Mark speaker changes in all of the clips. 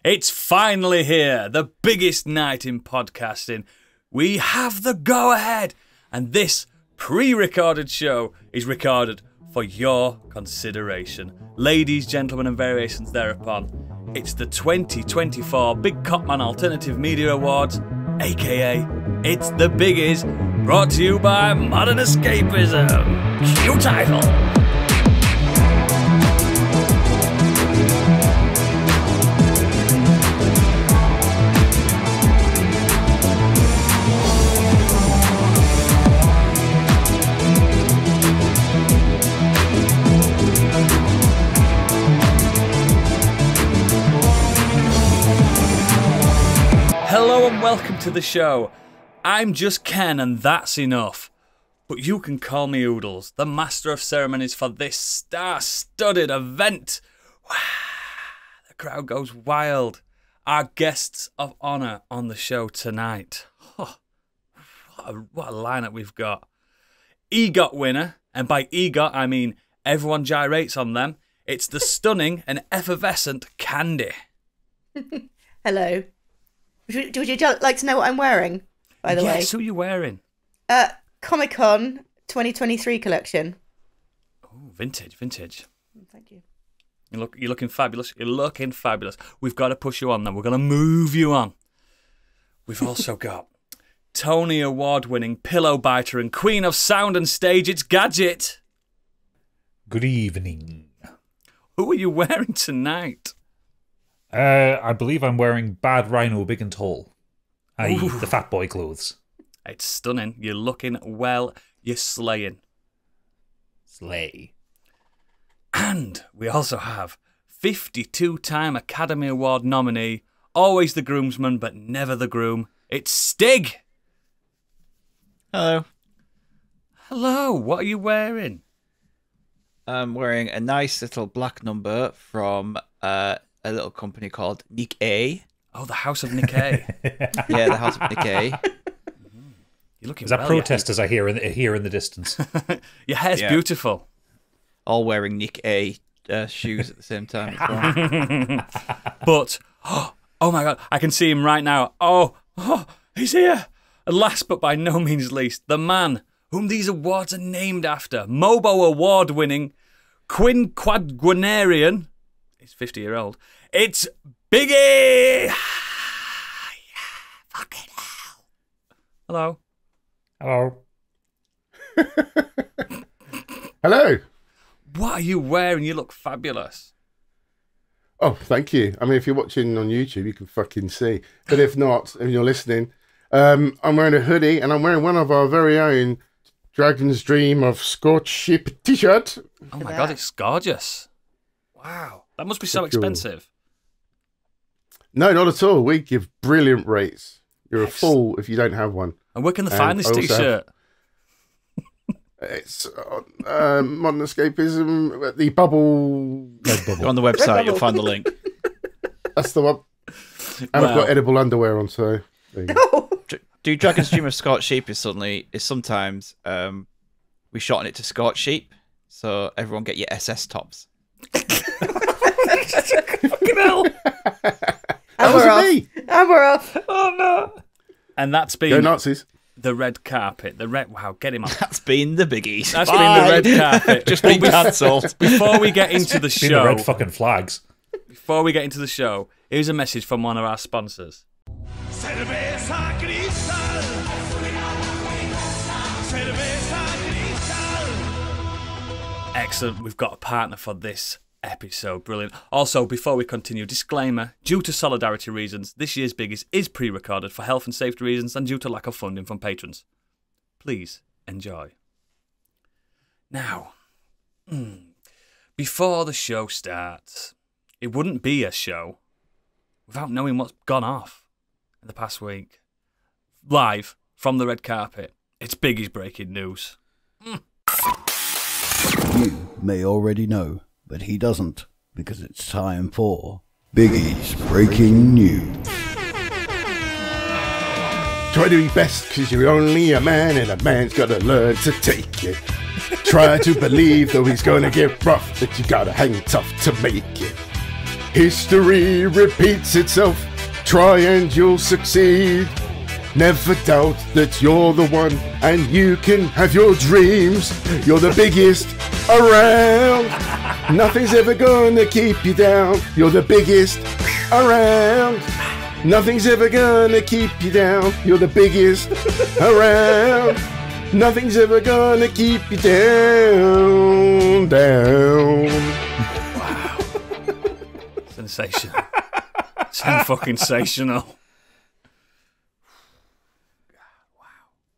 Speaker 1: It's finally here, the biggest night in podcasting. We have the go-ahead, and this pre-recorded show is recorded for your consideration. Ladies, gentlemen, and variations thereupon, it's the 2024 Big Copman Alternative Media Awards, aka it's the Biggies, brought to you by Modern Escapism. Cue title. Hello and welcome to the show. I'm just Ken and that's enough. But you can call me Oodles, the master of ceremonies for this star-studded event. The crowd goes wild. Our guests of honour on the show tonight. Oh, what a lineup we've got. EGOT winner, and by EGOT I mean everyone gyrates on them. It's the stunning and effervescent Candy.
Speaker 2: Hello. Would you like to know what I'm wearing, by the way?
Speaker 1: Yes, who are you wearing?
Speaker 2: Comic-Con 2023 collection.
Speaker 1: Oh, vintage.
Speaker 2: Thank you.
Speaker 1: You're looking fabulous. You're looking fabulous. We've got to push you on then. We're going to move you on. We've also got Tony Award-winning pillow biter and queen of sound and stage, it's Gadget.
Speaker 3: Good evening.
Speaker 1: Who are you wearing tonight?
Speaker 3: I believe I'm wearing Bad Rhino Big and Tall, i.e. the fat boy clothes.
Speaker 1: It's stunning. You're looking well. You're slaying.
Speaker 3: Slay.
Speaker 1: And we also have 52-time Academy Award nominee, always the groomsman but never the groom. It's Stig.
Speaker 4: Hello.
Speaker 1: Hello. What are you wearing?
Speaker 4: I'm wearing a nice little black number from a little company called Nick A.
Speaker 1: Oh, the House of Nick A.
Speaker 4: Yeah, the House of Nick A.
Speaker 1: You're looking
Speaker 3: Is that
Speaker 1: well,
Speaker 3: protesters I hear in the distance?
Speaker 1: Your hair's beautiful.
Speaker 4: All wearing Nick A shoes at the same time as well.
Speaker 1: But, oh my God, I can see him right now. Oh, he's here. And last but by no means least, the man whom these awards are named after. Mobo Award-winning, quinquagenarian. He's 50-year-old. It's Biggie! Yeah, fucking hell. Hello.
Speaker 3: Hello.
Speaker 5: Hello.
Speaker 1: What are you wearing? You look fabulous.
Speaker 5: Oh, thank you. I mean, if you're watching on YouTube, you can fucking see. But if not, and you're listening, I'm wearing a hoodie and I'm wearing one of our very own Dragon's Dream of Scorched t-shirt.
Speaker 1: Oh my God, it's gorgeous. Wow. That must be so expensive.
Speaker 5: No, not at all. We give brilliant rates. You're a fool if you don't have one.
Speaker 1: And where can they find this t-shirt?
Speaker 5: It's Modern Escapism, the bubble.
Speaker 4: Go on the website, you'll find the link.
Speaker 5: That's the one. And I've got edible underwear on, so there you go.
Speaker 4: Do Dragon's Dream of Scorched Sheep is sometimes we shorten it to Scorched Sheep, so everyone get your SS tops.
Speaker 1: Fucking hell.
Speaker 2: And we're off.
Speaker 1: Oh no. And that's been
Speaker 5: Go Nazis.
Speaker 1: The red carpet. Wow, get him on.
Speaker 4: That's been the Biggies.
Speaker 1: That's been the red carpet.
Speaker 4: Just been cancelled.
Speaker 1: Before we get into the show,
Speaker 3: the red fucking flags.
Speaker 1: Before we get into the show, here's a message from one of our sponsors. Excellent. We've got a partner for this episode. Brilliant. Also, before we continue, disclaimer, due to solidarity reasons, this year's Biggies is pre-recorded for health and safety reasons and due to lack of funding from patrons. Please enjoy. Now, before the show starts, it wouldn't be a show without knowing what's gone off in the past week. Live from the red carpet, it's Biggie's breaking news.
Speaker 6: You may already know, but he doesn't, because it's time for Biggie's Breaking News.
Speaker 5: Try to be best, because you're only a man, and a man's got to learn to take it. Try to believe, though he's going to get rough, that you got to hang tough to make it. History repeats itself. Try and you'll succeed. Never doubt that you're the one and you can have your dreams. You're the biggest around. Nothing's ever gonna keep you down. You're the biggest around. Nothing's ever gonna keep you down. You're the biggest around. Nothing's ever gonna keep you down.
Speaker 1: Wow. Sensational. Fucking-sational.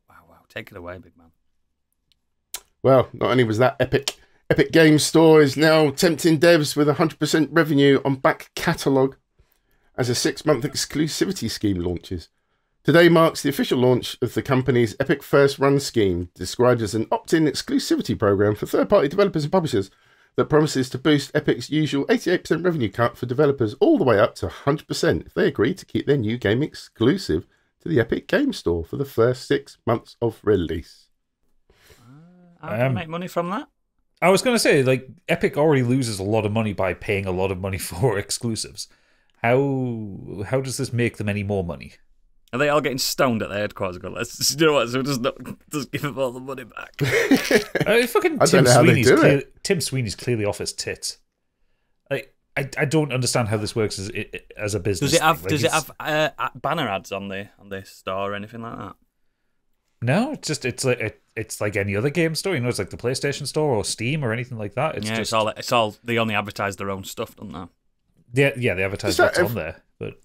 Speaker 1: Wow. Take it away, big man.
Speaker 5: Well, not only was that epic, Epic Games Store is now tempting devs with 100% revenue on back catalogue as a 6-month exclusivity scheme launches. Today marks the official launch of the company's Epic First Run scheme, described as an opt-in exclusivity program for third-party developers and publishers that promises to boost Epic's usual 88% revenue cut for developers all the way up to 100% if they agree to keep their new game exclusive to the Epic Games Store for the first 6 months of release.
Speaker 1: How can you make money from that?
Speaker 3: I was going to say, like, Epic already loses a lot of money by paying a lot of money for exclusives. How does this make them any more money?
Speaker 1: Are they all getting stoned at their headquarters? Go, let's just, you know what? So just give them all the money back.
Speaker 3: Fucking Tim Sweeney's clearly off his tits. Like, I don't understand how this works as a business.
Speaker 1: Does it have banner ads on the store or anything like that?
Speaker 3: No, it's like any other game store. You know, it's like the PlayStation Store or Steam or anything like that.
Speaker 1: It's all. They only advertise their own stuff, don't they?
Speaker 3: Yeah, they advertise what's on there, but.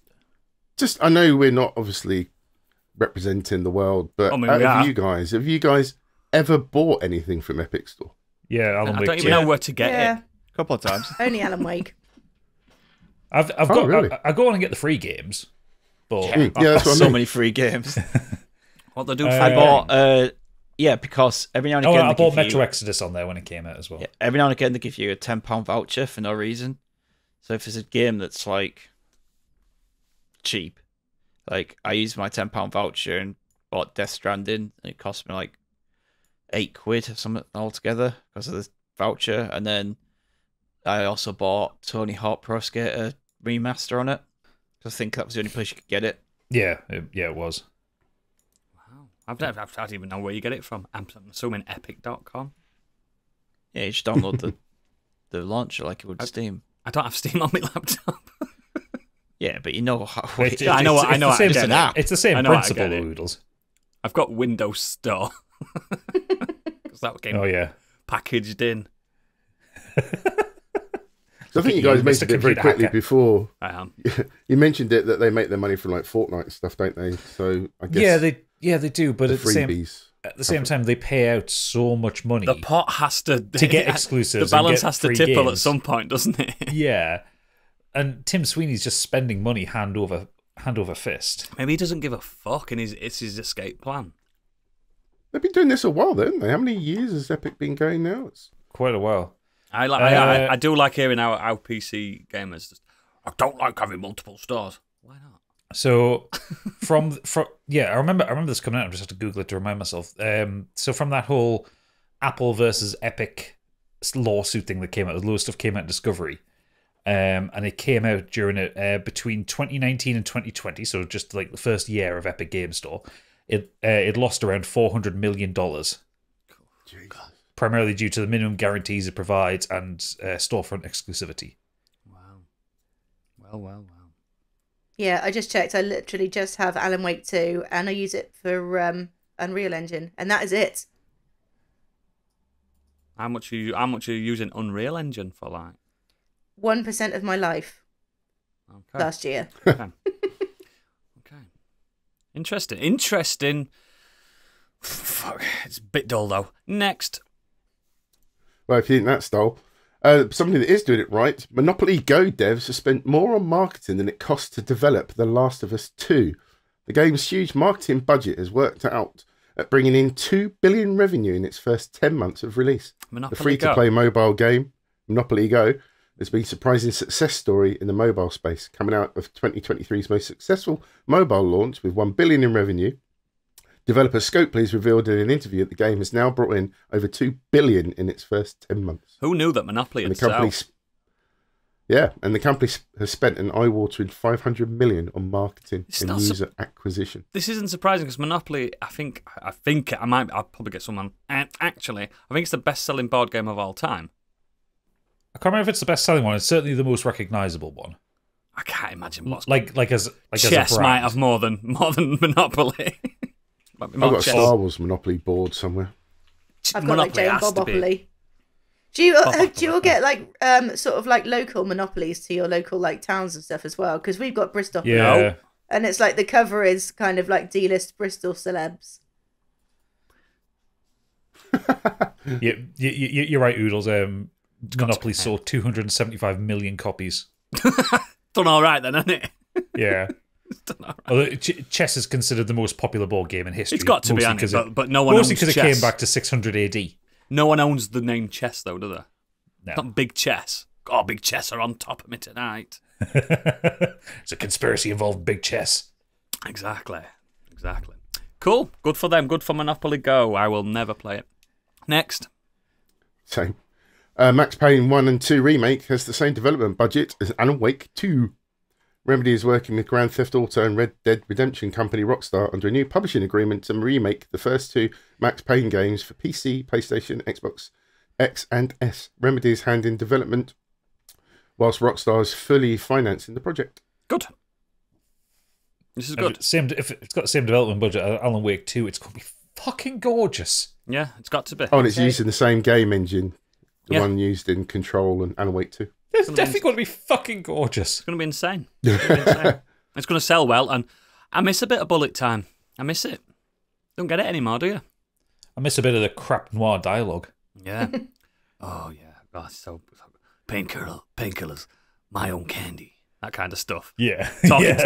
Speaker 5: I know we're not obviously representing the world, but have you guys ever bought anything from Epic Store?
Speaker 3: Yeah, Alan Wake.
Speaker 1: I don't even know where to get it.
Speaker 4: A couple of times.
Speaker 2: Only Alan Wake.
Speaker 3: I've got. Really? I go on and get the free games, but
Speaker 5: that's what I mean.
Speaker 4: So many free games.
Speaker 1: What they do?
Speaker 4: I bought. Because every now and again
Speaker 3: I bought Metro Exodus on there when it came out as well.
Speaker 4: Yeah, every now and again they give you a £10 voucher for no reason. So if there's a game that's like cheap, like I used my £10 voucher and bought Death Stranding, and it cost me like £8 or something altogether because of the voucher. And then I also bought Tony Hawk Pro Skater remaster on it. I think that was the only place you could get it.
Speaker 3: Yeah, it was.
Speaker 1: Wow, I don't even know where you get it from. I'm assuming Epic.com.
Speaker 4: Yeah, you just download the launcher like it would Steam.
Speaker 1: I don't have Steam on my laptop.
Speaker 4: Yeah, but you know how.
Speaker 1: I know.
Speaker 3: It's the same principle, Oodles.
Speaker 1: I've got Windows Store because that came packaged in.
Speaker 5: So I think you guys mentioned it very quickly before.
Speaker 1: I am.
Speaker 5: You mentioned it that they make their money from like Fortnite and stuff, don't they? So I guess
Speaker 3: they do. But at the same time, they pay out so much money.
Speaker 1: The pot has to
Speaker 3: get exclusives.
Speaker 1: The balance has to tipple
Speaker 3: games.
Speaker 1: at some point, doesn't it?
Speaker 3: Yeah. And Tim Sweeney's just spending money hand over fist.
Speaker 1: Maybe he doesn't give a fuck, and it's his escape plan.
Speaker 5: They've been doing this a while, haven't they? How many years has Epic been going now? It's
Speaker 3: quite a while.
Speaker 1: I do like hearing our PC gamers. I don't like having multiple stores. Why not?
Speaker 3: So from I remember this coming out. I just have to Google it to remind myself. So from that whole Apple versus Epic lawsuit thing that came out, the low stuff came out in Discovery. And it came out during between 2019 and 2020, so just like the first year of Epic Games Store. It lost around $400 million, primarily due to the minimum guarantees it provides and storefront exclusivity.
Speaker 1: Wow.
Speaker 2: Yeah, I just checked. I literally just have Alan Wake 2, and I use it for Unreal Engine, and that is it.
Speaker 1: How much are you using Unreal Engine for, like?
Speaker 2: 1% of my life last year.
Speaker 1: Okay. Interesting. Fuck, it's a bit dull though. Next.
Speaker 5: Well, if you think that's dull, somebody that is doing it right, Monopoly Go devs have spent more on marketing than it costs to develop The Last of Us 2. The game's huge marketing budget has worked out at bringing in $2 billion revenue in its first 10 months of release. The free-to-play mobile game, Monopoly Go, has been a surprising success story in the mobile space, coming out of 2023's most successful mobile launch with $1 billion in revenue. Developer Scopely revealed in an interview that the game has now brought in over $2 billion in its first 10 months.
Speaker 1: Who knew that Monopoly had sell?
Speaker 5: Yeah, and the company has spent an eye-watering $500 million on marketing and user acquisition.
Speaker 1: This isn't surprising because Monopoly, I'll probably get someone. Actually, I think it's the best-selling board game of all time.
Speaker 3: I can't remember if it's the best-selling one. It's certainly the most recognizable one.
Speaker 1: I can't imagine what's
Speaker 3: like as
Speaker 1: chess
Speaker 3: a brand.
Speaker 1: might have more than Monopoly.
Speaker 5: I've got a Star Wars Monopoly board somewhere.
Speaker 2: I've got like Jane Bobopoly. Do you all get like sort of like local monopolies to your local like towns and stuff as well? Because we've got Bristol, and it's like the cover is kind of like D-list Bristol celebs.
Speaker 3: Yeah, you're right, Oodles. Monopoly sold 275 million copies.
Speaker 1: Done all right then, hasn't it?
Speaker 3: Yeah. Although chess is considered the most popular board game in history.
Speaker 1: It's got to be, but no one owns chess.
Speaker 3: Mostly because it came back to 600 AD.
Speaker 1: No one owns the name chess, though, do they?
Speaker 3: No.
Speaker 1: It's not Big Chess. Oh, Big Chess are on top of me tonight.
Speaker 3: It's a conspiracy involving Big Chess.
Speaker 1: Exactly. Cool. Good for them. Good for Monopoly Go. I will never play it. Next.
Speaker 5: Same. Max Payne 1 and 2 Remake has the same development budget as Alan Wake 2. Remedy is working with Grand Theft Auto and Red Dead Redemption company Rockstar under a new publishing agreement to remake the first two Max Payne games for PC, PlayStation, Xbox X and S. Remedy is handling development whilst Rockstar is fully financing the project.
Speaker 1: Good. This is good.
Speaker 3: If it's got the same development budget as Alan Wake 2, it's going to be fucking gorgeous.
Speaker 1: Yeah, it's got to be.
Speaker 5: Oh, and it's using the same game engine, the one used in Control and Alan Wake 2.
Speaker 3: It's definitely going to be fucking gorgeous.
Speaker 1: It's going to be insane. It's going to sell well, and I miss a bit of bullet time. I miss it. Don't get it anymore, do you?
Speaker 3: I miss a bit of the crap noir dialogue.
Speaker 1: Yeah. Oh, yeah. Oh, so painkillers, my own candy. That kind of stuff.
Speaker 3: Yeah.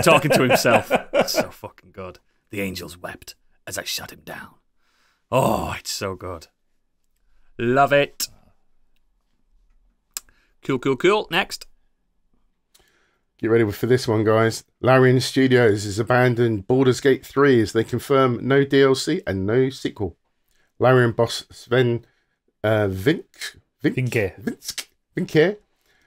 Speaker 1: Talking to himself. It's so fucking good. The angels wept as I shut him down. Oh, it's so good. Love it. Cool. Next.
Speaker 5: Get ready for this one, guys. Larian Studios has abandoned Baldur's Gate 3 as they confirm no DLC and no sequel. Larian boss Sven Vinke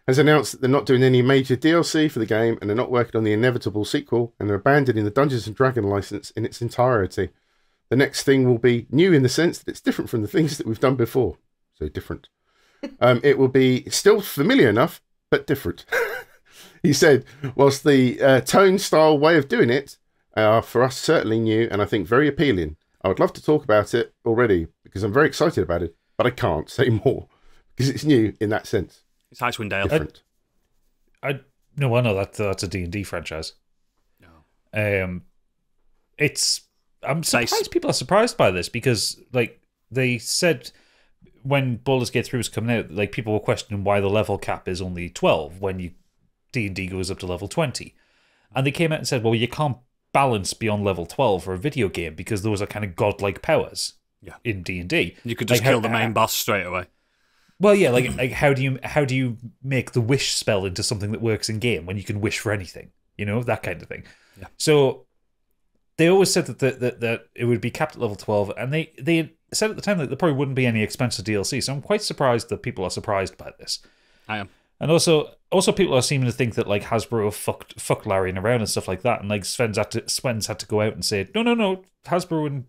Speaker 5: has announced that they're not doing any major DLC for the game and they're not working on the inevitable sequel, and they're abandoning the Dungeons & Dragons license in its entirety. The next thing will be new in the sense that it's different from the things that we've done before. So different. It will be still familiar enough, but different. He said, whilst the tone, style, way of doing it are for us certainly new and I think very appealing. I would love to talk about it already because I'm very excited about it, but I can't say more because it's new in that sense.
Speaker 1: It's Icewind Dale.
Speaker 5: Different.
Speaker 3: I know that's a D&D franchise.
Speaker 1: No.
Speaker 3: I'm surprised people are surprised by this because, like, they said when Baldur's Gate 3 was coming out, like, people were questioning why the level cap is only 12 when D&D goes up to level 20. And they came out and said, well, you can't balance beyond level 12 for a video game because those are kind of godlike powers in D&D.
Speaker 1: You could just kill the main boss straight away.
Speaker 3: Well, yeah, like how do you make the wish spell into something that works in game when you can wish for anything? You know, that kind of thing.
Speaker 1: Yeah.
Speaker 3: So they always said that it would be capped at level 12, and they said at the time that there probably wouldn't be any expensive DLC. So I'm quite surprised that people are surprised by this.
Speaker 1: I am.
Speaker 3: And also people are seeming to think that like Hasbro have fucked Larian around and stuff like that, and like Sven's had to go out and say no, Hasbro and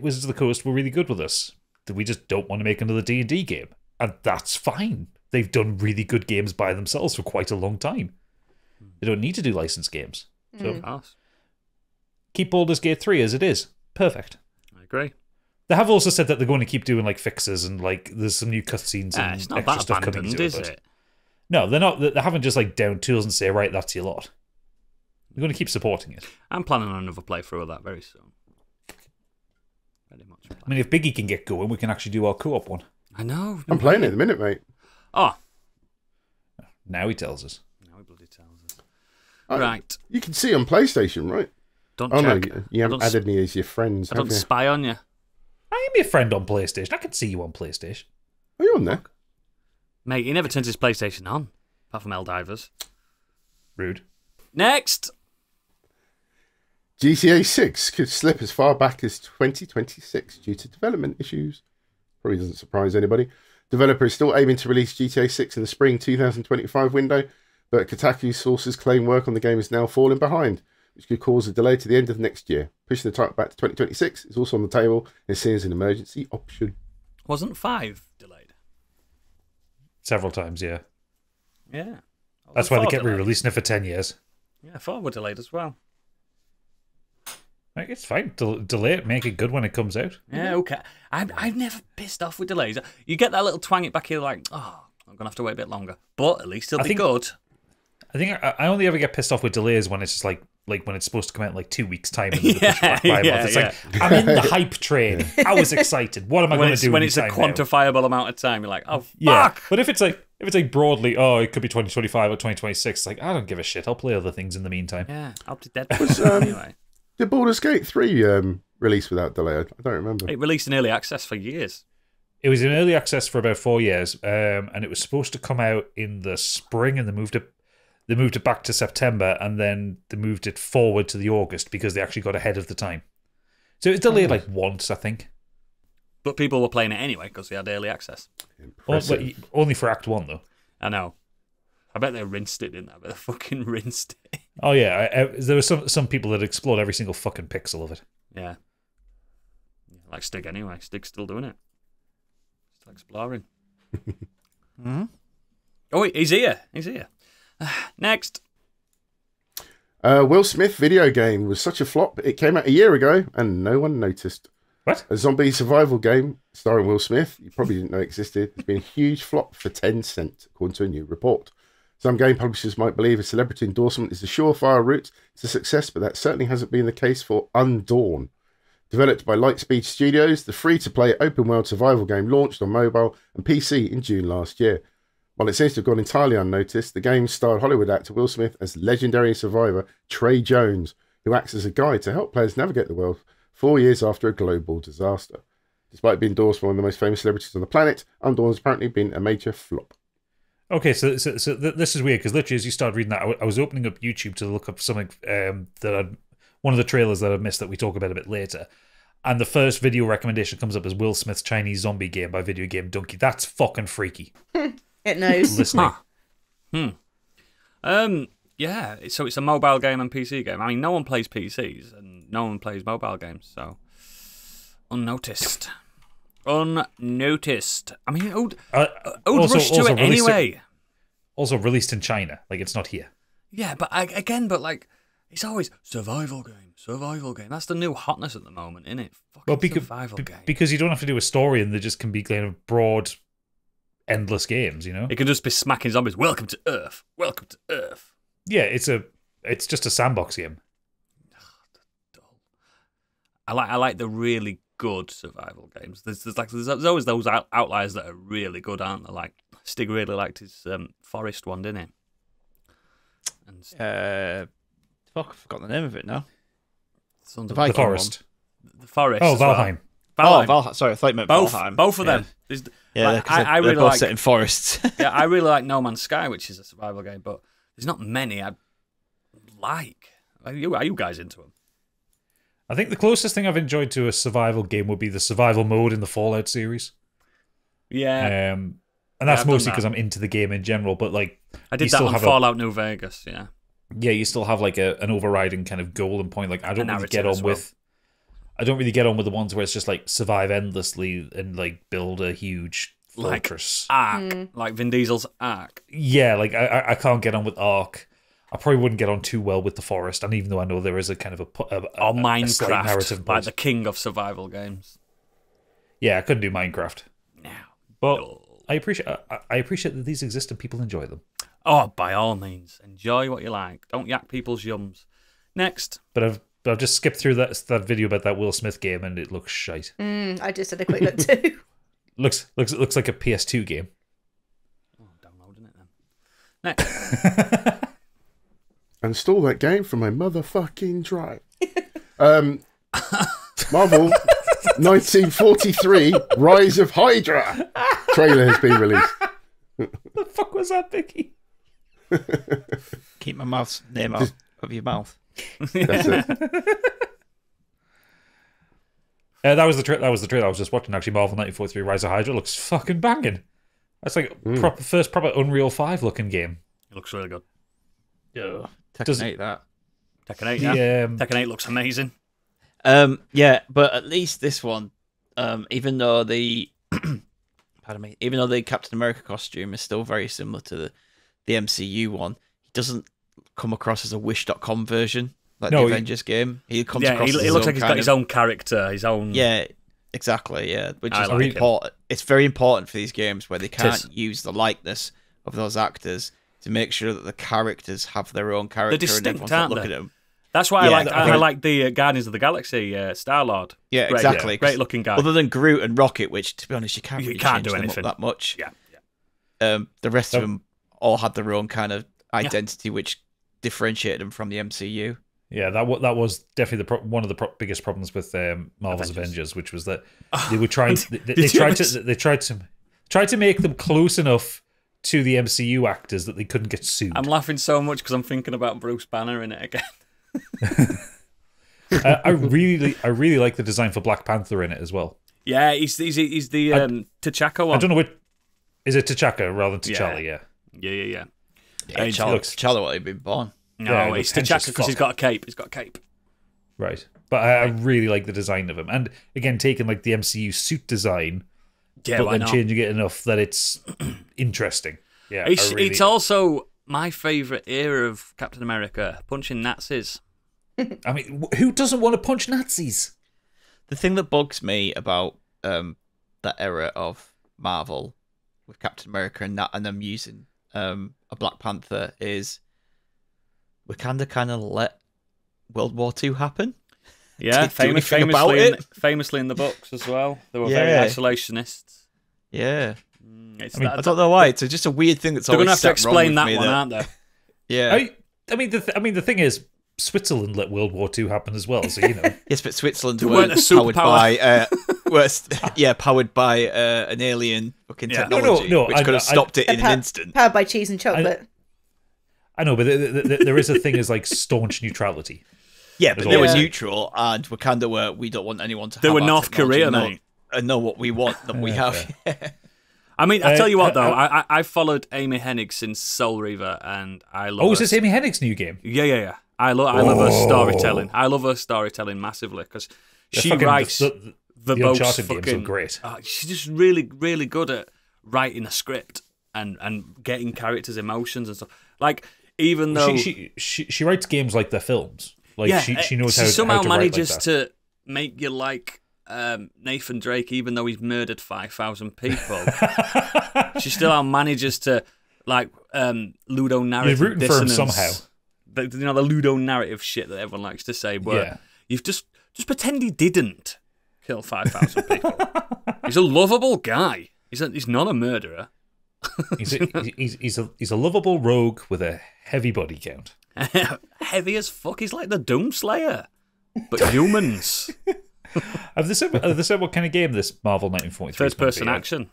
Speaker 3: Wizards of the Coast were really good with us. We just don't want to make another D&D game, and that's fine. They've done really good games by themselves for quite a long time. They don't need to do licensed games. So keep Baldur's Gate 3 as it is. Perfect.
Speaker 1: I agree.
Speaker 3: They have also said that they're going to keep doing like fixes and like there's some new cutscenes and
Speaker 1: it's not
Speaker 3: extra
Speaker 1: that
Speaker 3: stuff coming
Speaker 1: abandoned,
Speaker 3: to
Speaker 1: is
Speaker 3: it.
Speaker 1: it?
Speaker 3: No, they're not. They haven't just like down tools and say, right, that's your lot. They're going to keep supporting it.
Speaker 1: I'm planning on another playthrough of that very soon. Very much.
Speaker 3: I mean, if Biggie can get going, we can actually do our co-op one.
Speaker 1: I know.
Speaker 5: I'm playing it at the minute, mate.
Speaker 1: Oh.
Speaker 3: Now he tells us.
Speaker 1: Now he bloody tells us. Right.
Speaker 5: You can see on PlayStation, right?
Speaker 1: Don't
Speaker 5: check.
Speaker 1: No,
Speaker 5: you haven't added me as your friends,
Speaker 1: I
Speaker 5: have
Speaker 1: don't
Speaker 5: you?
Speaker 1: spy on you.
Speaker 3: I am your friend on PlayStation. I can see you on PlayStation.
Speaker 5: Are you on there?
Speaker 1: Mate, he never turns his PlayStation on, apart from Helldivers.
Speaker 3: Rude.
Speaker 1: Next!
Speaker 5: GTA 6 could slip as far back as 2026 due to development issues. Probably doesn't surprise anybody. Developer is still aiming to release GTA 6 in the spring 2025 window, but Kotaku sources claim work on the game is now falling behind, which could cause a delay to the end of next year. Pushing the title back to 2026 is also on the table and is seen as an emergency option.
Speaker 1: Wasn't 5 delayed?
Speaker 3: Several times, yeah.
Speaker 1: Yeah.
Speaker 3: That's why they kept re-releasing it for 10 years.
Speaker 1: Yeah, 4 were delayed as well.
Speaker 3: Like, it's fine. Delay it, make it good when it comes out.
Speaker 1: Yeah, okay. I've never pissed off with delays. You get that little twang it back here like, oh, I'm going to have to wait a bit longer. But at least it'll be good.
Speaker 3: I think I only ever get pissed off with delays when it's just like when it's supposed to come out in like 2 weeks' time and then they push it back by a month. It's like, I'm in the hype train. I was excited. What am I going to do
Speaker 1: when it's a quantifiable amount of time? You're like, oh, fuck.
Speaker 3: Yeah. But if it's like broadly, oh, it could be 2025 or 2026, it's like, I don't give a shit. I'll play other things in the meantime.
Speaker 1: Yeah, I'll be dead anyway.
Speaker 5: Did Baldur's Gate 3 release without delay? I don't remember.
Speaker 1: It released in early access for years.
Speaker 3: It was in early access for about 4 years, and it was supposed to come out in the spring, and they moved it back to September, and then they moved it forward to the August because they actually got ahead of the time. So it was delayed like once, I think.
Speaker 1: But people were playing it anyway because they had early access.
Speaker 3: Only for Act 1, though.
Speaker 1: I know. I bet they rinsed it, didn't they? I bet they fucking rinsed it.
Speaker 3: Oh, yeah. There were some people that explored every single fucking pixel of it.
Speaker 1: Yeah. Like Stig anyway. Stig's still doing it. Still exploring. Mm-hmm. Oh, he's here. He's here. Next.
Speaker 5: Will Smith video game was such a flop. It came out a year ago and no one noticed.
Speaker 3: What?
Speaker 5: A zombie survival game starring Will Smith, you probably didn't know existed, has been a huge flop for Tencent, according to a new report. Some game publishers might believe a celebrity endorsement is a surefire route to success, but that certainly hasn't been the case for Undawn. Developed by Lightspeed Studios, the free-to-play open-world survival game launched on mobile and PC in June last year. While it seems to have gone entirely unnoticed, the game starred Hollywood actor Will Smith as legendary survivor Trey Jones, who acts as a guide to help players navigate the world 4 years after a global disaster. Despite being endorsed by one of the most famous celebrities on the planet, Undawn has apparently been a major flop.
Speaker 3: Okay, so this is weird because literally as you started reading that, I was opening up YouTube to look up something one of the trailers that I missed that we talk about a bit later, and the first video recommendation comes up as Will Smith's Chinese zombie game by Video Game Donkey. That's fucking freaky.
Speaker 2: It knows.
Speaker 3: Listening.
Speaker 1: Yeah, so it's a mobile game and PC game. I mean, no one plays PCs and no one plays mobile games, so unnoticed. Unnoticed. I mean, who'd rush to it anyway?
Speaker 3: Also released in China, like it's not here.
Speaker 1: Yeah, but like it's always survival game. That's the new hotness at the moment, isn't it? Survival game.
Speaker 3: Because you don't have to do a story, and they just can be kind of broad, endless games. You know,
Speaker 1: it can just be smacking zombies. Welcome to Earth. Welcome to Earth. Yeah,
Speaker 3: it's just a sandbox game.
Speaker 1: I like the really good survival games. There's always those outliers that are really good, aren't there? Like Stig really liked his Forest one, didn't he? And
Speaker 4: fuck, I forgot the name of it now.
Speaker 1: The
Speaker 3: Forest.
Speaker 1: The Forest.
Speaker 3: Oh, Valheim.
Speaker 1: Valheim.
Speaker 4: Oh, Valheim. Sorry, I thought you meant Valheim.
Speaker 1: Both of them.
Speaker 4: Yeah, I really like set in forests.
Speaker 1: Yeah, I really like No Man's Sky, which is a survival game, but there's not many I like. Are you guys into them?
Speaker 3: I think the closest thing I've enjoyed to a survival game would be the survival mode in the Fallout series.
Speaker 1: Yeah.
Speaker 3: And that's mostly because I'm into the game in general, but like
Speaker 1: I did that on Fallout New Vegas, yeah.
Speaker 3: Yeah, you still have like an overriding kind of goal and point. Like I don't really get on with the ones where it's just like survive endlessly and like build a huge fortress.
Speaker 1: Like Ark, like Vin Diesel's Ark.
Speaker 3: Yeah, like I can't get on with Ark. I probably wouldn't get on too well with the Forest, and even though I know there is a kind of a
Speaker 1: Minecraft,
Speaker 3: narrative
Speaker 1: like the king of survival games.
Speaker 3: Yeah, I couldn't do Minecraft.
Speaker 1: No,
Speaker 3: but I appreciate that these exist and people enjoy them.
Speaker 1: Oh, by all means, enjoy what you like. Don't yak people's yums. Next,
Speaker 3: but I've just skipped through that video about that Will Smith game, and it looks shite.
Speaker 2: I just had a quick look too.
Speaker 3: looks like a PS2 game.
Speaker 1: Oh, downloading it then. Next.
Speaker 5: Install that game from my motherfucking drive. Marvel 1943 Rise of Hydra trailer has been released.
Speaker 3: The fuck was that, Vicky?
Speaker 4: Keep my name out of your mouth.
Speaker 5: That's it.
Speaker 3: That was the trailer I was just watching. Actually, Marvel 1943 Rise of Hydra looks fucking banging. That's like first proper Unreal 5 looking game.
Speaker 1: It looks really good.
Speaker 4: Yeah, Tekken 8 that.
Speaker 1: Tekken 8, yeah. Tekken 8 looks amazing.
Speaker 4: Yeah, but at least this one, even though the Captain America costume is still very similar to the MCU one, he doesn't come across as a Wish.com version like the Avengers game. He comes across as
Speaker 1: he looks like he's got his own character, his own.
Speaker 4: Yeah, exactly. Yeah, which is very important. It's very important for these games where they can't use the likeness of those actors to make sure that the characters have their own character.
Speaker 1: They're distinct,
Speaker 4: and everyone's
Speaker 1: aren't
Speaker 4: looking
Speaker 1: they?
Speaker 4: at them.
Speaker 1: That's why I like the Guardians of the Galaxy Star-Lord.
Speaker 4: Yeah, exactly.
Speaker 1: Great looking guy.
Speaker 4: Other than Groot and Rocket, which to be honest you can't really change
Speaker 1: do
Speaker 4: them
Speaker 1: anything
Speaker 4: up that much.
Speaker 1: Yeah.
Speaker 4: The rest of them all had their own kind of identity, which differentiated them from the MCU.
Speaker 3: Yeah, that was definitely one of the biggest problems with Marvel's Avengers, which was that they were trying. They tried to make them close enough to the MCU actors that they couldn't get sued.
Speaker 1: I'm laughing so much because I'm thinking about Bruce Banner in it again.
Speaker 3: I really like the design for Black Panther in it as well.
Speaker 1: Yeah, he's the T'Chaka one.
Speaker 3: I don't know what is it, T'Chaka rather than T'Challa. Yeah.
Speaker 4: Yeah, T'Challa would have been born.
Speaker 1: No, it's T'Chaka because he's got a cape. He's got a cape.
Speaker 3: Right. But I really like the design of him. And again, taking like the MCU suit design, but then changing it enough that it's interesting. Yeah.
Speaker 1: It's also my favourite era of Captain America, punching Nazis.
Speaker 3: I mean, who doesn't want to punch Nazis?
Speaker 4: The thing that bugs me about that era of Marvel with Captain America and them using a Black Panther is Wakanda kind of let World War II happen.
Speaker 1: Yeah, famously in the books as well. They were very isolationists.
Speaker 4: Yeah. I don't know why. It's just a weird thing that's
Speaker 1: they're
Speaker 4: always
Speaker 1: going to have to explain that one, aren't they?
Speaker 4: Yeah.
Speaker 3: I mean, the thing is, Switzerland let World War II happen as well, so you know.
Speaker 4: Yes, but Switzerland weren't powered by powered by an alien fucking technology, which could have stopped it in an instant.
Speaker 2: Powered by cheese and chocolate.
Speaker 3: I know, but there is a thing as like staunch neutrality.
Speaker 4: Yeah, but they were neutral, and Wakanda were. We don't want anyone to.
Speaker 1: They were North Korea, mate,
Speaker 4: and know what we want that we have.
Speaker 1: I mean, I tell you what, though, I followed Amy Hennig since Soul Reaver, and I love.
Speaker 3: Oh, is this Amy Hennig's new game?
Speaker 1: Yeah. I love her storytelling. I love her storytelling massively because she writes the most
Speaker 3: Uncharted
Speaker 1: fucking
Speaker 3: games are great.
Speaker 1: She's just really, really good at writing a script and getting characters' emotions and stuff. Like even though
Speaker 3: she writes games like they're films. Like she knows how to
Speaker 1: somehow
Speaker 3: write
Speaker 1: manages
Speaker 3: like that.
Speaker 1: to make you like Nathan Drake, even though he's murdered 5,000 people. She still manages to like Ludo narrative.
Speaker 3: You're rooting for him somehow.
Speaker 1: The Ludo narrative shit that everyone likes to say, where you've just pretend he didn't kill 5,000 people. He's a lovable guy. He's not a murderer.
Speaker 3: He's a lovable rogue with a heavy body count.
Speaker 1: Heavy as fuck. He's like the Doomslayer, but humans.
Speaker 3: Have they said what kind of game this Marvel 1943
Speaker 1: First person action.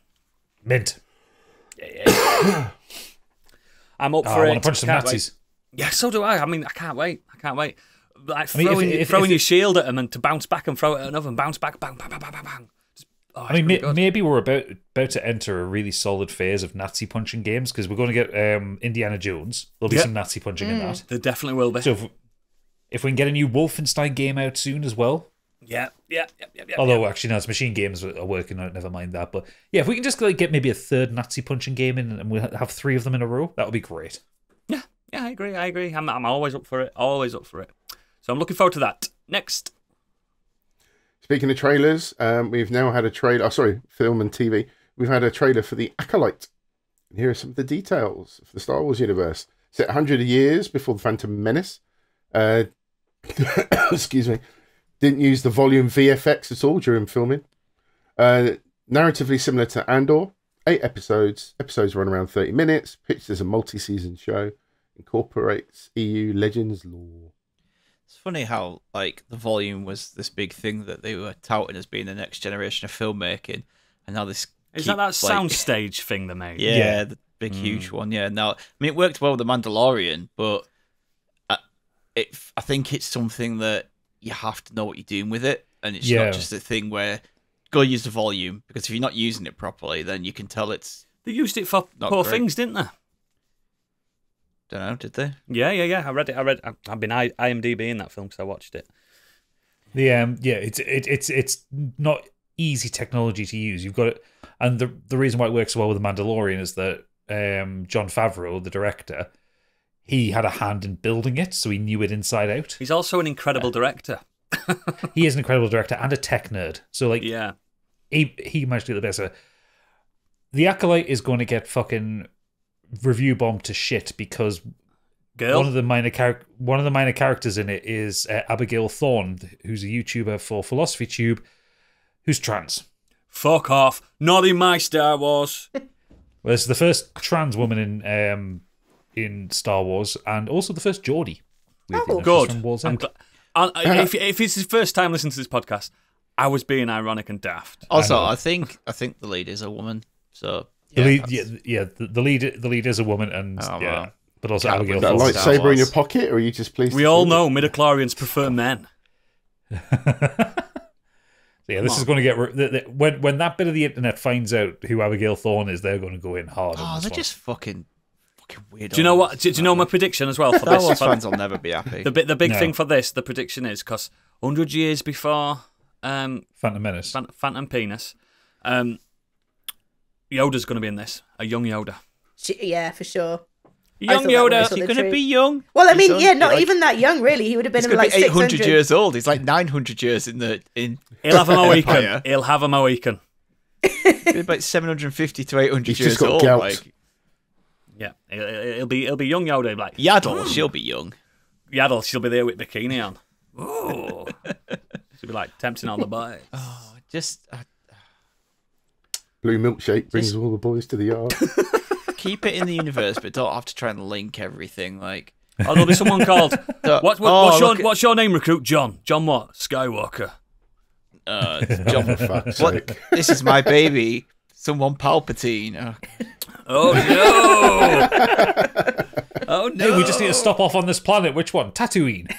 Speaker 3: Mint.
Speaker 1: Yeah. I'm up for it.
Speaker 3: I want to punch some Nazis.
Speaker 1: Yeah, so do I. I mean, I can't wait. Like throwing your shield at them and to bounce back and throw it at another and bounce back, bang, bang, bang, bang, bang, bang.
Speaker 3: Maybe we're about to enter a really solid phase of Nazi punching games because we're going to get Indiana Jones. There'll be some Nazi punching in that.
Speaker 1: There definitely will be.
Speaker 3: So if we can get a new Wolfenstein game out soon as well.
Speaker 1: Yeah.
Speaker 3: Although actually, no, it's Machine Games are working on it. Never mind that. But yeah, if we can just get maybe a third Nazi punching game in and we'll have 3 of them in a row, that would be great.
Speaker 1: Yeah, I agree. I'm always up for it. Always up for it. So I'm looking forward to that. Next.
Speaker 5: Speaking of trailers, we've now had a trailer. Film and TV. We've had a trailer for The Acolyte. And here are some of the details of the Star Wars universe. Set 100 years before the Phantom Menace. Excuse me. Didn't use the volume VFX at all during filming. Narratively similar to Andor. 8 episodes. Episodes run around 30 minutes. Pitched as a multi-season show. Incorporates EU Legends lore.
Speaker 4: It's funny how like the volume was this big thing that they were touting as being the next generation of filmmaking, and now this
Speaker 1: is that soundstage thing they made.
Speaker 4: Yeah, the big huge one. Yeah, now I mean it worked well with The Mandalorian, but I think it's something that you have to know what you're doing with it, and it's not just a thing where go use the volume, because if you're not using it properly, then you can tell it's
Speaker 1: They used it for
Speaker 4: Not
Speaker 1: poor
Speaker 4: great.
Speaker 1: things, didn't they?
Speaker 4: Don't know, did they?
Speaker 1: Yeah. I read it. I've been IMDb-ing that film because I watched it.
Speaker 3: It's not easy technology to use. You've got it, and the reason why it works so well with The Mandalorian is that Jon Favreau, the director, he had a hand in building it, so he knew it inside out.
Speaker 1: He's also an incredible director.
Speaker 3: He is an incredible director and a tech nerd. So like,
Speaker 1: Yeah.
Speaker 3: he managed to do the best. The Acolyte is going to get fucking review bombed to shit because
Speaker 1: Girl.
Speaker 3: one of the minor characters in it is Abigail Thorne, who's a YouTuber for Philosophy Tube, who's trans.
Speaker 1: Fuck off. Not in my Star Wars.
Speaker 3: Well, it's the first trans woman in Star Wars, and also the first Geordie.
Speaker 1: Good.
Speaker 3: From World's
Speaker 1: I'm
Speaker 3: End.
Speaker 1: if it's his first time listening to this podcast, I was being ironic and daft.
Speaker 4: Also, I think the lead is a woman. So
Speaker 3: The
Speaker 4: yeah,
Speaker 3: lead, the lead is a woman, and
Speaker 4: well.
Speaker 3: but also
Speaker 4: Can't
Speaker 3: Abigail
Speaker 5: Is that a
Speaker 3: Thorne.
Speaker 4: Star
Speaker 5: lightsaber in your
Speaker 4: Wars.
Speaker 5: pocket, or are you just pleased?
Speaker 1: We
Speaker 5: to
Speaker 1: all
Speaker 5: see
Speaker 1: know midichlorians prefer men.
Speaker 3: Yeah, this is going to get when that bit of the internet finds out who Abigail Thorne is, they're going to go in hard. on
Speaker 4: Oh,
Speaker 3: this
Speaker 4: they're
Speaker 3: one.
Speaker 4: just fucking weird.
Speaker 1: Do you know what? Do you know my prediction as well for
Speaker 4: Star
Speaker 1: this?
Speaker 4: Wars
Speaker 1: For-
Speaker 4: fans will never be happy.
Speaker 1: the big
Speaker 3: No.
Speaker 1: thing for this, the prediction is because 100 years before
Speaker 3: Phantom Menace.
Speaker 1: Phantom Penis, Yoda's going to be in this. A young Yoda.
Speaker 2: Yeah, for sure.
Speaker 1: Young
Speaker 2: thought that
Speaker 1: Yoda.
Speaker 2: was
Speaker 4: Is he
Speaker 2: the
Speaker 4: going to
Speaker 2: truth.
Speaker 4: be young?
Speaker 2: Well, I mean,
Speaker 4: He's
Speaker 2: yeah,
Speaker 4: on-
Speaker 2: not
Speaker 4: like,
Speaker 2: even that young, really. He would have been
Speaker 4: He's
Speaker 2: in
Speaker 4: going to
Speaker 2: like
Speaker 4: be 800
Speaker 2: 600
Speaker 4: years old. He's like 900 years in.
Speaker 1: He'll have a Mohican.
Speaker 4: Empire.
Speaker 1: He'll have a Mohican.
Speaker 4: He's about 750 to 800
Speaker 5: He's
Speaker 4: years
Speaker 5: just got
Speaker 4: old.
Speaker 5: gout.
Speaker 4: Like
Speaker 1: Yeah, he'll be young Yoda. Like
Speaker 4: Yaddle, she'll be young.
Speaker 1: Yaddle, she'll be there with bikini on. Oh, she'll be like tempting all the boys.
Speaker 4: Oh, just
Speaker 5: Blue milkshake brings all the boys to the yard.
Speaker 4: keep it in the universe, but don't have to try and link everything. Like,
Speaker 1: Oh, there'll be someone called.
Speaker 4: oh,
Speaker 1: What's your name, recruit? John. John what? Skywalker.
Speaker 4: John,
Speaker 5: For fuck's
Speaker 4: what?
Speaker 5: sake.
Speaker 4: This is my baby. Someone Palpatine.
Speaker 1: Oh no! Oh no!
Speaker 3: Hey, we just need to stop off on this planet. Which one? Tatooine.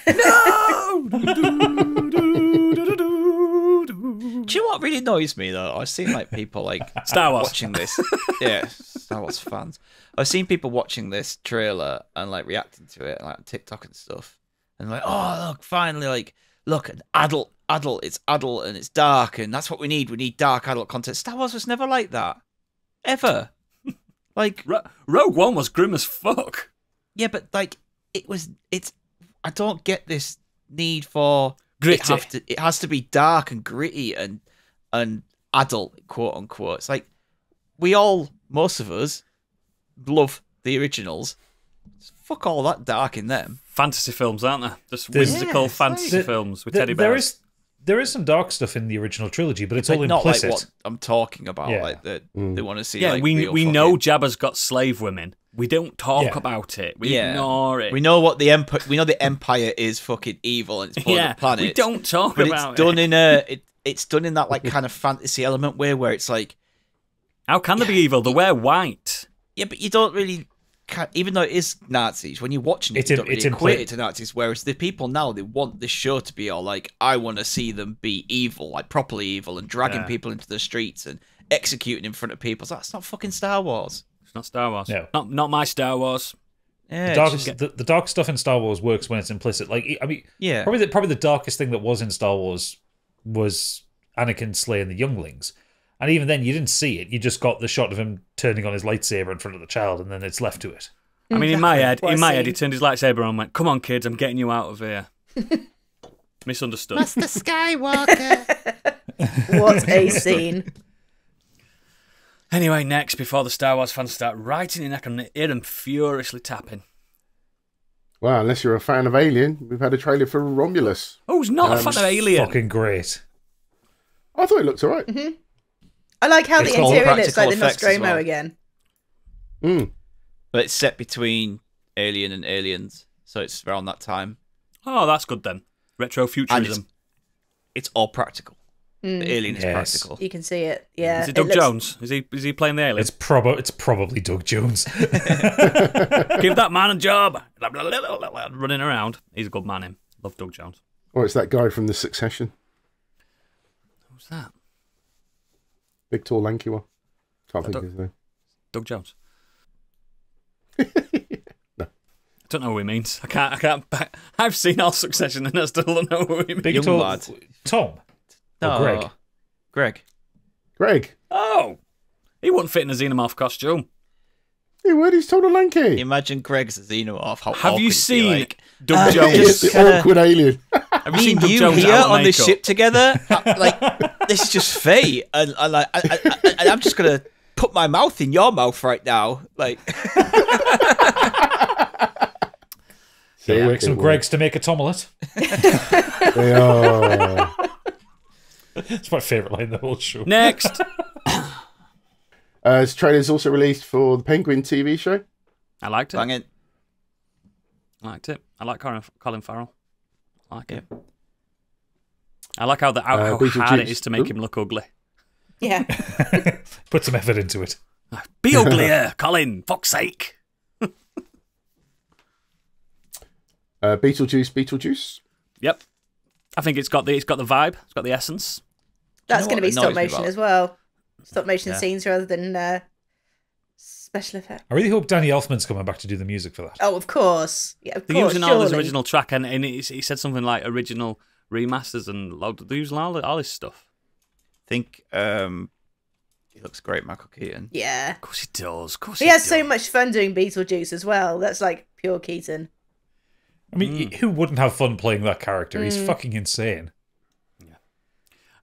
Speaker 4: Do you know what really annoys me though? I've seen like people like
Speaker 1: Star Wars.
Speaker 4: watching this. Yeah, Star Wars fans. I've seen people watching this trailer and like reacting to it, like on TikTok and stuff, and like, oh look, finally, like, look, an adult, it's adult and it's dark, and that's what we need. We need dark adult content. Star Wars was never like that, ever. Like,
Speaker 1: Rogue One was grim as fuck.
Speaker 4: yeah, but like it's. I don't get this need for
Speaker 1: Gritty.
Speaker 4: It has to be dark and gritty and adult, quote unquote. It's like most of us love the originals. Fuck all that dark in them.
Speaker 1: Fantasy films, aren't there? Just
Speaker 3: There's-
Speaker 1: whimsical
Speaker 4: Yeah,
Speaker 1: fantasy
Speaker 3: like-
Speaker 1: films with
Speaker 3: There-
Speaker 1: teddy
Speaker 3: there
Speaker 1: bears.
Speaker 3: there is some dark stuff in the original trilogy, but it's
Speaker 4: Like,
Speaker 3: all
Speaker 4: not like
Speaker 3: implicit.
Speaker 4: what I'm talking about.
Speaker 3: Yeah.
Speaker 4: Like that they want to see.
Speaker 1: Yeah,
Speaker 4: like,
Speaker 1: we
Speaker 4: real
Speaker 1: know
Speaker 4: fucking-
Speaker 1: Jabba's got slave women. We don't talk
Speaker 3: Yeah.
Speaker 1: about it. We
Speaker 4: Yeah.
Speaker 1: ignore it.
Speaker 4: We know what the empire. We know the empire is fucking evil and it's blowing
Speaker 1: yeah,
Speaker 4: up planets.
Speaker 1: we don't talk
Speaker 4: But
Speaker 1: about
Speaker 4: it's done
Speaker 1: it.
Speaker 4: in it's done in that like kind of fantasy element where it's like,
Speaker 1: How can they be evil? They wear white.
Speaker 4: yeah, but you don't really. Even though it is Nazis, when you're watching it,
Speaker 3: It's
Speaker 4: you
Speaker 3: in-
Speaker 4: don't really
Speaker 3: it's in
Speaker 4: equate
Speaker 3: pla-
Speaker 4: it to Nazis. Whereas the people now, they want this show to be all like, I want to see them be evil, like properly evil, and dragging
Speaker 3: Yeah.
Speaker 4: people into the streets and executing in front of people. So that's not fucking Star Wars.
Speaker 1: It's not Star Wars.
Speaker 3: No.
Speaker 1: Not my Star Wars.
Speaker 4: Yeah,
Speaker 3: The
Speaker 4: it's
Speaker 3: dark,
Speaker 4: just-
Speaker 3: the dark stuff in Star Wars works when it's implicit. Like, I mean,
Speaker 4: yeah.
Speaker 3: probably the darkest thing that was in Star Wars was Anakin slaying the younglings, and even then you didn't see it. You just got the shot of him turning on his lightsaber in front of the child, and then it's left to it.
Speaker 1: I mean, in my head,
Speaker 2: What a
Speaker 1: he
Speaker 2: scene.
Speaker 1: turned his lightsaber on and went, "Come on, kids, I'm getting you out of here." Misunderstood.
Speaker 4: Master Skywalker.
Speaker 2: What a scene.
Speaker 1: Anyway, next, before the Star Wars fans start writing in, I can hear them furiously tapping.
Speaker 5: Well, unless you're a fan of Alien, we've had a trailer for Romulus.
Speaker 1: Oh, who's not a fan of Alien?
Speaker 3: Fucking great.
Speaker 5: I thought it looked alright.
Speaker 2: I like how
Speaker 4: It's
Speaker 2: the
Speaker 4: got all
Speaker 2: interior looks
Speaker 4: practical
Speaker 2: like the
Speaker 4: effects as
Speaker 2: Nostromo
Speaker 4: well.
Speaker 2: again.
Speaker 5: Mm.
Speaker 4: But it's set between Alien and Aliens, so it's around that time.
Speaker 1: Oh, that's good then. Retro
Speaker 4: And
Speaker 1: futurism.
Speaker 4: it's all practical. The Alien is
Speaker 3: Yes.
Speaker 4: practical.
Speaker 2: You can see it. Yeah.
Speaker 1: Is it Doug
Speaker 2: looks-
Speaker 1: Jones? Is he playing the alien?
Speaker 3: It's probably Doug Jones.
Speaker 1: Give that man a job. Running around. He's a good man, him. Love Doug Jones.
Speaker 5: Or it's that guy from The Succession.
Speaker 1: Who's that?
Speaker 5: Big, tall, lanky one. Can't think of his name.
Speaker 1: Doug Jones. I don't know who he means. I can't. I've seen all Succession and I still don't know who he means.
Speaker 3: Big
Speaker 4: Young lad.
Speaker 3: Tom.
Speaker 4: No,
Speaker 3: Greg.
Speaker 5: Greg.
Speaker 1: Oh, he wouldn't fit in a xenomorph costume.
Speaker 5: He would. He's total lanky.
Speaker 4: Imagine Greg's a xenomorph. How
Speaker 1: Have you
Speaker 4: awkward it'd be,
Speaker 1: seen
Speaker 4: like,
Speaker 1: Doug
Speaker 5: He's
Speaker 1: Jones?
Speaker 5: the awkward alien.
Speaker 1: Have you
Speaker 4: me
Speaker 1: seen
Speaker 4: and
Speaker 1: Doug
Speaker 4: you
Speaker 1: Jones
Speaker 4: here
Speaker 1: out of
Speaker 4: on this
Speaker 1: makeup?
Speaker 4: ship together? This is just fate, and I'm just gonna put my mouth in your mouth right now. Like,
Speaker 3: Make some Gregs to make a tomelet.
Speaker 5: They are.
Speaker 3: It's my favourite line in the whole show.
Speaker 1: Next.
Speaker 5: This trailer is also released for the Penguin TV show.
Speaker 1: I liked it.
Speaker 4: bang it.
Speaker 1: I liked it. I like Colin Farrell. I like it. I like how hard it is to make him look ugly.
Speaker 2: Yeah.
Speaker 3: Put some effort into it.
Speaker 1: Be uglier, Colin. Fuck's sake.
Speaker 5: Beetlejuice.
Speaker 1: Yep. I think it's got the vibe. It's got the essence.
Speaker 2: That's
Speaker 4: know
Speaker 2: going to
Speaker 4: what
Speaker 2: be stop
Speaker 4: annoys me
Speaker 2: motion
Speaker 4: about-
Speaker 2: as well. Stop motion scenes rather than special effects.
Speaker 3: I really hope Danny Elfman's coming back to do the music for that.
Speaker 2: Oh, of course. Yeah, of
Speaker 1: They're
Speaker 2: course.
Speaker 1: using all his
Speaker 2: surely.
Speaker 1: original track, and he said something like original remasters, and they're using all his stuff.
Speaker 4: I think he looks great, Michael Keaton.
Speaker 2: Yeah.
Speaker 1: Of course he does. Of course
Speaker 2: He has so much fun doing Beetlejuice as well. That's like pure Keaton.
Speaker 3: I mean, who wouldn't have fun playing that character? He's fucking insane.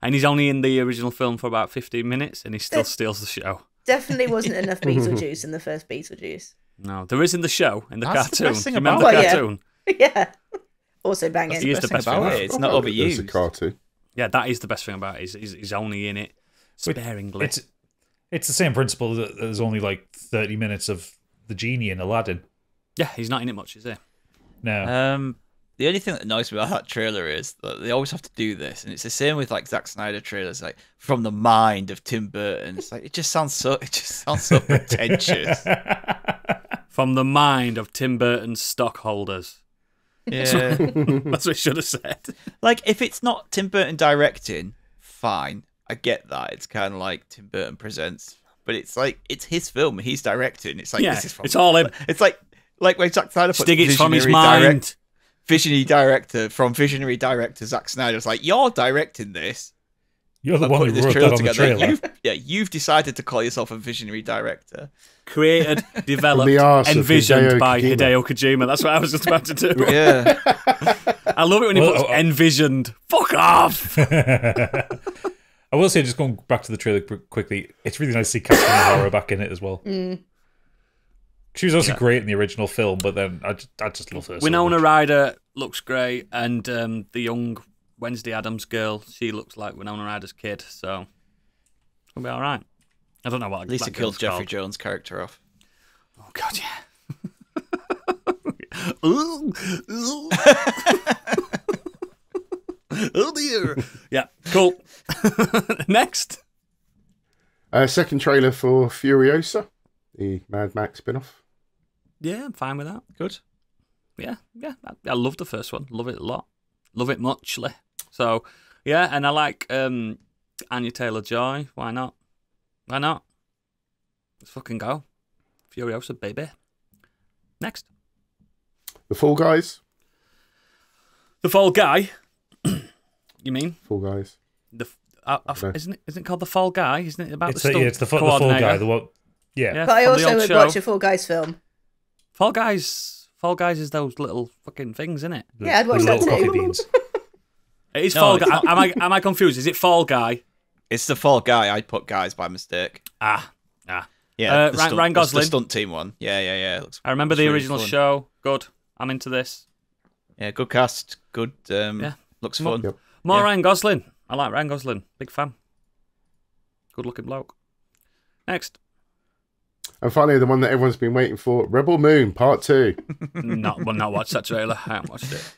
Speaker 1: And he's only in the original film for about 15 minutes, and he still steals the show.
Speaker 2: Definitely wasn't enough Beetlejuice in the first Beetlejuice.
Speaker 1: No, there is in the show, in the
Speaker 4: That's the
Speaker 1: cartoon.
Speaker 4: best thing
Speaker 1: Do you remember
Speaker 4: about
Speaker 1: the
Speaker 2: it.
Speaker 1: cartoon?
Speaker 2: Yeah. Also banging.
Speaker 1: He is the best thing
Speaker 4: about
Speaker 1: about
Speaker 4: it.
Speaker 1: it.
Speaker 4: It's not
Speaker 5: There's a
Speaker 4: overused.
Speaker 5: cartoon.
Speaker 1: Yeah, that is the best thing about it. He's only in it sparingly.
Speaker 3: It's the same principle that there's only like 30 minutes of the genie in Aladdin.
Speaker 1: Yeah, he's not in it much, is he?
Speaker 3: No.
Speaker 4: The only thing that annoys me about that trailer is that they always have to do this, and it's the same with like Zack Snyder trailers, like from the mind of Tim Burton. It's like it just sounds so pretentious.
Speaker 1: From the mind of Tim Burton's stockholders.
Speaker 4: Yeah,
Speaker 1: That's what he should have said.
Speaker 4: like if it's not Tim Burton directing, fine, I get that. It's kind of like Tim Burton presents, but it's like it's his film, he's directing. It's like
Speaker 1: Yeah,
Speaker 4: this is from
Speaker 1: it's all him.
Speaker 4: It's like when Zack Snyder put
Speaker 1: Stig, it's from his
Speaker 4: visionary
Speaker 1: mind.
Speaker 4: visionary director Zack Snyder. It's like you're directing this.
Speaker 3: You're the
Speaker 4: Like,
Speaker 3: one
Speaker 4: putting
Speaker 3: who
Speaker 4: this
Speaker 3: wrote that on the
Speaker 4: together.
Speaker 3: trailer.
Speaker 4: You've decided to call yourself a visionary director.
Speaker 1: Created, developed,
Speaker 5: the arse of
Speaker 1: envisioned
Speaker 5: Hideo
Speaker 1: by
Speaker 5: Kojima.
Speaker 1: Hideo Kojima. That's what I was just about to do.
Speaker 4: Yeah,
Speaker 1: I love it when he
Speaker 3: Well,
Speaker 1: puts envisioned. Fuck off!
Speaker 3: I will say, just going back to the trailer quickly, it's really nice to see Catherine O'Hara back in it as well. She was also great in the original film, but then I just love her. so
Speaker 1: Winona
Speaker 3: much.
Speaker 1: Ryder looks great, and the young Wednesday Addams girl, she looks like Winona Ryder's kid, so it's gonna be all right. I don't know what
Speaker 4: at least
Speaker 1: that
Speaker 4: it killed
Speaker 1: girl's
Speaker 4: Jeffrey
Speaker 1: called.
Speaker 4: Jones' character off.
Speaker 1: Oh god, yeah. Ooh, ooh. Oh dear. Yeah, cool. Next.
Speaker 5: Second trailer for Furiosa, the Mad Max spin-off.
Speaker 1: Yeah, I'm fine with that.
Speaker 4: Good.
Speaker 1: Yeah. I love the first one. Love it a lot. Love it muchly. So, yeah, and I like Anya Taylor-Joy. Why not? Let's fucking go. Furiosa, baby. Next.
Speaker 5: The Fall Guys.
Speaker 1: The Fall Guy. You mean?
Speaker 5: Fall Guys.
Speaker 1: Isn't it called The Fall Guy? Isn't it about
Speaker 3: It's
Speaker 1: the stunt
Speaker 3: the Fall
Speaker 1: coordinator?
Speaker 3: Guy. The one. Yeah.
Speaker 1: Yeah,
Speaker 2: But I
Speaker 1: from the
Speaker 2: also
Speaker 1: old
Speaker 2: would
Speaker 1: show.
Speaker 2: watch a Fall Guys film.
Speaker 1: Fall Guys is those little fucking things, isn't it?
Speaker 2: Yeah, I'd watch
Speaker 3: the
Speaker 2: that
Speaker 3: little
Speaker 2: too.
Speaker 3: coffee beans.
Speaker 1: It is
Speaker 4: No,
Speaker 1: Fall
Speaker 4: it's
Speaker 1: Guy. Am I confused? Is it Fall Guy?
Speaker 4: It's the Fall Guy. I put guys by mistake.
Speaker 1: Ah.
Speaker 4: Yeah,
Speaker 1: Ryan Gosling.
Speaker 4: The stunt team one. Yeah. It looks,
Speaker 1: I remember
Speaker 4: looks
Speaker 1: the
Speaker 4: really
Speaker 1: original
Speaker 4: fun.
Speaker 1: show. Good. I'm into this.
Speaker 4: Yeah, good cast. Good. Looks fun.
Speaker 5: Yep.
Speaker 1: More
Speaker 4: Yeah.
Speaker 1: Ryan Gosling. I like Ryan Gosling. Big fan. Good looking bloke. Next.
Speaker 5: And finally, the one that everyone's been waiting for, Rebel Moon Part 2.
Speaker 1: Not watched that trailer. I haven't watched it.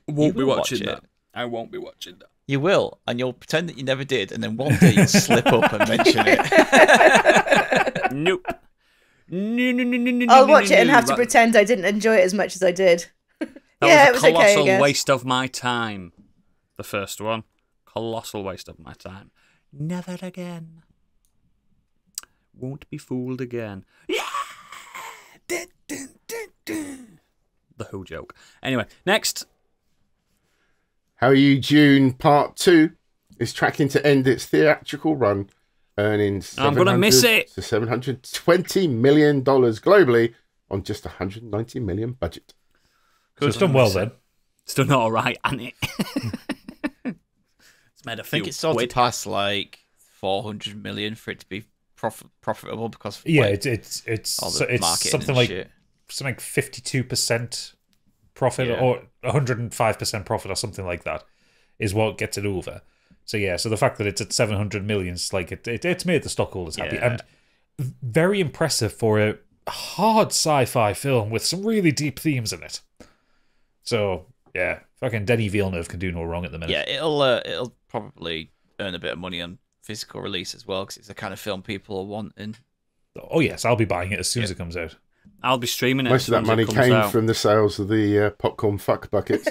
Speaker 4: You
Speaker 1: Won't be
Speaker 4: will watch
Speaker 1: watching
Speaker 4: it.
Speaker 1: that. I won't be watching that.
Speaker 4: You will, and you'll pretend that you never did, and then one day you'll slip up and mention it.
Speaker 1: Nope. No.
Speaker 2: I'll watch it and have to
Speaker 1: That
Speaker 2: pretend I didn't enjoy it as much as I did.
Speaker 1: was
Speaker 2: Yeah, it
Speaker 1: a
Speaker 2: was okay, I
Speaker 1: colossal
Speaker 2: guess.
Speaker 1: waste of my time. The first one. Colossal waste of my time. Never again. Won't be fooled again. Yeah! Dun, dun, dun, dun. The Who joke. Anyway, next.
Speaker 5: How Are You June Part 2 is tracking to end its theatrical run, earning
Speaker 1: I'm going to miss it.
Speaker 5: to $720 million globally on just $190 million budget.
Speaker 3: So it's done well then.
Speaker 1: It's done all right, hasn't it? It's made a few
Speaker 4: I think it's sort of past like 400 million for it to be profitable because of, like,
Speaker 3: it's
Speaker 4: marketing
Speaker 3: something
Speaker 4: and
Speaker 3: like
Speaker 4: shit.
Speaker 3: 52% profit or 105% profit or something like that is what gets it over. So yeah, so the fact that it's at 700 million is like it's made the stockholders happy, and very impressive for a hard sci-fi film with some really deep themes in it. So yeah, fucking Denis Villeneuve can do no wrong at the minute.
Speaker 4: Yeah, it'll probably earn a bit of money on physical release as well because it's the kind of film people are wanting.
Speaker 3: Oh yes, I'll be buying it as soon as it comes out.
Speaker 1: I'll be streaming it.
Speaker 5: Most of that money came from the sales of the popcorn fuck buckets.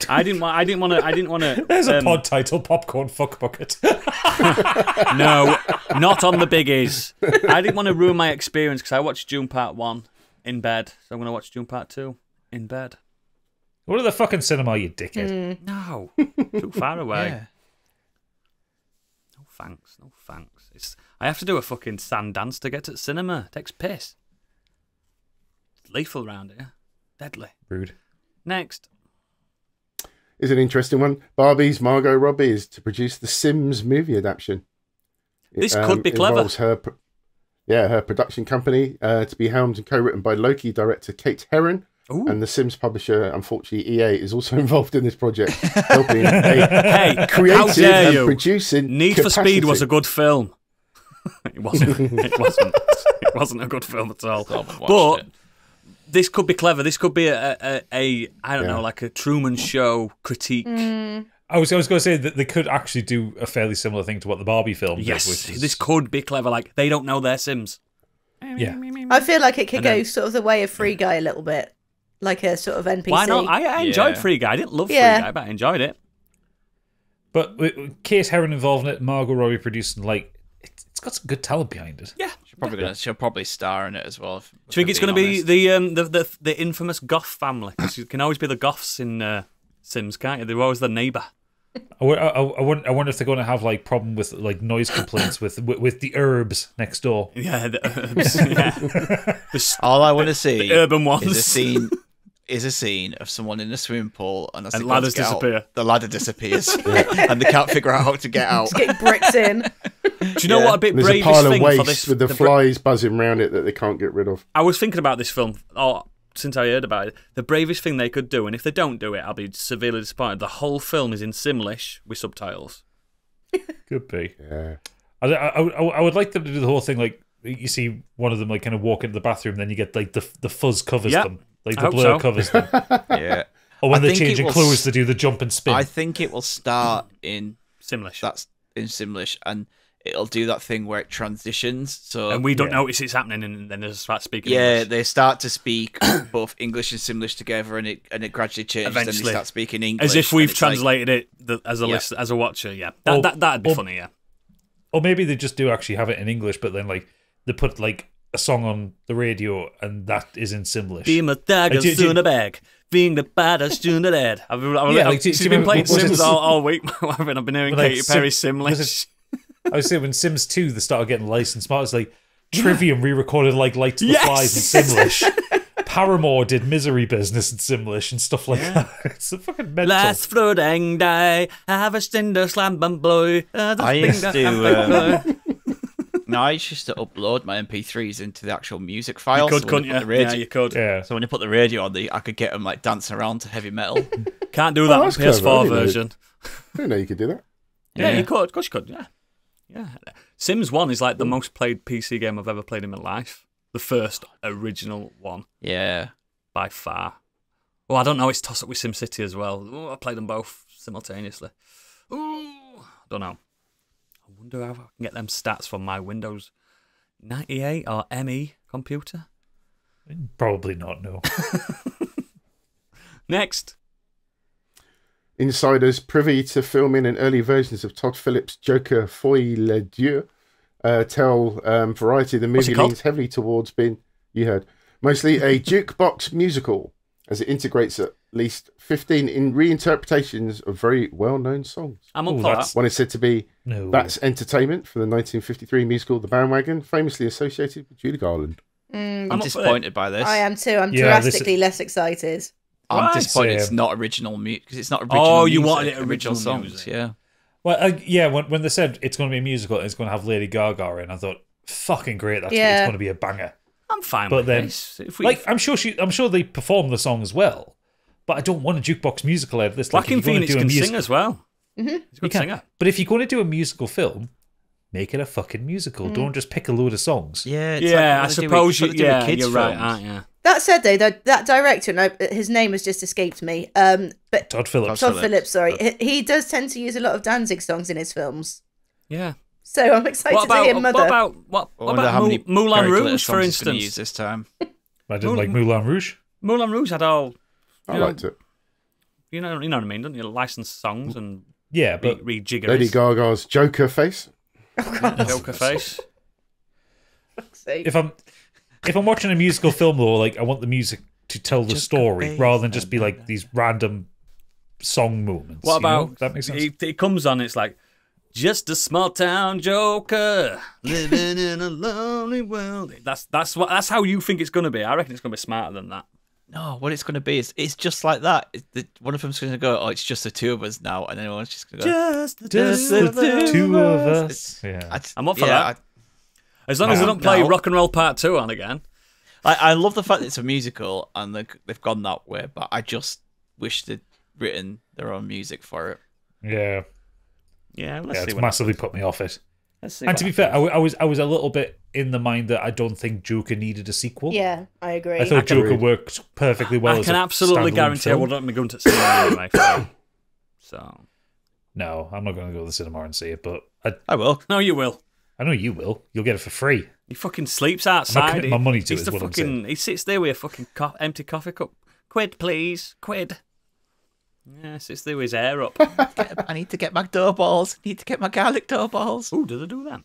Speaker 1: I didn't want to.
Speaker 3: There's a pod title: Popcorn Fuck Bucket.
Speaker 1: No, not on the Biggies. I didn't want to ruin my experience because I watched June Part 1 in bed, so I'm going to watch June Part 2 in bed.
Speaker 3: Go to the fucking cinema, you dickhead.
Speaker 1: No, too far away.
Speaker 4: Yeah.
Speaker 1: No thanks. I have to do a fucking sand dance to get to the cinema. It takes piss. It's lethal round here. Deadly.
Speaker 3: Rude.
Speaker 1: Next.
Speaker 5: Is an interesting one. Barbie's Margot Robbie is to produce the Sims movie adaptation.
Speaker 1: This could be clever.
Speaker 5: Involves her production company to be helmed and co-written by Loki director Kate Herron. Ooh. And the Sims publisher, unfortunately, EA, is also involved in this project, helping a creative and producing
Speaker 1: Need
Speaker 5: capacity.
Speaker 1: for Speed was a good film. It wasn't. It wasn't a good film at all. But this could be clever. This could be I don't know, like a Truman Show critique.
Speaker 3: I was going to say that they could actually do a fairly similar thing to what the Barbie film did.
Speaker 1: Yes, this could be clever. Like, they don't know their Sims.
Speaker 3: Yeah.
Speaker 2: I feel like it could go sort of the way of Free Guy a little bit. Like a sort of NPC.
Speaker 1: Why not? I enjoyed Free Guy. I didn't love Free Guy, but I enjoyed it.
Speaker 3: But with Kate Herron involved in it, Margot Robbie producing, like, it's got some good talent behind it.
Speaker 1: Yeah.
Speaker 4: She'll probably star in it as well.
Speaker 1: Do you think it's going to be the infamous Goth family? Because you can always be the Goths in Sims, can't you? They're always the neighbour.
Speaker 3: I wonder if they're going to have like problem with like noise complaints with the herbs next door.
Speaker 1: Yeah, the herbs. Yeah.
Speaker 4: All I want to see
Speaker 1: the urban ones
Speaker 4: is a scene of someone in a swimming pool and
Speaker 1: ladders disappear.
Speaker 4: The ladder disappears, and they can't figure out how to get out.
Speaker 2: Just getting bricks in.
Speaker 1: Do you know what a bit
Speaker 5: There's
Speaker 1: bravest
Speaker 5: a pile of
Speaker 1: thing
Speaker 5: waste
Speaker 1: for this
Speaker 5: with the flies buzzing around it that they can't get rid of?
Speaker 1: I was thinking about this film since I heard about it. The bravest thing they could do, and if they don't do it, I'll be severely disappointed. The whole film is in Simlish with subtitles.
Speaker 3: Could be.
Speaker 5: Yeah.
Speaker 3: I would like them to do the whole thing like you see one of them like kind of walk into the bathroom, then you get like the fuzz covers them, like the blur covers them.
Speaker 4: Yeah.
Speaker 3: Or when they're changing clothes to do the jump and spin.
Speaker 4: I think it will start in
Speaker 1: Simlish.
Speaker 4: That's in Simlish, and it'll do that thing where it transitions. So
Speaker 1: and we don't notice it's happening, and then they start speaking.
Speaker 4: Yeah,
Speaker 1: English.
Speaker 4: they start to speak both English and Simlish together, and it gradually changes.
Speaker 1: Eventually,
Speaker 4: then they start speaking English,
Speaker 1: as if we've translated it as a listener, as a watcher. Yeah, that'd be funny. Yeah.
Speaker 3: Or maybe they just do actually have it in English, but then like they put like a song on the radio, and that is in Simlish.
Speaker 1: Being a dagger soon a bag. Being the baddest soon a dead. I've been playing Sims all week. I've been hearing Katy Perry Simlish.
Speaker 3: I was saying when Sims 2 they started getting licensed smart, it's like Trivium re-recorded like Light to the Flies in Simlish. Paramore did Misery Business in Simlish and stuff like that. It's a fucking mental.
Speaker 1: Last floating day, have a cinder slam and blow.
Speaker 4: I used to I used to upload my MP3s into the actual music file.
Speaker 1: You could, couldn't you? Yeah, you could.
Speaker 3: Yeah.
Speaker 4: So when you put the radio on, I could get them like dancing around to heavy metal.
Speaker 1: Can't do that on PS4 version.
Speaker 5: I didn't know you could do that.
Speaker 1: Yeah, you could. Of course you could, yeah. Sims 1 is like the most played PC game I've ever played in my life. The first original one.
Speaker 4: Yeah.
Speaker 1: By far. Oh, I don't know, it's toss up with SimCity as well. Oh, I played them both simultaneously. Oh, don't know. I wonder how I can get them stats from my Windows 98 or ME computer.
Speaker 3: Probably not, no.
Speaker 1: Next.
Speaker 5: Insiders privy to filming and early versions of Todd Phillips' Joker Folie à Deux tell Variety the movie leans heavily towards being, you heard, mostly a jukebox musical, as it integrates at least 15 reinterpretations of very well-known songs.
Speaker 1: I'm up for that.
Speaker 5: One is said to be That's Entertainment for the 1953 musical The Bandwagon, famously associated with Judy Garland.
Speaker 4: I'm disappointed by this.
Speaker 2: I am too. I'm drastically less excited.
Speaker 4: I'm disappointed it's not original music, because it's not original music.
Speaker 1: You wanted it
Speaker 4: original songs,
Speaker 1: music.
Speaker 4: yeah.
Speaker 3: Well, when they said it's going to be a musical and it's going to have Lady Gaga in, I thought, fucking great, it's going to be a banger.
Speaker 1: I'm fine
Speaker 3: with
Speaker 1: this.
Speaker 3: I'm sure they perform the song as well, but I don't want a jukebox musical out of this.
Speaker 1: Joaquin Phoenix can sing as well.
Speaker 2: Mm-hmm.
Speaker 1: He's a good singer.
Speaker 3: But if you're going to do a musical film, make it a fucking musical. Don't just pick a load of songs.
Speaker 1: Yeah, I suppose you're right, aren't you?
Speaker 2: That said, though, that director, his name has just escaped me. But
Speaker 3: Todd Phillips.
Speaker 2: Sorry, he does tend to use a lot of Danzig songs in his films.
Speaker 1: Yeah.
Speaker 2: So I'm excited to hear Mother.
Speaker 1: What about Moulin Rouge, for instance?
Speaker 4: Use this time.
Speaker 3: I didn't like Moulin Rouge.
Speaker 1: Moulin Rouge had all.
Speaker 5: I liked it.
Speaker 1: You know what I mean, don't you? Licensed songs and
Speaker 3: but
Speaker 1: rejiggers.
Speaker 5: Lady Gaga's Joker face.
Speaker 1: Joker face.
Speaker 3: If I'm watching a musical film though, I want the music to tell the story rather than just be like these random song moments.
Speaker 1: What about
Speaker 3: that? Makes sense.
Speaker 1: It comes on. It's like just a small town joker living in a lonely world. That's how you think it's going to be. I reckon it's going to be smarter than that.
Speaker 4: No, what it's going to be is it's just like that. One of them's going to go, "Oh, it's just the two of us now," and then one's just going to go,
Speaker 1: "Just the two of us." I'm up for that. As long as they don't play Rock and Roll Part 2 on again.
Speaker 4: I love the fact that it's a musical and they've gone that way, but I just wish they'd written their own music for it.
Speaker 3: Yeah.
Speaker 1: Yeah,
Speaker 3: it's massively put me off it.
Speaker 1: And
Speaker 3: to be fair, I was a little bit in the mind that I don't think Joker needed a sequel.
Speaker 2: Yeah, I agree.
Speaker 3: I thought Joker worked perfectly well.
Speaker 1: I can absolutely guarantee I wouldn't be going to the cinema anyway. So.
Speaker 3: No, I'm not going to go to the cinema and see it, but
Speaker 4: I will.
Speaker 1: No, you will.
Speaker 3: I know you will. You'll get it for free.
Speaker 1: He fucking sleeps outside.
Speaker 3: I'm not committing my money to it.
Speaker 1: He sits there with a fucking empty coffee cup. Quid, please. Quid. Yeah, sits there with his hair up.
Speaker 4: I need to get my dough balls. I need to get my garlic dough balls.
Speaker 1: Oh, do they do that?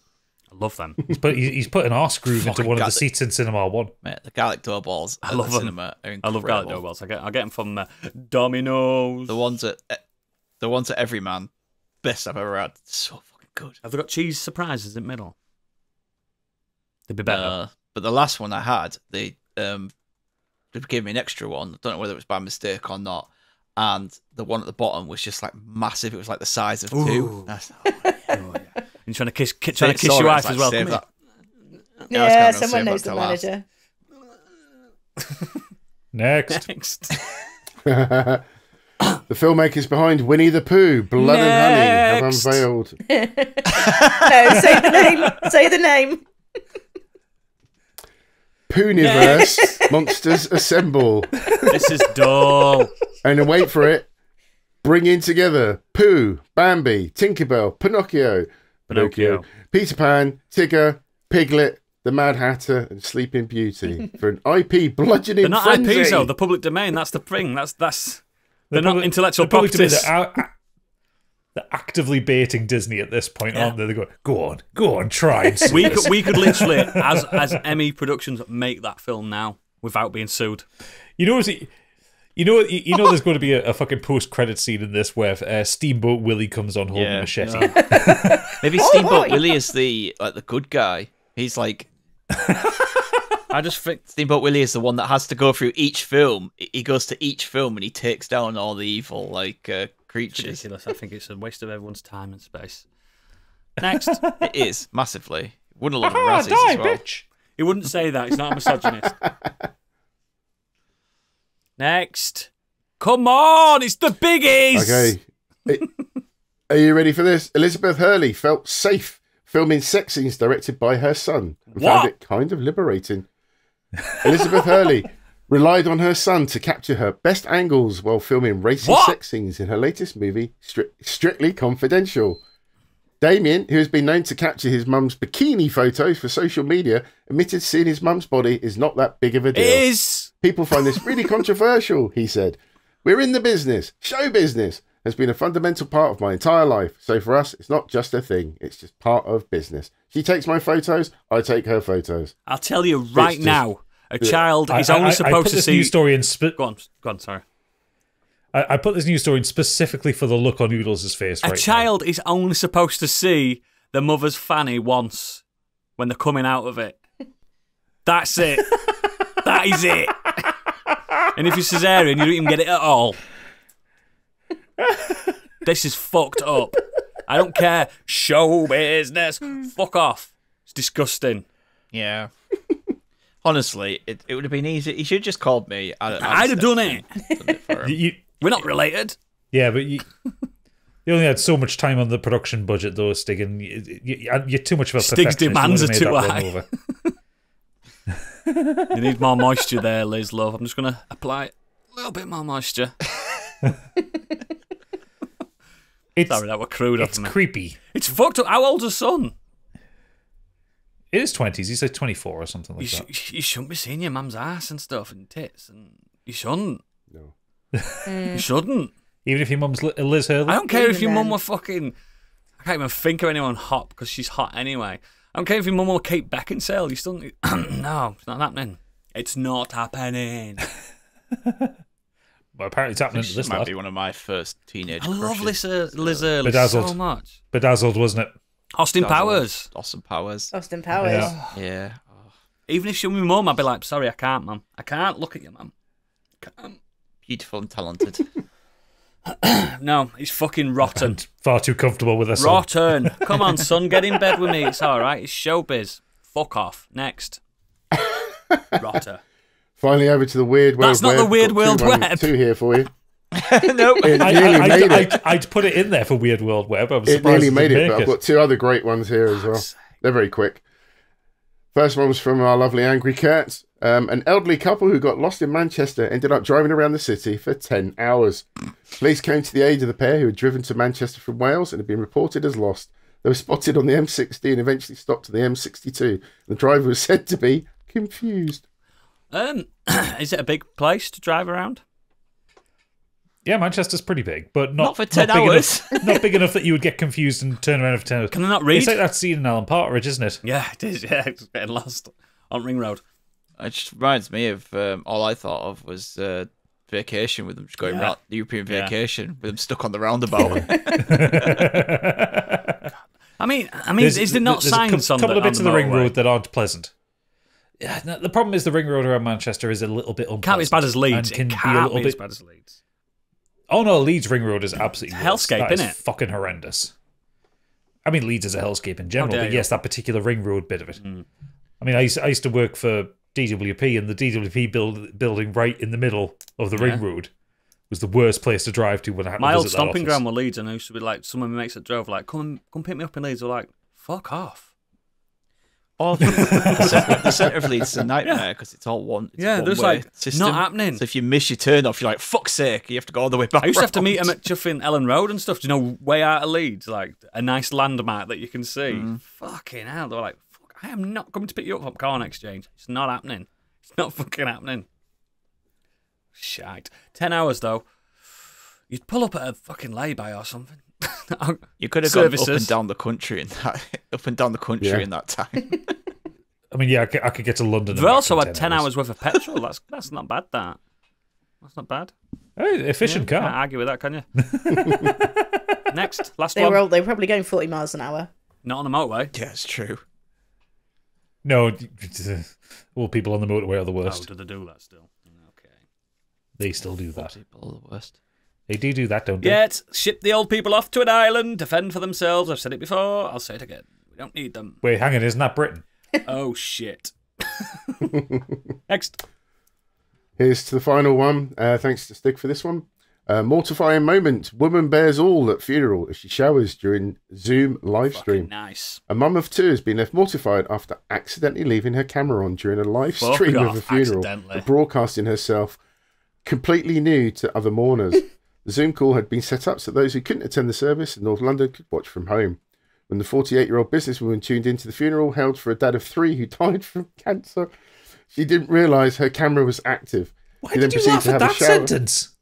Speaker 1: I love them.
Speaker 3: He's put an arse groove into one of the seats in Cinema 1.
Speaker 4: Mate, the garlic dough balls
Speaker 1: I love them.
Speaker 4: Cinema are incredible.
Speaker 1: I love garlic dough balls. I get them from Domino's.
Speaker 4: The ones at Everyman. Best I've ever had. So fucking good.
Speaker 1: Have they got cheese surprises in the middle? They'd be better.
Speaker 4: But the last one I had, they gave me an extra one. I don't know whether it was by mistake or not. And the one at the bottom was just like massive. It was like the size of two.
Speaker 1: You're trying to kiss your wife as well.
Speaker 2: Yeah, someone knows the manager.
Speaker 3: Next.
Speaker 5: The filmmakers behind Winnie the Pooh, Blood and Honey, have unveiled.
Speaker 2: No, say the name.
Speaker 5: Pooniverse Monsters Assemble.
Speaker 1: This is dull.
Speaker 5: And then wait for it. Bringing together Pooh, Bambi, Tinkerbell, Pinocchio, Peter Pan, Tigger, Piglet, the Mad Hatter, and Sleeping Beauty for an IP bludgeoning
Speaker 1: They're not
Speaker 5: frenzy.
Speaker 1: IPs though. The public domain. That's the thing. They're not intellectual properties.
Speaker 3: They're actively baiting Disney at this point, aren't they? They go on, try and sue
Speaker 1: we could literally, as ME Productions, make that film now without being sued.
Speaker 3: You know, there's going to be a fucking post-credit scene in this where Steamboat Willie comes on holding a machete.
Speaker 4: Maybe Steamboat Willie is the good guy. He's like.
Speaker 1: I just think
Speaker 4: Steamboat Willie is the one that has to go through each film. He goes to each film and he takes down all the evil creatures.
Speaker 1: It's ridiculous. I think it's a waste of everyone's time and space. Next.
Speaker 4: It is, massively. Wouldn't a lot of Razzies as well.
Speaker 3: Bitch.
Speaker 1: He wouldn't say that. He's not a misogynist. Next. Come on, it's the Biggies!
Speaker 5: Okay. Are you ready for this? Elizabeth Hurley felt safe filming sex scenes directed by her son and found it kind of liberating. Elizabeth Hurley relied on her son to capture her best angles while filming racy sex scenes in her latest movie, Strictly Confidential. Damien, who has been known to capture his mum's bikini photos for social media, admitted seeing his mum's body is not that big of a deal.
Speaker 1: It is!
Speaker 5: People find this really controversial, he said. We're in the business, show business. has been a fundamental part of my entire life. So for us, it's not just a thing. It's just part of business. She takes my photos. I take her photos.
Speaker 1: I'll tell you right now, a child is only supposed to see... Go on, sorry.
Speaker 3: I put this news story in specifically for the look on Oodles' face right now.
Speaker 1: A child is only supposed to see the mother's fanny once when they're coming out of it. That's it. That is it. And if you're cesarean, you don't even get it at all. This is fucked up. I don't care. Show business. Fuck off. It's disgusting.
Speaker 4: Yeah. Honestly, it would have been easy. He should have just called me.
Speaker 1: I'd have done it. We're not related.
Speaker 3: Yeah, but you only had so much time on the production budget, though, Stig, and you're too much of a
Speaker 1: Stig's demands are too high. You need more moisture there, Liz, love. I'm just going to apply a little bit more moisture. Sorry, that were crude of me.
Speaker 3: It's creepy.
Speaker 1: It's fucked up. How old's her son?
Speaker 3: It is 20s. He's like 24 or something like that.
Speaker 1: You shouldn't be seeing your mum's ass and stuff and tits. And you shouldn't.
Speaker 5: No.
Speaker 1: You shouldn't.
Speaker 3: Even if your mum's Liz Hurley?
Speaker 1: I don't care if your mum were fucking... I can't even think of anyone hot because she's hot anyway. I don't care if your mum were Kate Beckinsale. You still... No, it's not happening. It's not happening.
Speaker 3: Well, apparently it's happening to this
Speaker 4: might
Speaker 3: lot.
Speaker 4: be one of my first teenage
Speaker 1: I love Liz Hurley
Speaker 3: Bedazzled.
Speaker 1: so much.
Speaker 3: Bedazzled, wasn't it?
Speaker 1: Austin Powers.
Speaker 4: Austin Powers.
Speaker 1: Yeah. Oh. Even if she was my mum, I'd be like, sorry, I can't, mum. I can't look at you, mum. I can't.
Speaker 4: Beautiful and talented.
Speaker 1: No, he's fucking rotten.
Speaker 3: And far too comfortable with us.
Speaker 1: Rotten. Come on, son, get in bed with me. It's all right. It's showbiz. Fuck off. Next. Rotter.
Speaker 5: Finally over to the Weird World Web.
Speaker 1: That's not the Weird World Web.
Speaker 5: Two here for you.
Speaker 4: Nope.
Speaker 3: I'd put it in there for Weird World Web. I was
Speaker 5: It
Speaker 3: surprised
Speaker 5: nearly made it,
Speaker 3: didn't
Speaker 5: but
Speaker 3: make
Speaker 5: I've got two other great ones here as well. They're very quick. First one was from our lovely Angry Cat. An elderly couple who got lost in Manchester ended up driving around the city for 10 hours. Police came to the aid of the pair who had driven to Manchester from Wales and had been reported as lost. They were spotted on the M60 and eventually stopped to the M62. The driver was said to be confused.
Speaker 1: Is it a big place to drive around?
Speaker 3: Yeah, Manchester's pretty big, but not
Speaker 4: for 10 hours.
Speaker 3: Not big enough that you would get confused and turn around for 10 hours.
Speaker 1: Can they not read?
Speaker 3: It's like that scene in Alan Partridge, isn't it?
Speaker 1: Yeah, it is. Yeah, it's getting lost on Ring Road.
Speaker 4: It just reminds me of all I thought of was vacation with them just going around the European vacation with them stuck on the roundabout.
Speaker 1: I mean, is there not signs on the
Speaker 3: a couple of bits of the ring
Speaker 1: motorway?
Speaker 3: road that aren't pleasant. Yeah, no, the problem is the ring road around Manchester is a little bit unpleasant.
Speaker 1: Can't be as bad as Leeds.
Speaker 3: And
Speaker 1: It can't be as bad as Leeds.
Speaker 3: Oh no, Leeds ring road is absolutely
Speaker 1: hellscape,
Speaker 3: isn't
Speaker 1: innit?
Speaker 3: Fucking horrendous. I mean, Leeds is a hellscape in general, but yes, that particular ring road bit of it. I mean, I used to work for DWP, and the DWP building right in the middle of the ring road was the worst place to drive to when I had
Speaker 1: My
Speaker 3: to
Speaker 1: old
Speaker 3: visit that
Speaker 1: stomping
Speaker 3: office.
Speaker 1: ground were Leeds, and I used to be like, some of my mates that drove like, come pick me up in Leeds. We're like, fuck off.
Speaker 4: The centre of Leeds is a nightmare because it's all one. It's
Speaker 1: there's
Speaker 4: one-way
Speaker 1: like
Speaker 4: system.
Speaker 1: not happening.
Speaker 4: So if you miss your turn off, you're like, fuck's sake, you have to go all the way back.
Speaker 1: I used to have to meet
Speaker 4: round.
Speaker 1: him at Chuffin Ellen Road and stuff. Do you know, way out of Leeds, like a nice landmark that you can see. Fucking hell, they were like, fuck, I am not coming to pick you up from Corn Exchange. It's not happening. It's not fucking happening. Shite. 10 hours though. You'd pull up at a fucking lay-by or something.
Speaker 4: You could have gone up and down the country in that time.
Speaker 3: I mean, yeah, I could get to London.
Speaker 1: They've also had 10 hours worth of petrol. That's not bad, that. That's not bad.
Speaker 3: Hey, efficient car.
Speaker 1: Can't argue with that, can you? Next, last one.
Speaker 2: They were probably going 40 miles an hour.
Speaker 1: Not on the motorway.
Speaker 4: Yeah, it's true.
Speaker 3: No, all people on the motorway are the worst.
Speaker 1: Oh, do they do that still? Okay.
Speaker 3: They still do that.
Speaker 4: People are the worst.
Speaker 3: They do that, don't they?
Speaker 1: Yet, ship the old people off to an island to fend for themselves. I've said it before. I'll say it again. We don't need them.
Speaker 3: Wait, hang on. Isn't that Britain?
Speaker 1: Oh, shit. Next.
Speaker 5: Here's to the final one. Thanks to Stig for this one. Mortifying moment. Woman bears all at funeral as she showers during Zoom live stream.
Speaker 1: Nice.
Speaker 5: A mum of two has been left mortified after accidentally leaving her camera on during a live stream of a funeral and broadcasting herself completely nude to other mourners. The Zoom call had been set up so those who couldn't attend the service in North London could watch from home. When the 48-year-old businesswoman tuned into the funeral held for a dad of three who died from cancer, she didn't realise her camera was active.
Speaker 3: Why did you laugh at that sentence?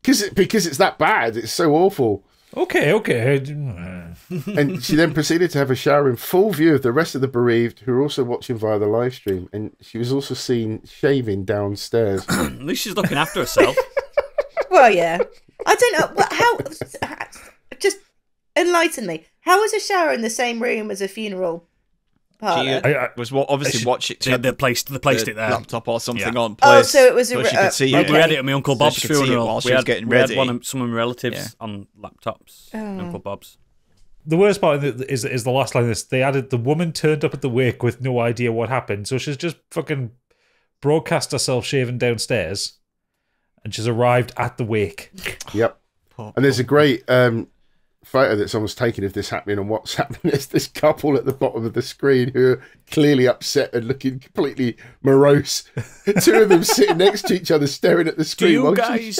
Speaker 5: Because it's that bad. It's so awful.
Speaker 3: Okay.
Speaker 5: And she then proceeded to have a shower in full view of the rest of the bereaved who were also watching via the live stream. And she was also seen shaving downstairs.
Speaker 1: At least she's looking after herself.
Speaker 2: Well, yeah. I don't know. How? Just enlighten me. How is a shower in the same room as a funeral parlour?
Speaker 4: She was obviously watching.
Speaker 1: They placed it there.
Speaker 4: Laptop or something on.
Speaker 2: Oh, so it was
Speaker 4: so she could see
Speaker 1: We
Speaker 4: it.
Speaker 1: had it at my Uncle Bob's
Speaker 4: she could see it
Speaker 1: funeral.
Speaker 4: while she was getting ready.
Speaker 1: We had some of my relatives on laptops. Uncle Bob's.
Speaker 3: The worst part is the last line of this. They added, the woman turned up at the wake with no idea what happened. So she's just fucking broadcast herself shaving downstairs. And she's arrived at the wake.
Speaker 5: Yep. And there's a great photo that someone's taken of this happening on WhatsApp. And there's this couple at the bottom of the screen who are clearly upset and looking completely morose. Two of them sitting next to each other staring at the screen.
Speaker 1: Do you guys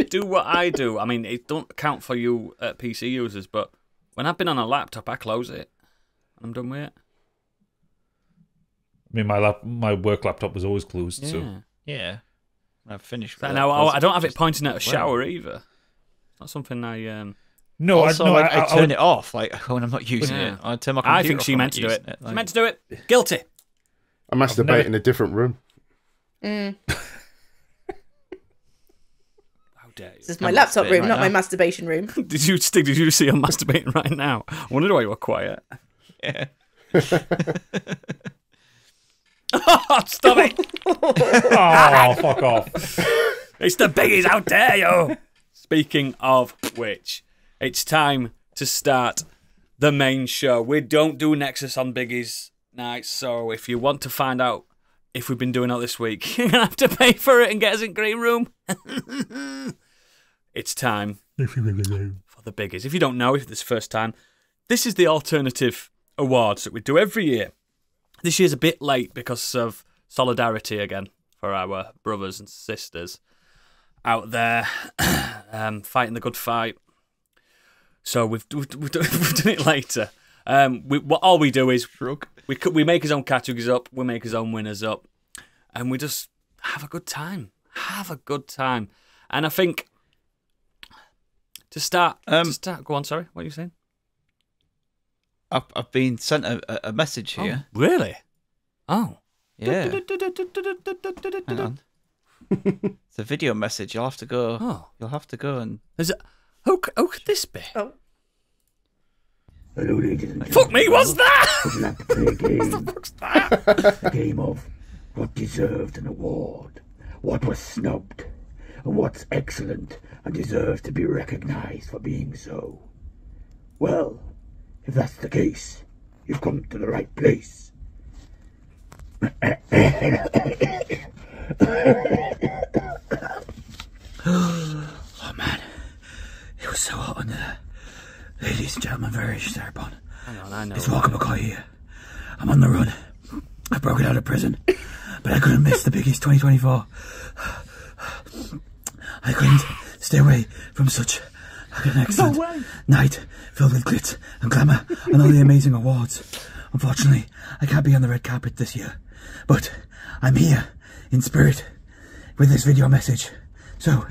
Speaker 1: do what I do? I mean, it don't count for you PC users, but when I've been on a laptop, I close it. I'm done with it.
Speaker 3: I mean, my work laptop was always closed. So
Speaker 4: Yeah. I've finished.
Speaker 1: Now, I don't have it pointing at a shower either. It's not something I...
Speaker 3: No,
Speaker 4: also, I turn
Speaker 3: would...
Speaker 4: it off like when I'm not using it. I turn my computer
Speaker 1: I think
Speaker 4: off
Speaker 1: she
Speaker 4: when
Speaker 1: meant
Speaker 4: I'm
Speaker 1: to do
Speaker 4: not
Speaker 1: it.
Speaker 4: using
Speaker 1: She meant to do it. Guilty.
Speaker 5: I masturbate in a different room.
Speaker 2: Mm.
Speaker 1: How dare you?
Speaker 2: This is my laptop room, not my masturbation room.
Speaker 1: Did you see I'm masturbating right now? I wondered why you were quiet.
Speaker 4: Yeah.
Speaker 1: Stop it!
Speaker 3: Oh, fuck off.
Speaker 1: It's the Biggies, how dare you! Speaking of which, it's time to start the main show. We don't do Nexus on Biggies nights, so if you want to find out if we've been doing it this week, you're going to have to pay for it and get us in green room. It's time for the Biggies. If you don't know, if it's the first time, this is the alternative awards that we do every year. This year's a bit late because of solidarity again for our brothers and sisters out there fighting the good fight. So we've done it later. All we do is we make his own categories up, we make his own winners up, and we just have a good time. Have a good time. And I think to start, go on. Sorry, what are you saying?
Speaker 4: I've been sent a message here.
Speaker 1: Oh, really? Oh.
Speaker 4: Yeah. Hang on. It's a video message. You'll have to go.
Speaker 1: Oh.
Speaker 4: You'll have to go and.
Speaker 1: Is it? Who could this be?
Speaker 2: Oh.
Speaker 6: Hello, ladies and gentlemen.
Speaker 1: Fuck me, what's that?
Speaker 6: Would you like to play a game?
Speaker 1: What the fuck's that?
Speaker 6: A game of what deserved an award, what was snubbed, and what's excellent and deserves to be recognized for being so. Well, if that's the case, you've come to the right place. Oh man, it was so hot in there. Ladies and gentlemen, very sharp on.
Speaker 1: Hang on, I know.
Speaker 6: It's Walker McCoy here. I'm on the run. I broke it out of prison, but I couldn't miss the Biggies 2024. I couldn't stay away from such an excellent night filled with glitz and glamour and all the amazing awards. Unfortunately, I can't be on the red carpet this year, but I'm here in spirit with this video message. So,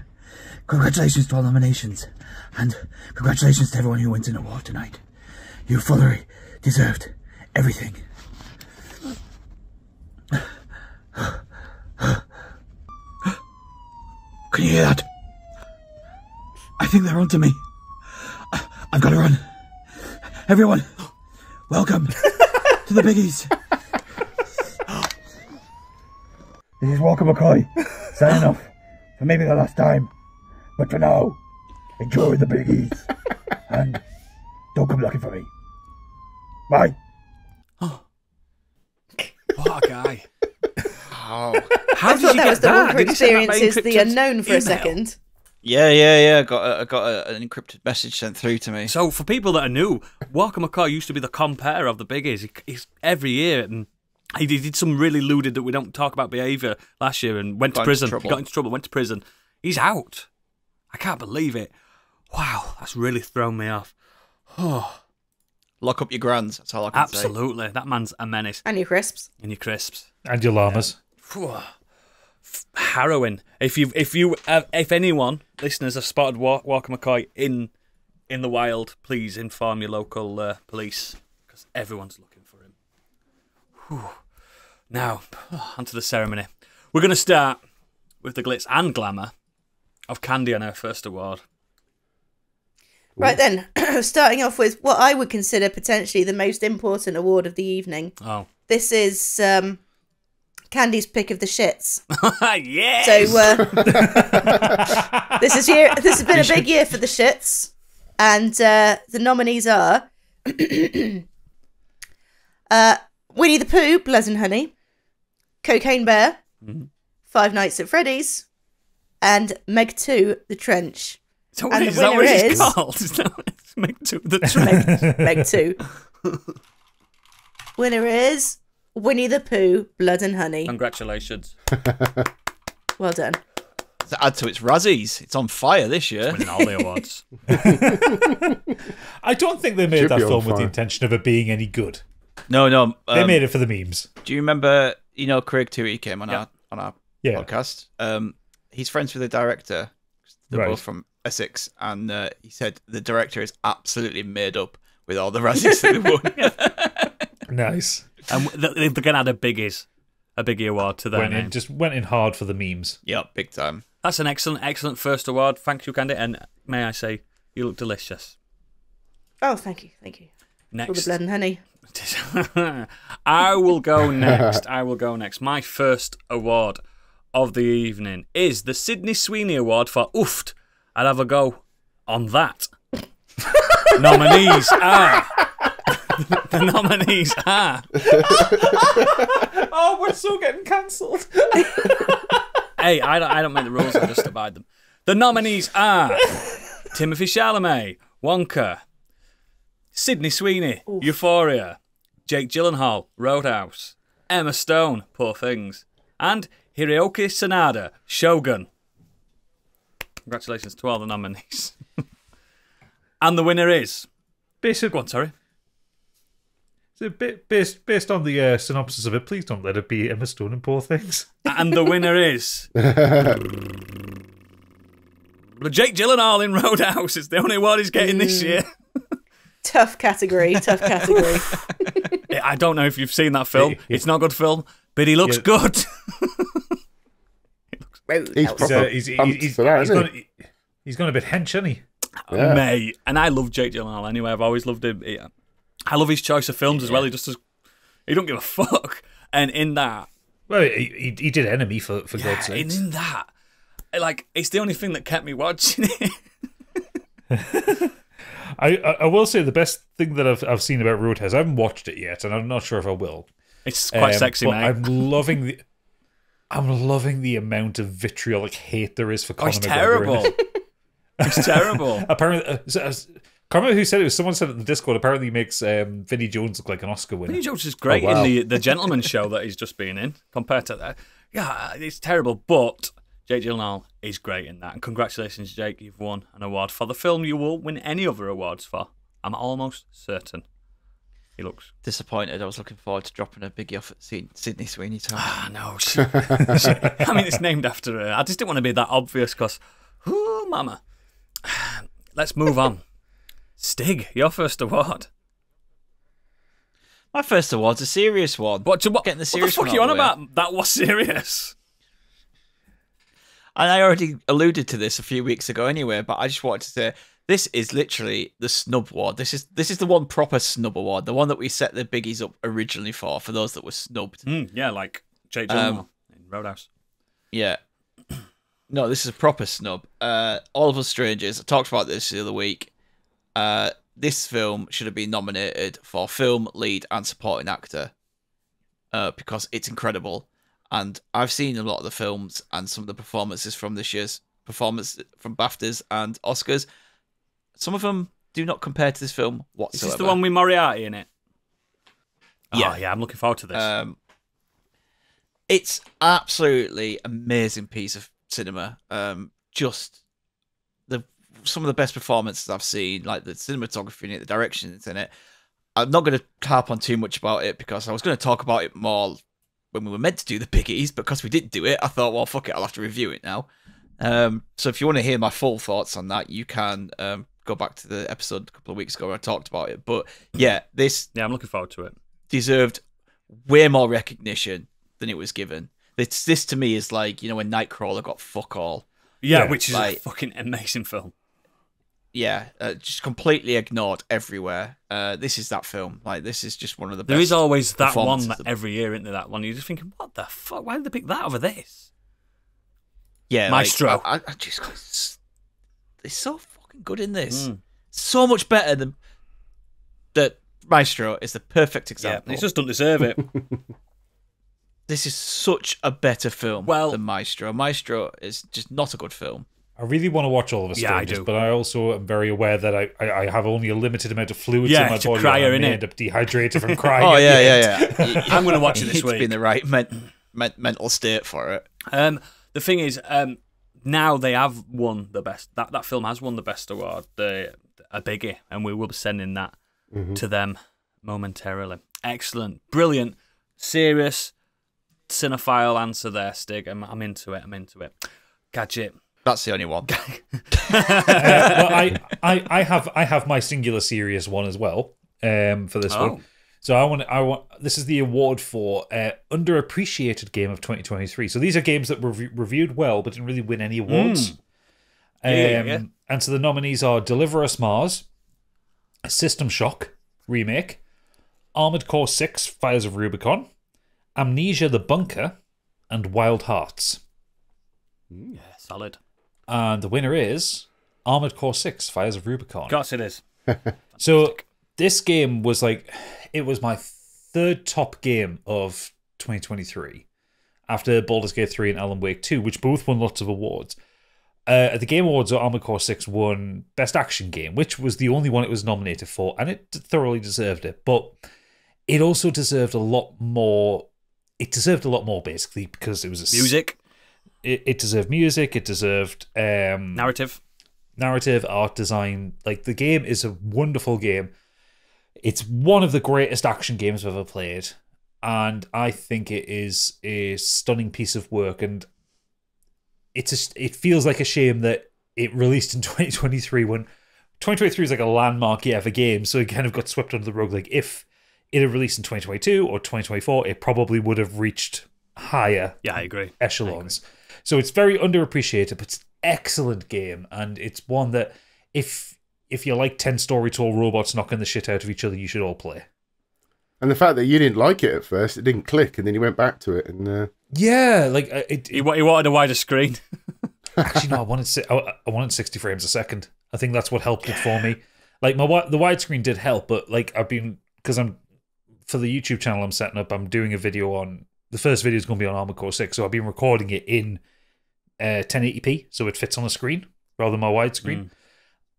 Speaker 6: congratulations to all nominations, and congratulations to everyone who wins an award tonight. You fully deserved everything. Can you hear that? I think they're onto me. I've got to run. Everyone, welcome to the Biggies. This is Walker McCoy, signing off for maybe the last time. But for now, enjoy the Biggies. And don't come looking for me. Bye.
Speaker 1: What a guy.
Speaker 4: Oh.
Speaker 1: How
Speaker 2: I
Speaker 1: did
Speaker 2: thought
Speaker 1: you
Speaker 2: that
Speaker 1: get
Speaker 2: was the
Speaker 1: that?
Speaker 2: Walker
Speaker 1: Did you send that by
Speaker 2: experiences the
Speaker 1: encrypted
Speaker 2: unknown for a
Speaker 1: email?
Speaker 2: second.
Speaker 4: Yeah. I got an encrypted message sent through to me.
Speaker 1: So for people that are new, Walker McCoy used to be the compere of the Biggies. He's every year, and he did some really lewd that we don't talk about behaviour last year, and went to prison. He got into trouble, went to prison. He's out. I can't believe it. Wow, that's really thrown me off. Oh,
Speaker 4: Lock up your grands. That's all I can say.
Speaker 1: absolutely. That man's a menace.
Speaker 2: And your crisps.
Speaker 1: And your crisps.
Speaker 3: And your llamas.
Speaker 1: Phew. harrowing. If anyone listeners have spotted Walker McCoy in the wild, please inform your local police because everyone's looking for him. Whew. Now, onto the ceremony. We're going to start with the glitz and glamour of Candy on her first award.
Speaker 2: Right then, starting off with what I would consider potentially the most important award of the evening.
Speaker 1: Oh.
Speaker 2: This is Candy's pick of the shits.
Speaker 1: Yes!
Speaker 2: So this has been a big year for the shits, and the nominees are Winnie the Pooh, Blood and Honey, Cocaine Bear, Five Nights at Freddy's, and Meg 2, The Trench.
Speaker 1: Is that what it's called? Is that what it's Meg 2, The Trench?
Speaker 2: Meg 2. Winner is Winnie the Pooh, Blood and Honey.
Speaker 1: Congratulations.
Speaker 2: Well done.
Speaker 4: To add to its Razzies, it's on fire this year.
Speaker 1: Winning all the awards.
Speaker 3: I don't think they made that film with the intention of it being any good.
Speaker 4: No.
Speaker 3: They made it for the memes.
Speaker 4: Do you remember, Craig Toohey came on our podcast? He's friends with the director. They're both from Essex, and he said the director is absolutely made up with all the Razzies that they won.
Speaker 3: Nice.
Speaker 1: And they're going to add a Biggie award to their name.
Speaker 3: Just went in hard for the memes.
Speaker 4: Yeah, big time.
Speaker 1: That's an excellent first award. Thank you, Candy. And may I say, you look delicious.
Speaker 2: Oh, thank you.
Speaker 1: Next.
Speaker 2: For the Blood and Honey.
Speaker 1: I will go next. My first award of the evening is the Sydney Sweeney Award for Oofed. I'd have a go on that. Nominees are... The nominees are...
Speaker 3: Oh, we're so getting cancelled.
Speaker 1: Hey, I don't make the rules, I just abide them. The nominees are Timothée Chalamet, Wonka, Sydney Sweeney, Oof. Euphoria, Jake Gyllenhaal, Roadhouse, Emma Stone, Poor Things, and Hiroyuki Sanada, Shogun. Congratulations to all the nominees. And the winner is...
Speaker 3: Basic.
Speaker 1: Go on, sorry.
Speaker 3: So based on the synopsis of it, please don't let it be Emma Stone and Poor Things.
Speaker 1: And the winner is... Jake Gyllenhaal in Roadhouse. It's the only award he's getting this year.
Speaker 2: Tough category.
Speaker 1: I don't know if you've seen that film. It's not a good film, but he looks good.
Speaker 3: He's gone a bit hench, hasn't he?
Speaker 1: Yeah. Mate, and I love Jake Gyllenhaal anyway. I've always loved him. I love his choice of films as well. He don't give a fuck. And in that,
Speaker 3: well, he did Enemy for God's sake.
Speaker 1: And in that, like, it's the only thing that kept me watching it.
Speaker 3: I will say the best thing that I've seen about Roadhouse. I haven't watched it yet, and I'm not sure if I will.
Speaker 1: It's quite sexy, mate.
Speaker 3: I'm loving the amount of vitriolic hate there is for Conor McGregor.
Speaker 1: It's terrible. It's terrible.
Speaker 3: Apparently, I can't remember who said it. Someone said it in the Discord. Apparently, he makes Vinnie Jones look like an Oscar winner.
Speaker 1: Vinnie Jones is great in the Gentleman Show that he's just been in. Compared to that, yeah, it's terrible. But Jake Gyllenhaal is great in that. And congratulations, Jake. You've won an award for the film you will win any other awards for. I'm almost certain. He looks
Speaker 4: disappointed. I was looking forward to dropping a biggie off at Sydney Sweeney Town.
Speaker 1: No. I mean, it's named after her. I just didn't want to be that obvious because, oh, mama. Let's move on. Stig, your first award.
Speaker 4: My first award's a serious one.
Speaker 1: What the
Speaker 4: serious
Speaker 1: fuck are you on about? That was serious.
Speaker 4: And I already alluded to this a few weeks ago anyway, but I just wanted to say this is literally the snub award. This is the one proper snub award, the one that we set the biggies up originally for those that were snubbed.
Speaker 1: Yeah, like Jake Gyllenhaal in Roadhouse.
Speaker 4: Yeah. No, this is a proper snub. All of Us Strangers, I talked about this the other week. This film should have been nominated for film, lead, and supporting actor because it's incredible. And I've seen a lot of the films and some of the performances from this year's performance from BAFTAs and Oscars. Some of them do not compare to this film whatsoever.
Speaker 1: Is this the one with Moriarty in it?
Speaker 4: Yeah.
Speaker 1: Oh, yeah, I'm looking forward to this.
Speaker 4: It's absolutely amazing piece of cinema. Just some of the best performances I've seen, like the cinematography in it, the direction that's in it. I'm not going to harp on too much about it because I was going to talk about it more when we were meant to do the Biggies, because we didn't do it, I thought, well, fuck it, I'll have to review it now. So if you want to hear my full thoughts on that, you can go back to the episode a couple of weeks ago where I talked about it. But yeah, I'm
Speaker 1: looking forward to it.
Speaker 4: Deserved way more recognition than it was given. This to me is like, when Nightcrawler got fuck all.
Speaker 1: Yeah, which is a fucking amazing film.
Speaker 4: Yeah, just completely ignored everywhere. This is that film. Like, this is just one of the best.
Speaker 1: There is always that one that every year, isn't there? That one. You're just thinking, what the fuck? Why did they pick that over this?
Speaker 4: Yeah,
Speaker 1: Maestro.
Speaker 4: I just, it's so fucking good in this. So much better than that. Maestro is the perfect example.
Speaker 1: Yeah, it just doesn't deserve it.
Speaker 4: This is such a better film than Maestro. Maestro is just not a good film.
Speaker 3: I really want to watch all of the stages, but I also am very aware that I have only a limited amount of fluids in my body.
Speaker 1: Crier,
Speaker 3: and I may end up dehydrated from crying.
Speaker 4: Oh, yeah.
Speaker 1: I'm going to watch it this week.
Speaker 4: To be in the right mental state for it.
Speaker 1: The thing is, now they have won the best. That film has won the best award, a Biggie, and we will be sending that to them momentarily. Excellent, brilliant, serious, cinephile answer there, Stig. I'm into it. Gadget.
Speaker 4: That's the only one.
Speaker 3: Well, I have my singular serious one as well for this one. So I want. This is the award for underappreciated game of 2023. So these are games that were reviewed well but didn't really win any awards. And so the nominees are Deliver Us Mars, System Shock remake, Armored Core 6: Fires of Rubicon, Amnesia: The Bunker, and Wild Hearts.
Speaker 1: Yeah, solid.
Speaker 3: And the winner is Armored Core 6: Fires of Rubicon.
Speaker 1: Of course it is.
Speaker 3: So this game was it was my third top game of 2023 after Baldur's Gate 3 and Alan Wake 2, which both won lots of awards. At the Game Awards, Armored Core 6 won Best Action Game, which was the only one it was nominated for, and it thoroughly deserved it. But it also deserved a lot more. It deserved a lot more, basically, because it was
Speaker 1: music.
Speaker 3: It deserved music. It deserved
Speaker 1: narrative,
Speaker 3: art design. Like, the game is a wonderful game. It's one of the greatest action games I've ever played, and I think it is a stunning piece of work. And it feels like a shame that it released in 2023 when 2023 is like a landmark year for games, so it kind of got swept under the rug. Like, if it had released in 2022 or 2024, it probably would have reached higher
Speaker 1: I agree.
Speaker 3: echelons. So it's very underappreciated, but it's an excellent game, and it's one that if you like 10 story-tall robots knocking the shit out of each other, you should all play.
Speaker 5: And the fact that you didn't like it at first, it didn't click, and then you went back to it, and
Speaker 1: he wanted a wider screen.
Speaker 3: Actually, no, I wanted 60 frames a second. I think that's what helped it for me. Like, the widescreen did help, but like because I'm for the YouTube channel I'm setting up, I'm doing a video on the first video is going to be on Armored Core 6, so I've been recording it in 1080p, so it fits on the screen rather than my widescreen.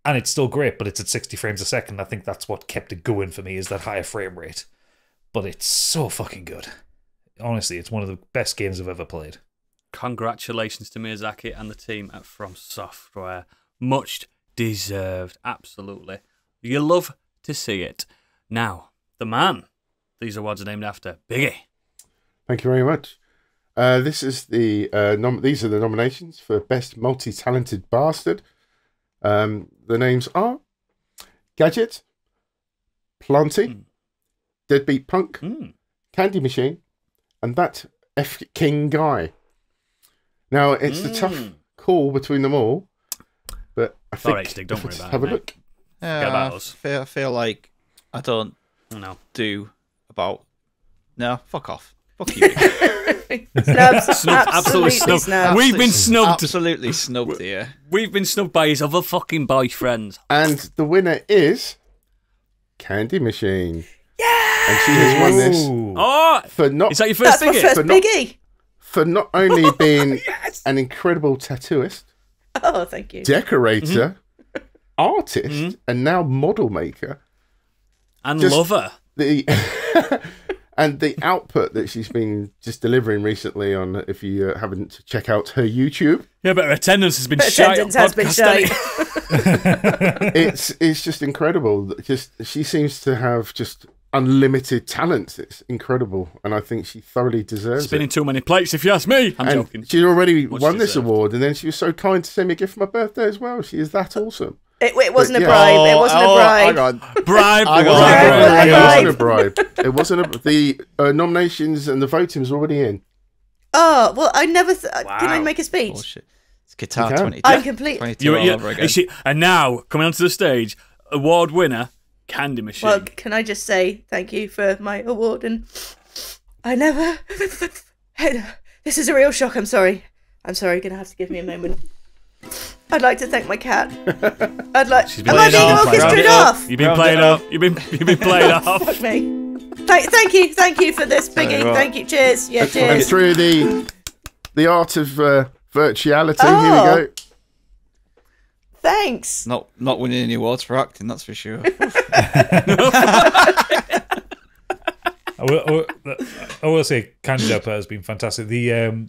Speaker 3: And it's still great, but it's at 60 frames a second. I think that's what kept it going for me, is that higher frame rate. But it's so fucking good. Honestly, it's one of the best games I've ever played.
Speaker 1: Congratulations to Miyazaki and the team at From Software. Much deserved, absolutely. You love to see it. Now, the man these awards are named after, Biggie.
Speaker 5: Thank you very much. This is these are the nominations for Best Multi-Talented Bastard. The names are Gadget, Planty, Deadbeat Punk, Candy Machine, and That F King Guy. Now, it's a tough call between them all, but I think...
Speaker 1: All right, Stig, don't worry about it.
Speaker 5: Have a look.
Speaker 4: I feel like I don't do about... No, fuck off. Fuck you.
Speaker 2: Snubs.
Speaker 1: Absolutely snubbed. We've been snubbed.
Speaker 4: Absolutely snubbed here.
Speaker 1: We've been snubbed by his other fucking boyfriend.
Speaker 5: And the winner is Candy Machine. Yeah! And she has won this for not...
Speaker 1: Is that your first
Speaker 2: That's my first Biggie.
Speaker 5: For not only being an incredible tattooist,
Speaker 2: thank you,
Speaker 5: decorator, artist, and now model maker.
Speaker 1: And lover.
Speaker 5: And the output that she's been just delivering recently on, if you haven't check out her YouTube.
Speaker 1: Yeah, but her attendance has been
Speaker 2: shite.
Speaker 5: It's just incredible. She seems to have just unlimited talent. It's incredible, and I think she thoroughly deserves
Speaker 1: Spinning
Speaker 5: it.
Speaker 1: too many plates, if you ask me. I'm joking.
Speaker 5: She already
Speaker 1: Much
Speaker 5: won this
Speaker 1: deserved.
Speaker 5: award, and then she was so kind to send me a gift for my birthday as well. She is that awesome.
Speaker 2: It wasn't a bribe. It wasn't a bribe.
Speaker 4: Hang on.
Speaker 1: Bribe.
Speaker 4: Hang on.
Speaker 5: It wasn't a bribe. It wasn't the nominations and the voting was already in.
Speaker 2: Oh, well, I never... Can I
Speaker 1: Wow.
Speaker 2: make a speech?
Speaker 4: Bullshit. It's Guitar
Speaker 5: You can.
Speaker 4: 22.
Speaker 2: I'm complete...
Speaker 4: 22 all over again.
Speaker 1: And now, coming onto the stage, award winner, Candy Machine.
Speaker 2: Well, can I just say thank you for my award? And I never... This is a real shock. I'm sorry. You're going to have to give me a moment. I'd like to thank my cat. Am I being orchestrated off?
Speaker 1: You've been played up. You've been played off.
Speaker 2: Fuck me. Thank you for this, Biggie. Thank you. Cheers. Yeah,
Speaker 5: And
Speaker 2: cheers.
Speaker 5: through the art of virtuality,
Speaker 2: Oh.
Speaker 5: here we go.
Speaker 2: Thanks.
Speaker 4: Not winning any awards for acting, that's for sure.
Speaker 3: I will say Candy's output has been fantastic. The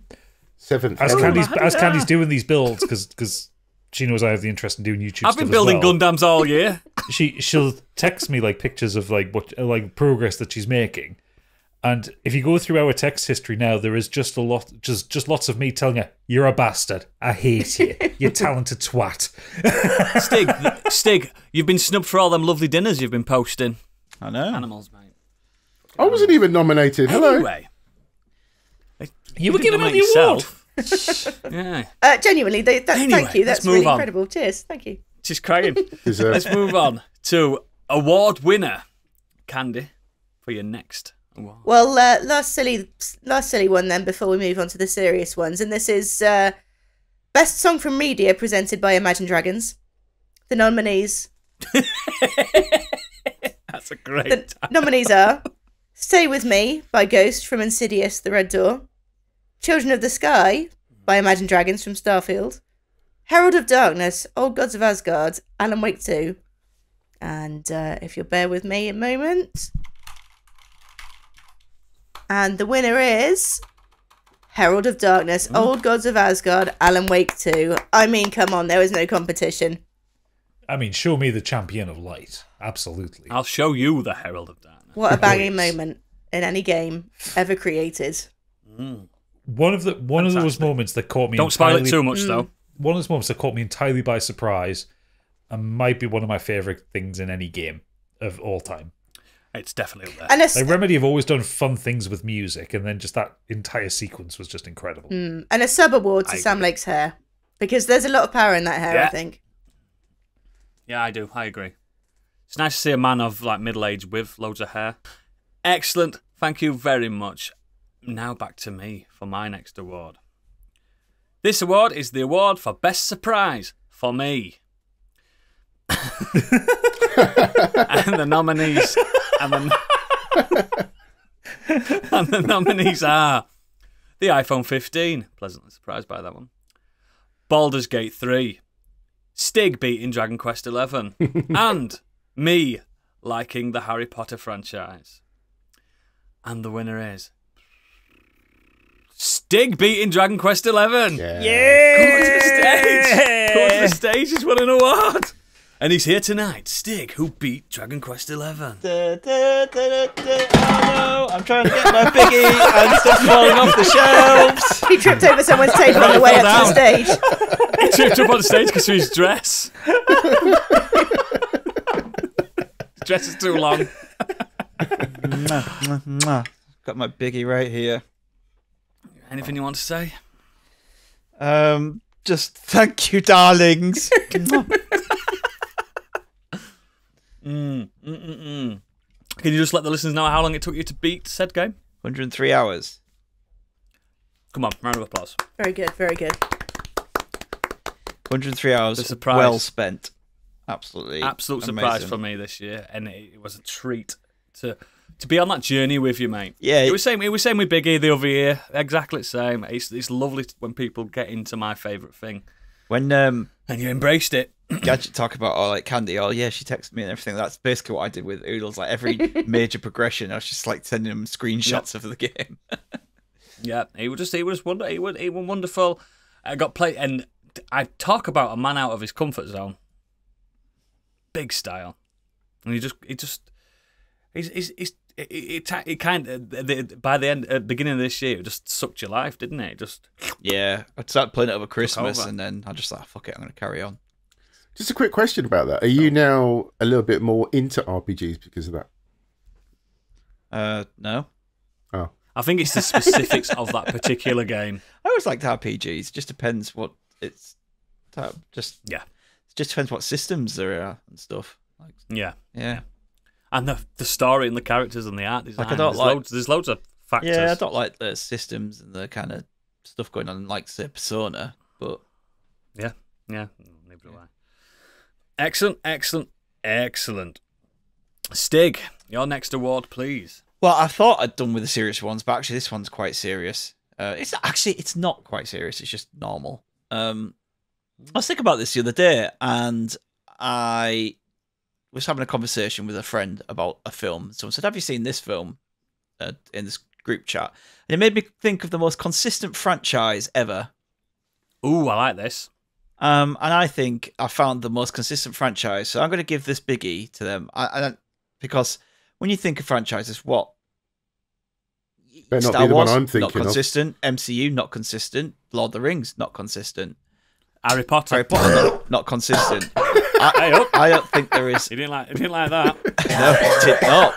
Speaker 5: Seventh.
Speaker 3: as
Speaker 5: ever.
Speaker 3: Candy's doing these builds because she knows I have the interest in doing YouTube.
Speaker 1: I've been
Speaker 3: stuff
Speaker 1: building
Speaker 3: as well.
Speaker 1: Gundams all year.
Speaker 3: She'll text me like pictures of like what progress that she's making, and if you go through our text history now, there is just lots of me telling her, "You're a bastard. I hate you. You talented twat."
Speaker 1: Stig, you've been snubbed for all them lovely dinners you've been posting.
Speaker 4: I know.
Speaker 1: Animals, mate.
Speaker 5: I wasn't even nominated. Hello.
Speaker 1: Anyway.
Speaker 3: You were
Speaker 1: didn't
Speaker 3: given out
Speaker 1: nominate
Speaker 3: the award.
Speaker 1: yourself. Yeah.
Speaker 2: Genuinely,
Speaker 1: Anyway,
Speaker 2: thank you.
Speaker 1: let's
Speaker 2: That's
Speaker 1: move
Speaker 2: really
Speaker 1: on.
Speaker 2: incredible. Cheers. Thank you.
Speaker 1: She's crying.
Speaker 5: Deserved.
Speaker 1: Let's move on to award winner, Candy, for your next award.
Speaker 2: Well, last silly one then before we move on to the serious ones, and this is best song from media presented by Imagine Dragons. The nominees.
Speaker 1: That's a great.
Speaker 2: The nominees are "Stay With Me" by Ghost from Insidious: The Red Door, "Children of the Sky" by Imagine Dragons from Starfield, "Herald of Darkness," Old Gods of Asgard, Alan Wake 2, and if you'll bear with me a moment, and the winner is Herald of Darkness, Old Gods of Asgard, Alan Wake 2. I mean, come on, there is no competition.
Speaker 3: I mean, show me the champion of light. Absolutely.
Speaker 1: I'll show you the Herald of Darkness.
Speaker 2: What a banging moment in any game ever created.
Speaker 3: One of those moments that caught me.
Speaker 1: Don't spoil it
Speaker 3: entirely-
Speaker 1: too much, though.
Speaker 3: One of those moments that caught me entirely by surprise, and might be one of my favorite things in any game of all time.
Speaker 1: It's definitely up there.
Speaker 2: And
Speaker 3: Like Remedy have always done fun things with music, and then just that entire sequence was just incredible.
Speaker 2: and a sub award to Sam Lake's hair, because there's a lot of power in that hair.
Speaker 1: Yeah.
Speaker 2: I think.
Speaker 1: Yeah, I do. I agree. It's nice to see a man of like middle age with loads of hair. Excellent. Thank you very much. Now back to me for my next award. This award is the award for best surprise for me. And the nominees and the nominees are the iPhone 15, pleasantly surprised by that one. Baldur's Gate 3, Stig beating Dragon Quest 11, and me liking the Harry Potter franchise. And the winner is Stig beating Dragon Quest 11.
Speaker 5: Yeah.
Speaker 1: Come to the stage. Come to the stage. He's won an award. And he's here tonight. Stig, who beat Dragon Quest 11.
Speaker 4: Oh no, I'm trying to get my biggie and stuff's falling off the shelves.
Speaker 2: He tripped over someone's table on the way up to the stage.
Speaker 1: He tripped up on the stage because of his dress. His dress is too long.
Speaker 4: Got my biggie right here.
Speaker 1: Anything you want to say?
Speaker 4: Just thank you, darlings.
Speaker 1: Can you just let the listeners know how long it took you to beat said game?
Speaker 4: 103 hours.
Speaker 1: Come on, round of applause.
Speaker 2: Very good, very good.
Speaker 4: 103 hours.
Speaker 1: The surprise.
Speaker 4: Well spent. Absolutely.
Speaker 1: Absolute
Speaker 4: amazing.
Speaker 1: surprise for me this year, and it was a treat to be on that journey with you, mate.
Speaker 4: Yeah.
Speaker 1: It was same with Biggie the other year. Exactly the same. It's lovely when people get into my favourite thing.
Speaker 4: When
Speaker 1: And you embraced it.
Speaker 4: Gadget talk about like Candy, yeah, she texted me and everything. That's basically what I did with Oodles. Like every major progression, I was just like sending him screenshots of the game.
Speaker 1: Yeah, he was wonderful. I got play, and I talk about a man out of his comfort zone. Big style, and he just it kind of by the end, beginning of this year, it just sucked your life, didn't it?
Speaker 4: Yeah, I started playing it over Christmas, and then I just thought, fuck it, I'm going to carry on.
Speaker 5: Just a quick question about that. Are you now a little bit more into RPGs because of that?
Speaker 4: No.
Speaker 5: Oh.
Speaker 1: I think it's the specifics of that particular game.
Speaker 4: I always liked RPGs. Just depends what it's. It just depends what systems there are and stuff.
Speaker 1: Yeah.
Speaker 4: And
Speaker 1: the story and the characters and the art design.
Speaker 4: I don't
Speaker 1: there's loads of factors.
Speaker 4: Yeah, I don't like the systems and the kind of stuff going on, like say Persona. But
Speaker 1: yeah, neither do I. Excellent. Stig, your next award, please.
Speaker 4: Well, I thought I'd done with the serious ones, but actually this one's quite serious. It's not quite serious. It's just normal. I was thinking about this the other day, and I was having a conversation with a friend about a film. Someone said, "Have you seen this film?" In this group chat, and it made me think of the most consistent franchise ever.
Speaker 1: Ooh, I like this.
Speaker 4: And I think I found the most consistent franchise, so I'm going to give this biggie to them. Because when you think of franchises, what?
Speaker 5: Better not
Speaker 4: Star
Speaker 5: be the
Speaker 4: Wars,
Speaker 5: one I'm thinking
Speaker 4: not consistent. MCU, not consistent. Lord of the Rings, not consistent.
Speaker 1: Harry Potter,
Speaker 4: not consistent. I don't think there is.
Speaker 1: You didn't like that.
Speaker 4: No, it did not.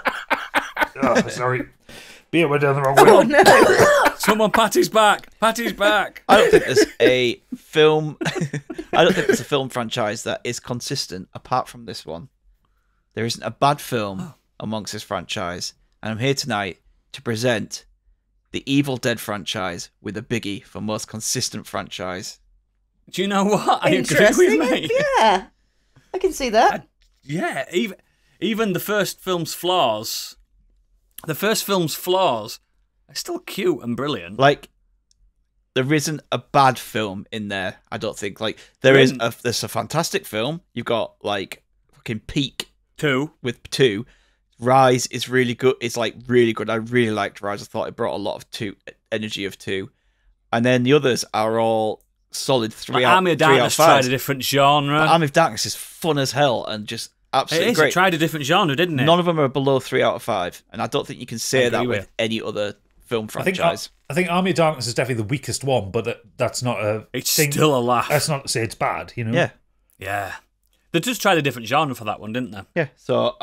Speaker 3: Oh, sorry. Beer went down the wrong way.
Speaker 2: Oh no!
Speaker 1: Someone pat his back.
Speaker 4: I don't think there's a film. I don't think there's a film franchise that is consistent apart from this one. There isn't a bad film amongst this franchise, and I'm here tonight to present the Evil Dead franchise with a biggie for most consistent franchise.
Speaker 1: Do you know what? I agree with me.
Speaker 2: Yeah, I can see that.
Speaker 1: Even the first film's flaws. The first film's flaws are still cute and brilliant.
Speaker 4: Like, there isn't a bad film in there, I don't think. Like, there's a fantastic film. You've got, like, fucking Peak
Speaker 1: 2.
Speaker 4: With 2. Rise is really good. It's, like, really good. I really liked Rise. I thought it brought a lot of energy of 2. And then the others are all solid 3 out of 5.
Speaker 1: Army of Darkness tried a different genre.
Speaker 4: But Army of Darkness is fun as hell and just absolutely great.
Speaker 1: It tried a different genre, didn't it?
Speaker 4: None of them are below 3 out of 5, and I don't think you can say that with any other film franchise.
Speaker 3: I think Army of Darkness is definitely the weakest one, but that's not a.
Speaker 1: It's still a laugh.
Speaker 3: That's not to say it's bad, you know.
Speaker 1: Yeah. They just tried a different genre for that one, didn't they?
Speaker 4: Yeah. So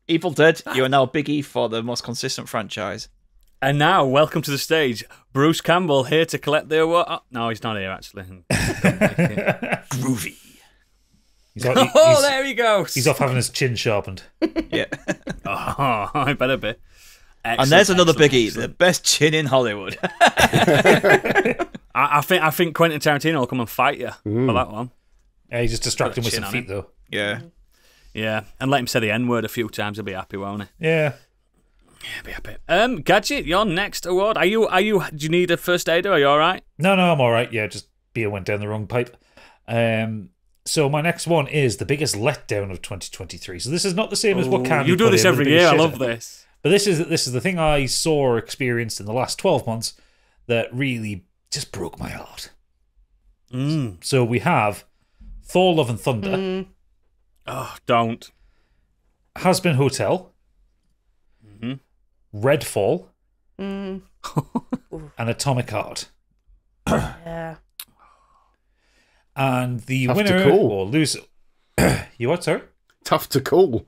Speaker 4: Evil Dead. You are now Biggie for the most consistent franchise.
Speaker 1: And now, welcome to the stage, Bruce Campbell, here to collect the award. Oh, no, he's not here actually.
Speaker 4: Groovy.
Speaker 1: There he goes.
Speaker 3: He's off having his chin sharpened.
Speaker 4: Yeah.
Speaker 1: I better be.
Speaker 4: And there's another biggie, the best chin in Hollywood.
Speaker 1: I think Quentin Tarantino will come and fight you for that one.
Speaker 3: Yeah, he's just distracting with some feet, though.
Speaker 4: Yeah.
Speaker 1: Yeah, and let him say the N-word a few times. He'll be happy, won't he?
Speaker 3: Yeah.
Speaker 1: Be happy. Gadget, your next award. Do you need a first aider? Are you all right?
Speaker 3: No, I'm all right. Yeah, just beer went down the wrong pipe. So my next one is the biggest letdown of 2023. So this is not the same as what can
Speaker 1: you do this every year. I love this.
Speaker 3: But this is the thing I saw or experienced in the last 12 months that really just broke my heart. So we have Thor: Love and Thunder.
Speaker 1: Oh, don't.
Speaker 3: Hazbin Hotel. Redfall. And Atomic Heart.
Speaker 2: Yeah.
Speaker 3: And the
Speaker 5: Tough
Speaker 3: winner
Speaker 5: to call.
Speaker 3: or loser. You what, sir?
Speaker 5: Tough to call.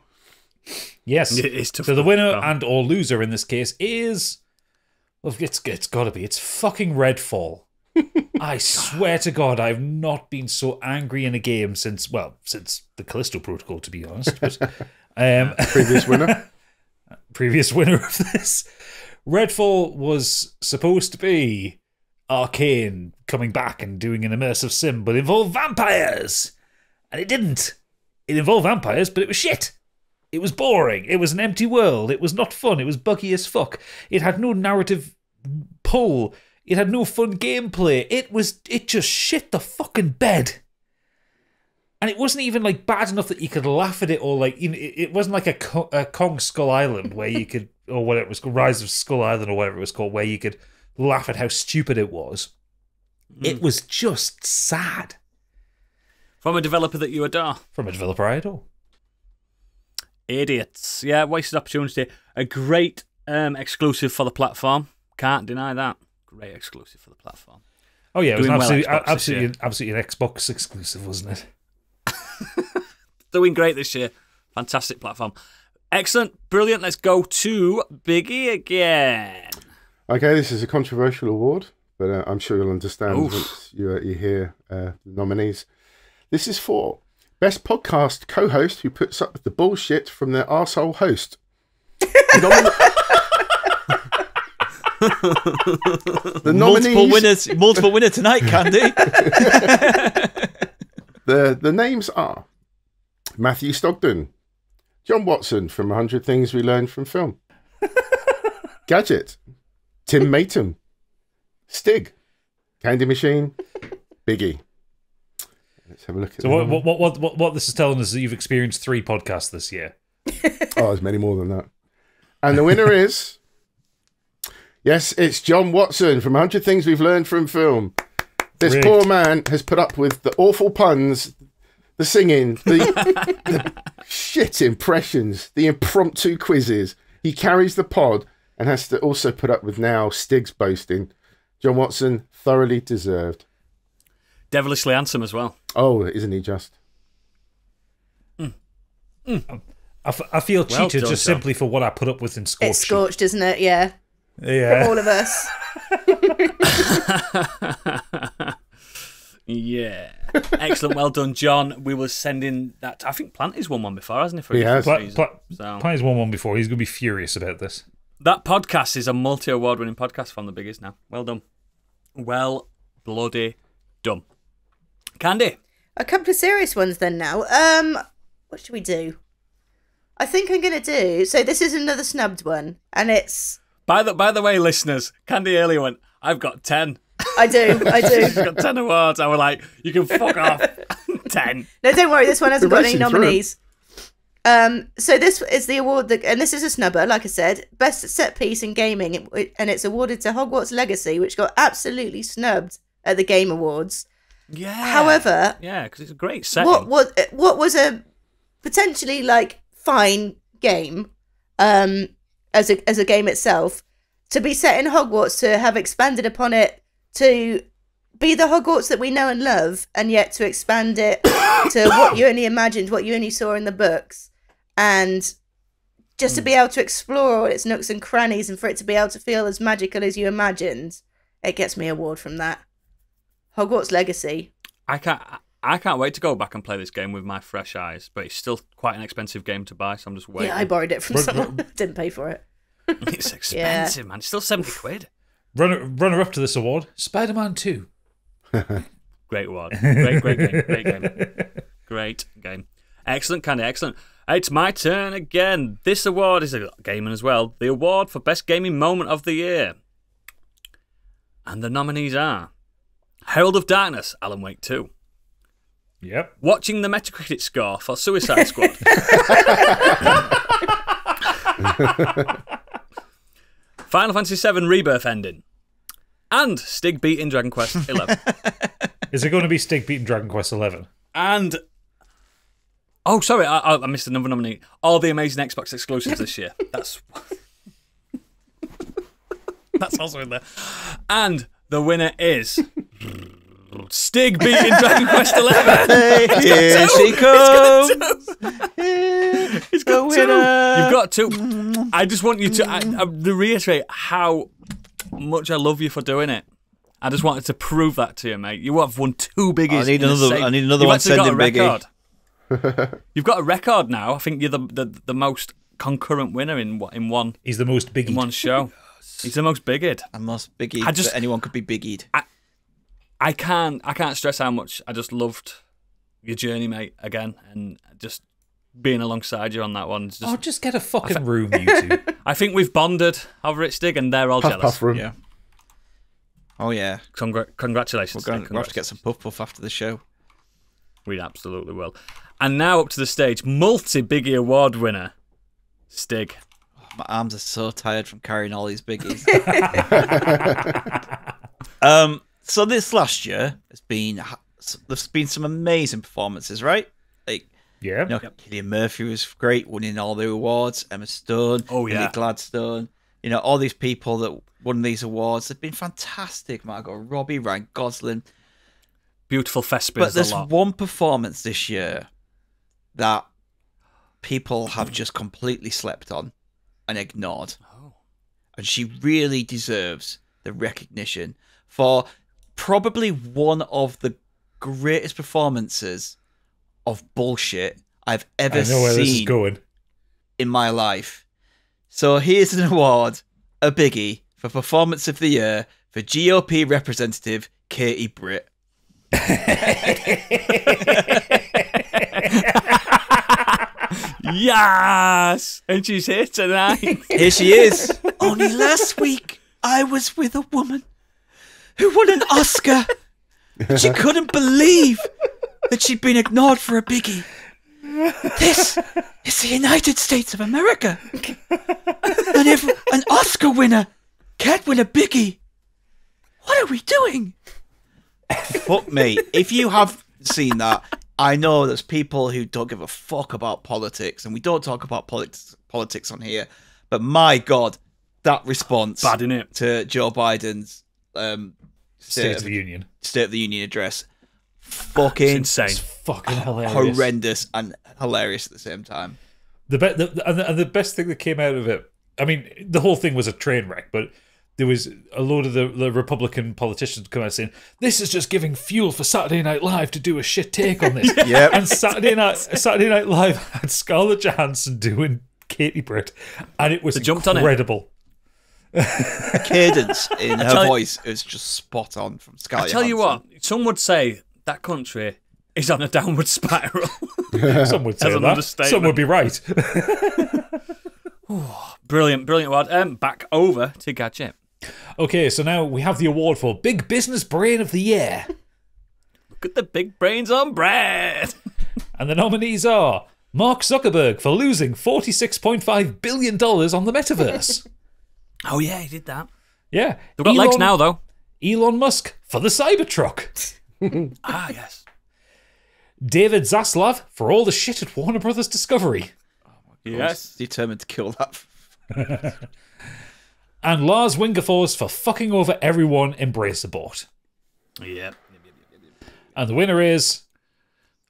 Speaker 3: Yes.
Speaker 1: It is tough
Speaker 3: so the
Speaker 1: to
Speaker 3: winner
Speaker 1: call.
Speaker 3: and or loser in this case is. Well, it's got to be. It's fucking Redfall. I swear to God, I've not been so angry in a game since the Callisto Protocol, to be honest. But,
Speaker 5: Previous winner.
Speaker 3: Previous winner of this. Redfall was supposed to be Arcane coming back and doing an immersive sim, but involved vampires. And it didn't. It involved vampires, but it was shit. It was boring. It was an empty world. It was not fun. It was buggy as fuck. It had no narrative pull. It had no fun gameplay. It just shit the fucking bed. And it wasn't even like bad enough that you could laugh at it, or like, you know, it wasn't like a Kong Skull Island where you could, or whatever it was called, Rise of Skull Island or whatever it was called, where you could laugh at how stupid it was. It was just sad.
Speaker 1: From a developer that you adore.
Speaker 3: From a developer I adore.
Speaker 1: Idiots. Yeah, wasted opportunity. A great exclusive for the platform. Can't deny that. Great exclusive for the platform.
Speaker 3: Oh yeah, it was
Speaker 1: absolutely
Speaker 3: an Xbox exclusive, wasn't it?
Speaker 1: Doing great this year. Fantastic platform. Excellent. Brilliant. Let's go to Biggie again.
Speaker 5: Okay, this is a controversial award, but I'm sure you'll understand once you hear the nominees. This is for Best Podcast Co-Host who puts up with the bullshit from their arsehole host. The nominees...
Speaker 4: multiple winner tonight, Candy.
Speaker 5: The names are Matthew Stogden, John Watson from 100 Things We Learned from Film, Gadget, Tim Matum, Stig, Candy Machine, Biggie. Let's have a look at
Speaker 3: what this is telling us is that you've experienced 3 podcasts this year.
Speaker 5: Oh, there's many more than that. And the winner is... Yes, it's John Watson from 100 Things We've Learned from Film. This poor man has put up with the awful puns, the singing, the shit impressions, the impromptu quizzes. He carries the pod and has to also put up with now Stig's boasting. John Watson, thoroughly deserved.
Speaker 1: Devilishly handsome as well.
Speaker 5: Oh, isn't he just?
Speaker 3: I feel cheated just simply for what I put up with in Scorched.
Speaker 2: It's Scorched, isn't it? Yeah.
Speaker 3: Yeah.
Speaker 2: From all of us.
Speaker 1: Yeah. Excellent. Well done, John. We were sending that. I think Planty's won one before, hasn't he?
Speaker 5: He has.
Speaker 3: Planty's won one before. He's going to be furious about this.
Speaker 1: That podcast is a multi-award winning podcast from the Biggies now. Well done. Well bloody done. Candy.
Speaker 2: A couple of serious ones then now. What should we do? I think I'm going to do... So this is another snubbed one, and it's...
Speaker 1: By the way, listeners, Candy earlier went, I've got 10.
Speaker 2: I do.
Speaker 1: She's got 10 awards. I was like, you can fuck off. 10.
Speaker 2: No, don't worry, this one hasn't got any nominees. So this is the award, and this is a snubber, like I said, Best Set Piece in Gaming, and it's awarded to Hogwarts Legacy, which got absolutely snubbed at the Game Awards.
Speaker 1: Yeah.
Speaker 2: However...
Speaker 1: Yeah, because it's a great setting.
Speaker 2: What was a potentially, like, fine game... as a game itself, to be set in Hogwarts, to have expanded upon it, to be the Hogwarts that we know and love, and yet to expand it to what you only imagined, what you only saw in the books, and just to be able to explore all its nooks and crannies, and for it to be able to feel as magical as you imagined, it gets me an award from that. Hogwarts Legacy.
Speaker 1: I can't wait to go back and play this game with my fresh eyes, but it's still quite an expensive game to buy, so I'm just waiting.
Speaker 2: Yeah, I borrowed it from someone. Didn't pay for it.
Speaker 1: It's expensive, man. It's still 70 quid.
Speaker 3: Runner up to this award, Spider-Man 2.
Speaker 1: Great award. Great game. Great game. Excellent, Candy, excellent. It's my turn again. This award is a gaming as well. The award for Best Gaming Moment of the Year. And the nominees are Herald of Darkness, Alan Wake 2.
Speaker 3: Yep.
Speaker 1: Watching the Metacritic score for Suicide Squad. Final Fantasy VII Rebirth ending. And Stig beating Dragon Quest 11.
Speaker 3: Is it going to be Stig beating Dragon Quest 11?
Speaker 1: And... Oh, sorry, I missed another nominee. All the amazing Xbox exclusives this year. That's also in there. And the winner is... Stig beating Dragon Quest 11.
Speaker 4: Here she comes.
Speaker 1: He's got 2. You've got 2. I just want you to reiterate how much I love you for doing it. I just wanted to prove that to you, mate. You have won 2 biggies.
Speaker 4: I need another one sending Biggie.
Speaker 1: You've got a record now. I think you're the most concurrent winner in one.
Speaker 3: He's the most biggied.
Speaker 1: In one show. He's the most biggied.
Speaker 4: And most biggied that anyone could be biggied.
Speaker 1: I can't stress how much I just loved your journey, mate, again, and just being alongside you on that one.
Speaker 3: Just get a fucking room, you two.
Speaker 1: I think we've bonded over it, Stig, and they're all jealous.
Speaker 5: Puff room.
Speaker 4: Yeah. Oh, yeah.
Speaker 1: Congratulations.
Speaker 4: We're going to have to get some puff after the show.
Speaker 1: We absolutely will. And now up to the stage, multi-Biggie Award winner, Stig.
Speaker 4: My arms are so tired from carrying all these biggies. So this last year there's been some amazing performances, right? Like
Speaker 3: Yeah.
Speaker 4: You know, Cillian Murphy was great, winning all the awards. Emma Stone, Lily Gladstone. You know, all these people that won these awards have been fantastic. Margot Robbie, Ryan Gosling.
Speaker 1: Beautiful thespians.
Speaker 4: But there's one performance this year that people have just completely slept on and ignored. Oh. And she really deserves the recognition for probably one of the greatest performances of bullshit I've ever seen in my life. So here's an award, a biggie, for Performance of the Year for GOP representative Katie Britt.
Speaker 1: Yes! And she's here tonight.
Speaker 4: Here she is. Only last week, I was with a woman who won an Oscar. She couldn't believe that she'd been ignored for a biggie. This is the United States of America. And if an Oscar winner can't win a biggie, what are we doing? Fuck me. If you have seen that, I know there's people who don't give a fuck about politics, and we don't talk about politics on here, but my God, that response
Speaker 1: bad, innit?
Speaker 4: To Joe Biden's
Speaker 3: State of the Union
Speaker 4: address, fucking
Speaker 1: insane.
Speaker 3: It's fucking hilarious.
Speaker 4: Horrendous and hilarious at the same time.
Speaker 3: The best thing that came out of it, I mean, the whole thing was a train wreck, but there was a load of the Republican politicians come out saying, this is just giving fuel for Saturday Night Live to do a shit take on this.
Speaker 4: Yeah.
Speaker 3: And Saturday Night Live had Scarlett Johansson doing Katie Britt, and it was incredible.
Speaker 4: The cadence in her voice is just spot on from Scarlett Johansson.
Speaker 1: I tell you what, some would say that country is on a downward spiral.
Speaker 3: Some would say that. Some would be right.
Speaker 1: Brilliant award. Back over to Gadget.
Speaker 3: Okay, so now we have the award for Big Business Brain of the Year.
Speaker 1: Look at the big brains on bread.
Speaker 3: And the nominees are Mark Zuckerberg for losing $46.5 billion on the metaverse.
Speaker 1: Oh, yeah, he did that.
Speaker 3: Yeah.
Speaker 1: They've got legs now, though.
Speaker 3: Elon Musk for the Cybertruck.
Speaker 1: Ah, yes.
Speaker 3: David Zaslav for all the shit at Warner Brothers Discovery.
Speaker 4: Yes. Determined to kill that.
Speaker 3: And Lars Wingefors for fucking over everyone in Brace Abort.
Speaker 1: Yep.
Speaker 3: And the winner is,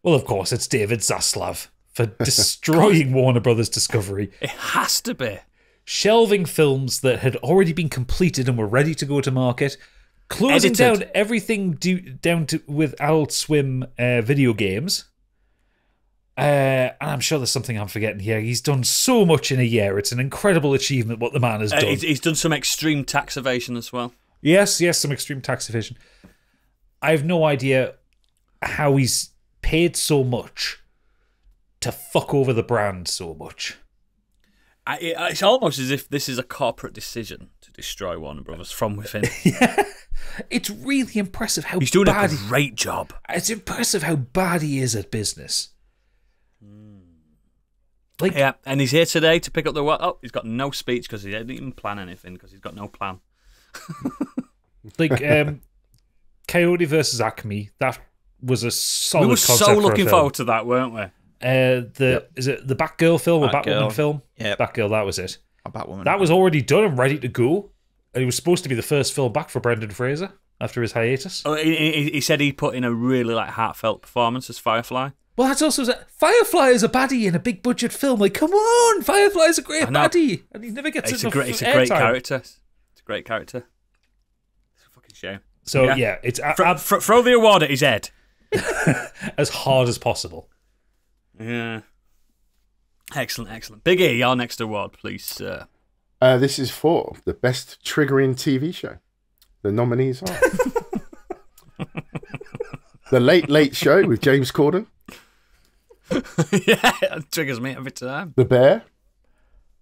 Speaker 3: well, of course, it's David Zaslav for destroying Warner Brothers Discovery.
Speaker 1: It has to be.
Speaker 3: Shelving films that had already been completed and were ready to go to market. Closing down everything down to with Adult Swim video games. And I'm sure there's something I'm forgetting here. He's done so much in a year. It's an incredible achievement what the man has done.
Speaker 1: He's done some extreme tax evasion as well.
Speaker 3: Yes, some extreme tax evasion. I have no idea how he's paid so much to fuck over the brand so much.
Speaker 1: It's almost as if this is a corporate decision to destroy Warner Brothers from within.
Speaker 3: Yeah. It's really impressive how
Speaker 1: he's doing a great job.
Speaker 3: It's impressive how bad he is at business.
Speaker 1: Like, yeah, and he's here today to pick up the... Oh, he's got no speech because he didn't even plan anything because he's got no plan.
Speaker 3: Like, Coyote versus Acme, that was a solid concept.
Speaker 1: We were so looking forward to that, weren't we?
Speaker 3: Is it the Batgirl film or Batwoman film?
Speaker 4: Yeah,
Speaker 3: Batgirl, that was it.
Speaker 4: Batwoman.
Speaker 3: That was already done and ready to go. And it was supposed to be the first film back for Brendan Fraser after his hiatus.
Speaker 1: Oh, he said he put in a really heartfelt performance as Firefly.
Speaker 3: Well, that's also... Firefly is a baddie in a big-budget film. Like, come on! Firefly is a great baddie. And he never gets enough
Speaker 1: It's a great character. It's a great character. It's a fucking shame.
Speaker 3: So, yeah it's...
Speaker 1: throw the award at his head.
Speaker 3: As hard as possible.
Speaker 1: Yeah. Excellent. Big E, your next award, please, sir.
Speaker 5: This is for the best triggering TV show. The nominees are... The Late Late Show with James Corden.
Speaker 1: Yeah, it triggers me every time.
Speaker 5: The Bear.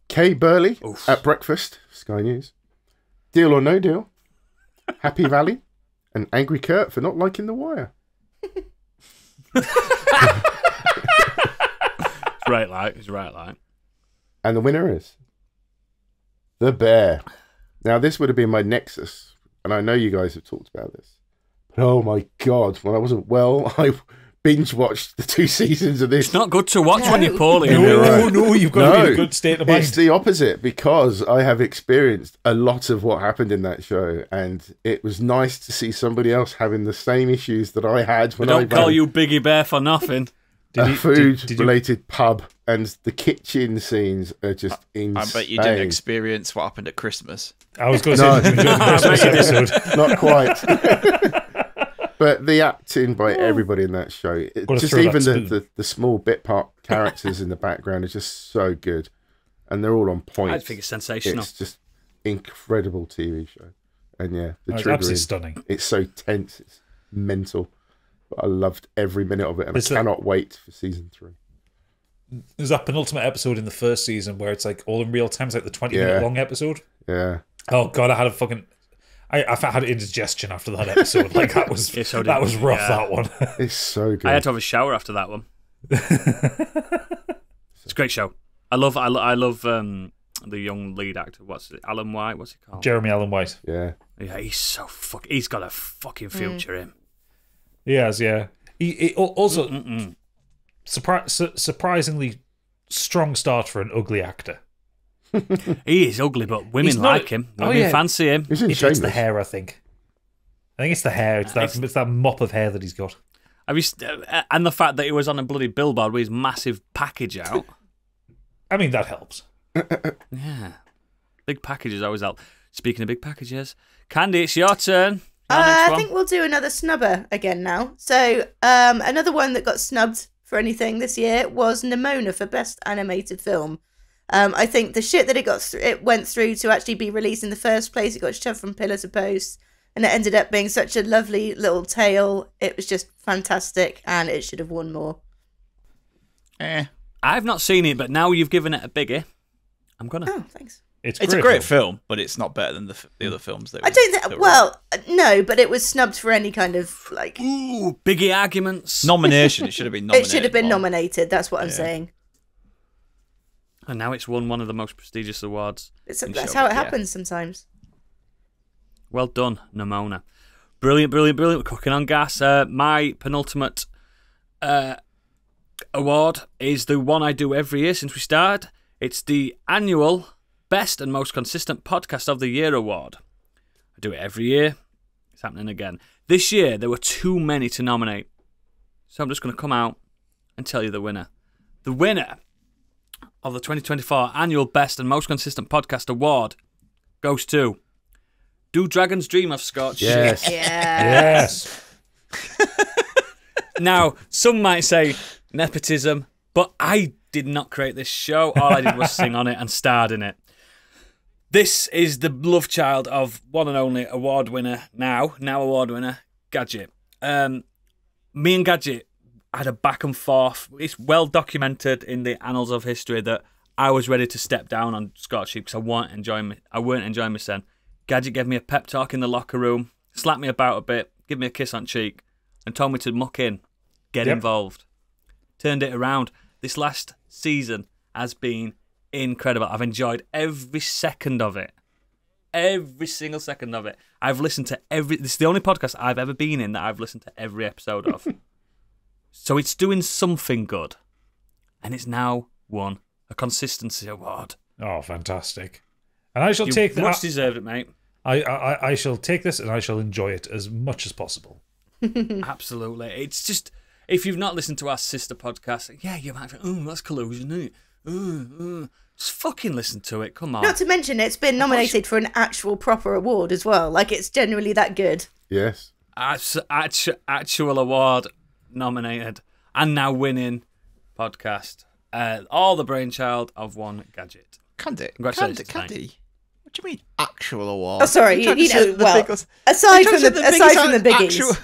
Speaker 5: Kay Burley at Breakfast, Sky News. Deal or No Deal. Happy Valley. And Angry Kurt for not liking The Wire.
Speaker 1: It's right.
Speaker 5: And the winner is The Bear. Now, this would have been my nexus, and I know you guys have talked about this. But oh my God, when I wasn't well, I binge watched the 2 seasons of this.
Speaker 1: It's not good to watch when you're poorly.
Speaker 3: No, you've got to be in a good state of mind.
Speaker 5: It's the opposite, because I have experienced a lot of what happened in that show, and it was nice to see somebody else having the same issues that I had when I
Speaker 1: don't call you Biggie Bear for nothing.
Speaker 5: Food-related pub, and the kitchen scenes are just insane.
Speaker 4: I bet you didn't experience what happened at Christmas.
Speaker 3: I was going to say, did you enjoy the Christmas episode?
Speaker 5: Not quite. But the acting by everybody in that show, just even the small bit part characters in the background are just so good, and they're all on point.
Speaker 1: I think it's sensational.
Speaker 5: It's just incredible TV show, and the
Speaker 3: It's absolutely stunning.
Speaker 5: It's so tense, it's mental. But I loved every minute of it, and I cannot wait for season 3.
Speaker 3: There's that penultimate episode in the first season where it's like all in real time. It's like the 20-minute long episode.
Speaker 5: Yeah.
Speaker 3: Oh god, I had a fucking. I had indigestion after that episode. Like that was that was rough. Yeah. That one.
Speaker 5: It's so good.
Speaker 1: I had to have a shower after that one. It's a great show. I love the young lead actor. What's it? Alan White. What's he called?
Speaker 3: Jeremy Allen White.
Speaker 5: Yeah.
Speaker 1: Yeah, he's so he's got a fucking future. Him.
Speaker 3: He has. Yeah. He also surprisingly strong start for an ugly actor.
Speaker 1: He is ugly, but women like him. Women fancy him.
Speaker 3: It's the hair, I think. It's the hair. It's that mop of hair that he's got.
Speaker 1: Have you? And the fact that he was on a bloody billboard with his massive package out.
Speaker 3: I mean, that helps.
Speaker 1: Yeah, big packages always help. Speaking of big packages, Candy, it's your turn.
Speaker 2: I think we'll do another snubber again now. So, another one that got snubbed for anything this year was Nimona for Best Animated Film. I think the shit that it went through to actually be released in the first place, it got shoved from pillar to post, and it ended up being such a lovely little tale. It was just fantastic, and it should have won more.
Speaker 1: I've not seen it, but now you've given it a biggie, I'm gonna.
Speaker 2: Oh, thanks.
Speaker 4: It's a great film, but it's not better than the other films that.
Speaker 2: I don't think. Well, no, but it was snubbed for any kind of like
Speaker 1: biggie arguments.
Speaker 4: Nomination. It should have been nominated.
Speaker 2: It should have been nominated. That's what I'm saying.
Speaker 1: And now it's won one of the most prestigious awards.
Speaker 2: That's how it happens sometimes.
Speaker 1: Well done, Nimona. Brilliant, brilliant, brilliant. We're cooking on gas. My penultimate award is the one I do every year since we started. It's the annual Best and Most Consistent Podcast of the Year award. I do it every year. It's happening again. This year, there were too many to nominate. So I'm just going to come out and tell you the winner. The winner of the 2024 annual Best and Most Consistent Podcast award goes to Do Dragons Dream of Scorched?
Speaker 5: Yes.
Speaker 3: Yes.
Speaker 1: Now, some might say nepotism, but I did not create this show. All I did was sing on it and starred in it. This is the love child of one and only award winner, now award winner, Gadget. Me and Gadget had a back and forth. It's well documented in the annals of history that I was ready to step down on Scorched because I weren't enjoying my son. Gadget gave me a pep talk in the locker room, slapped me about a bit, gave me a kiss on cheek, and told me to muck in, get involved. Turned it around. This last season has been incredible. I've enjoyed every second of it. Every single second of it. I've listened to this is the only podcast I've ever been in that I've listened to every episode of. So it's doing something good. And it's now won a consistency award.
Speaker 3: Oh, fantastic. And I shall take that.
Speaker 1: Much deserved it, mate.
Speaker 3: I shall take this and I shall enjoy it as much as possible.
Speaker 1: Absolutely. It's just, if you've not listened to our sister podcast, you might think, oh, that's collusion, isn't it? Just fucking listen to it. Come on.
Speaker 2: Not to mention, it's been nominated for an actual proper award as well. Like, it's genuinely that good.
Speaker 5: Yes.
Speaker 1: Actual award nominated and now winning podcast. All the brainchild of one Gadget.
Speaker 4: Candy.
Speaker 1: Congratulations,
Speaker 4: Candy. What do you mean aside
Speaker 2: from the biggies.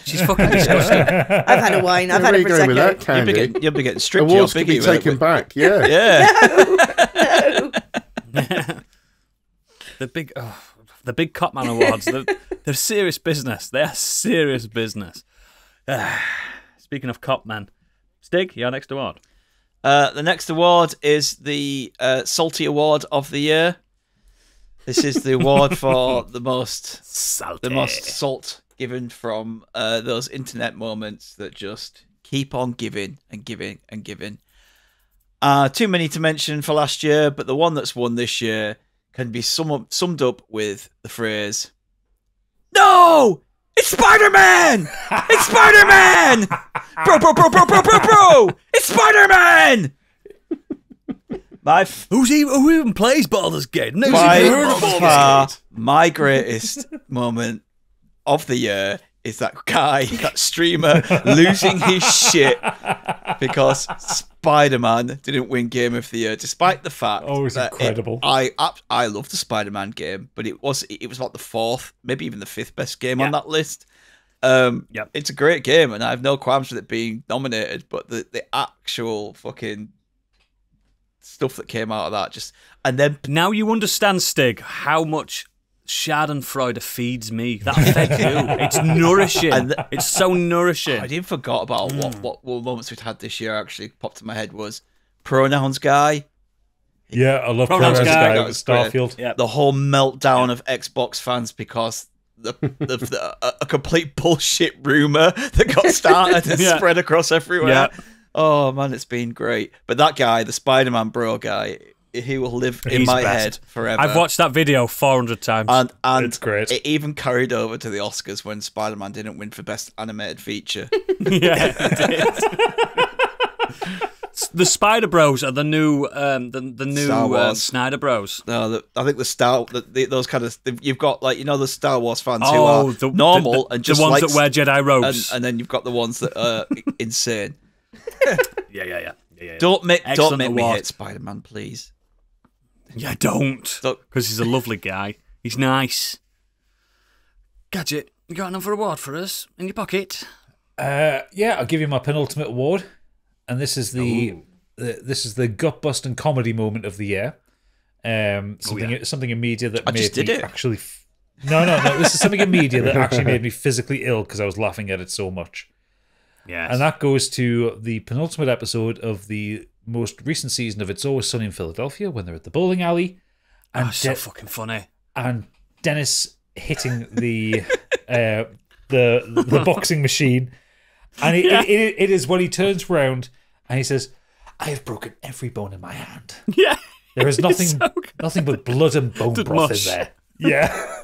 Speaker 1: She's fucking disgusting.
Speaker 2: I've had a wine. I've had a Prosecco.
Speaker 4: You'll be getting stripped.
Speaker 5: Awards could be taken back. Yeah.
Speaker 1: Yeah. No. The big Copman Awards. They're serious business. They are serious business. Speaking of Copman, Stig, your next award.
Speaker 4: The next award is the Salty Award of the Year. This is the award for the most salt given from those internet moments that just keep on giving and giving and giving. Too many to mention for last year, but the one that's won this year can be summed up with the phrase, "No! It's Spider-Man! It's Spider-Man! Bro! It's Spider-Man!"
Speaker 1: Who even plays Baldur's Gate? Nobody's even heard of Baldur's Gate.
Speaker 4: My greatest moment of the year is that guy, that streamer, losing his shit because Spider-Man didn't win Game of the Year, despite the fact
Speaker 3: it's
Speaker 4: that
Speaker 3: incredible.
Speaker 4: I love the Spider-Man game, but it was about the fourth, maybe even the fifth best game on that list. It's a great game, and I have no qualms with it being nominated, but the actual fucking stuff that came out of that and then
Speaker 1: now you understand, Stig, how much Schadenfreude feeds me. That fed you. It's nourishing. It's so nourishing.
Speaker 4: I didn't forgot about what moments we've had this year. Actually, popped in my head was Pronouns Guy.
Speaker 3: Yeah, I love Pronouns Guy. That was Starfield.
Speaker 4: Yeah. The whole meltdown of Xbox fans because a complete bullshit rumor that got started and spread across everywhere. Yeah. Oh man, it's been great. But that guy, the Spider-Man bro guy, he will live in my head forever.
Speaker 1: I've watched that video 400 times.
Speaker 4: And
Speaker 3: it's great.
Speaker 4: It even carried over to the Oscars when Spider-Man didn't win for Best Animated Feature.
Speaker 1: Yeah, it did. The Spider Bros are the new Snyder Bros.
Speaker 4: No, I think those kind of you've got the Star Wars fans who are normal and just
Speaker 1: the ones that wear Jedi robes,
Speaker 4: and then you've got the ones that are insane.
Speaker 1: Yeah.
Speaker 4: Don't make me hate Spider-Man, please.
Speaker 1: Yeah, don't. Because he's a lovely guy. He's nice. Gadget, you got another award for us in your pocket?
Speaker 3: Yeah, I'll give you my penultimate award, and this is the gut-busting comedy moment of the year. Something in media that made me actually. No. This is something in media that actually made me physically ill because I was laughing at it so much.
Speaker 1: Yes.
Speaker 3: And that goes to the penultimate episode of the most recent season of It's Always Sunny in Philadelphia when they're at the bowling alley. And
Speaker 1: so fucking funny.
Speaker 3: And Dennis hitting the boxing machine. And it is when he turns around and he says, "I have broken every bone in my hand.
Speaker 1: Yeah.
Speaker 3: There is nothing but blood and bone broth in there." Yeah.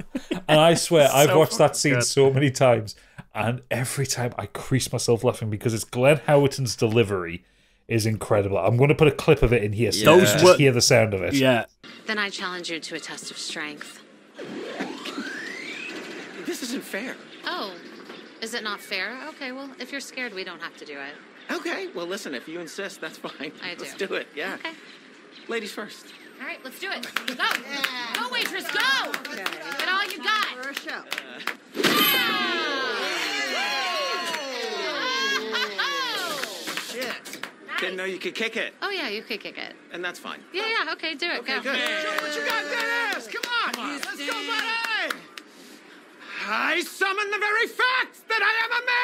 Speaker 3: And I swear, I've watched that scene so many times. And every time I crease myself laughing because it's Glenn Howerton's delivery is incredible. I'm going to put a clip of it in here so you just hear the sound of it.
Speaker 1: Yeah.
Speaker 7: Then I challenge you to a test of strength.
Speaker 8: This isn't fair.
Speaker 7: Oh, is it not fair? Okay, well, if you're scared, we don't have to do it.
Speaker 8: Okay, well, listen, if you insist, that's fine.
Speaker 7: I do.
Speaker 8: Let's do it, yeah.
Speaker 7: Okay.
Speaker 8: Ladies first.
Speaker 7: All right, let's do it. Go. Go, waitress, go. Okay. Get all you got.
Speaker 2: For a show.
Speaker 8: Shit. Didn't know you could kick it.
Speaker 7: Oh, yeah, you could kick it.
Speaker 8: And that's fine.
Speaker 7: Yeah, okay, do it.
Speaker 8: Okay,
Speaker 7: go.
Speaker 8: good. Show what you got, Dennis. Come on. Let's go, buddy. I summon the very fact that I am a man.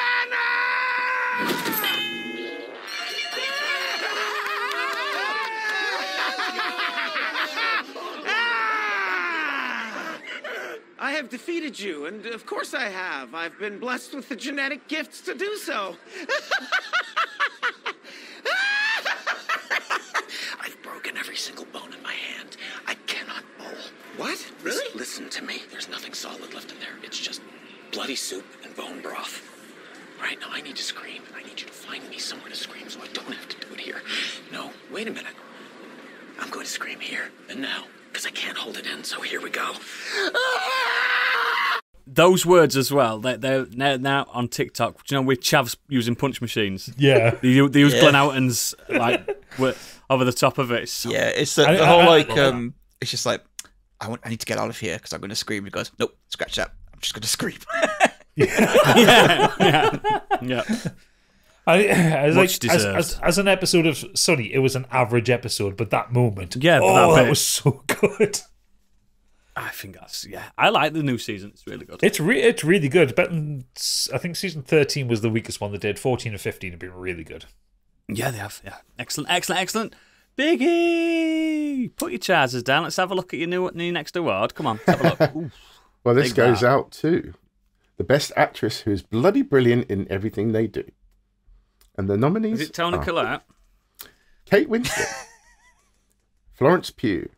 Speaker 8: I have defeated you, and of course I have. I've been blessed with the genetic gifts to do so. I've broken every single bone in my hand. I cannot bowl. What? Really? Listen to me. There's nothing solid left in there. It's just bloody soup and bone broth. Right now, I need to scream, and I need you to find me somewhere to scream so I don't have to do it here. No, wait a minute. I'm going to scream here and now, because I can't hold it in, so here we go.
Speaker 1: Those words as well, they're now on TikTok. Do you know, with chavs using punch machines?
Speaker 3: Yeah.
Speaker 1: They use Glenn Howerton's, over the top of it. It's so
Speaker 4: it's the whole, it's just like, I need to get out of here because I'm going to scream. He goes, nope, scratch that. I'm just going to scream.
Speaker 1: Yeah.
Speaker 3: As an episode of Sunny, it was an average episode, but that moment, that was so good.
Speaker 1: I think I like the new season. It's really good.
Speaker 3: It's really good. I think season 13 was the weakest one they did. 14 and 15 have been really good.
Speaker 1: Yeah, they have. Yeah, excellent. Biggie, put your chargers down. Let's have a look at your new next award. Come on, let's have a look.
Speaker 5: Well, this goes out to the Best Actress who is bloody brilliant in everything they do. And the nominees
Speaker 1: Is it Toni Collette?
Speaker 5: Kate Winslet, Florence Pugh,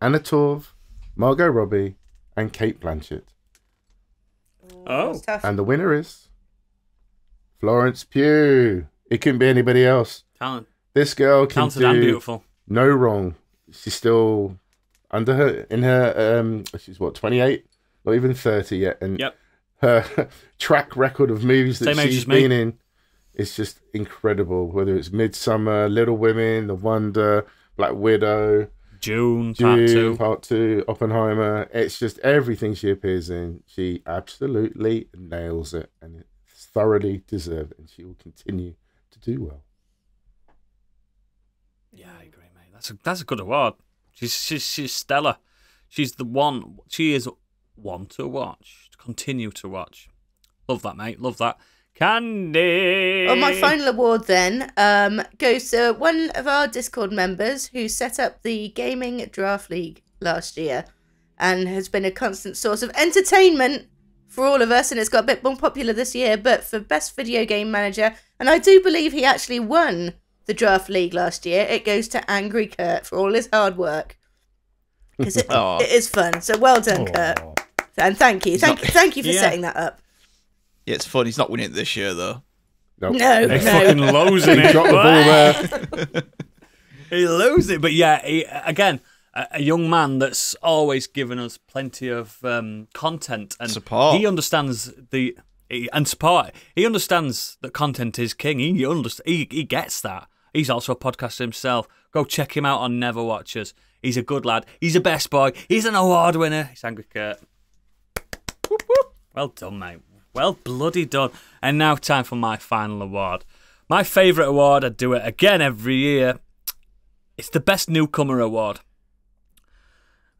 Speaker 5: Anna Torv, Margot Robbie, and Kate Blanchett.
Speaker 1: Oh.
Speaker 5: And the winner is Florence Pugh. It couldn't be anybody else.
Speaker 1: Talent.
Speaker 5: This girl can
Speaker 1: Talented and beautiful.
Speaker 5: no wrong. She's still under her, she's what, 28? Not even 30 yet. And her track record of movies that she's been in is just incredible. Whether it's Midsummer, Little Women, The Wonder, Black Widow,
Speaker 1: June
Speaker 5: Part 2, Oppenheimer. It's just everything she appears in. She absolutely nails it, and it's thoroughly deserved, and she will continue to do well.
Speaker 1: Yeah, I agree, mate. That's a good award. She's stellar. She's the one. She is one to watch. To continue to watch. Love that, mate. Love that. Candy.
Speaker 2: Well, my final award then goes to one of our Discord members who set up the Gaming Draft League last year and has been a constant source of entertainment for all of us, and it's got a bit more popular this year, but for Best Video Game Manager, and I do believe he actually won the Draft League last year, it goes to Angry Kurt for all his hard work. Because it is fun. So well done, Kurt. And thank you. Thank you for setting that up.
Speaker 4: Yeah, it's fun. He's not winning it this year, though.
Speaker 5: Nope.
Speaker 2: No.
Speaker 1: Fucking losing it.
Speaker 5: Dropped the ball there.
Speaker 1: He loses it. But yeah, again, a young man that's always given us plenty of content and
Speaker 4: support.
Speaker 1: He understands support. He understands that content is king. He gets that. He's also a podcaster himself. Go check him out on Never Watchers. He's a good lad. He's a best boy. He's an award winner. He's Angry Kurt. Whoop, whoop. Well done, mate. Well bloody done. And now time for my final award. My favourite award. I do it again every year. It's the Best Newcomer Award.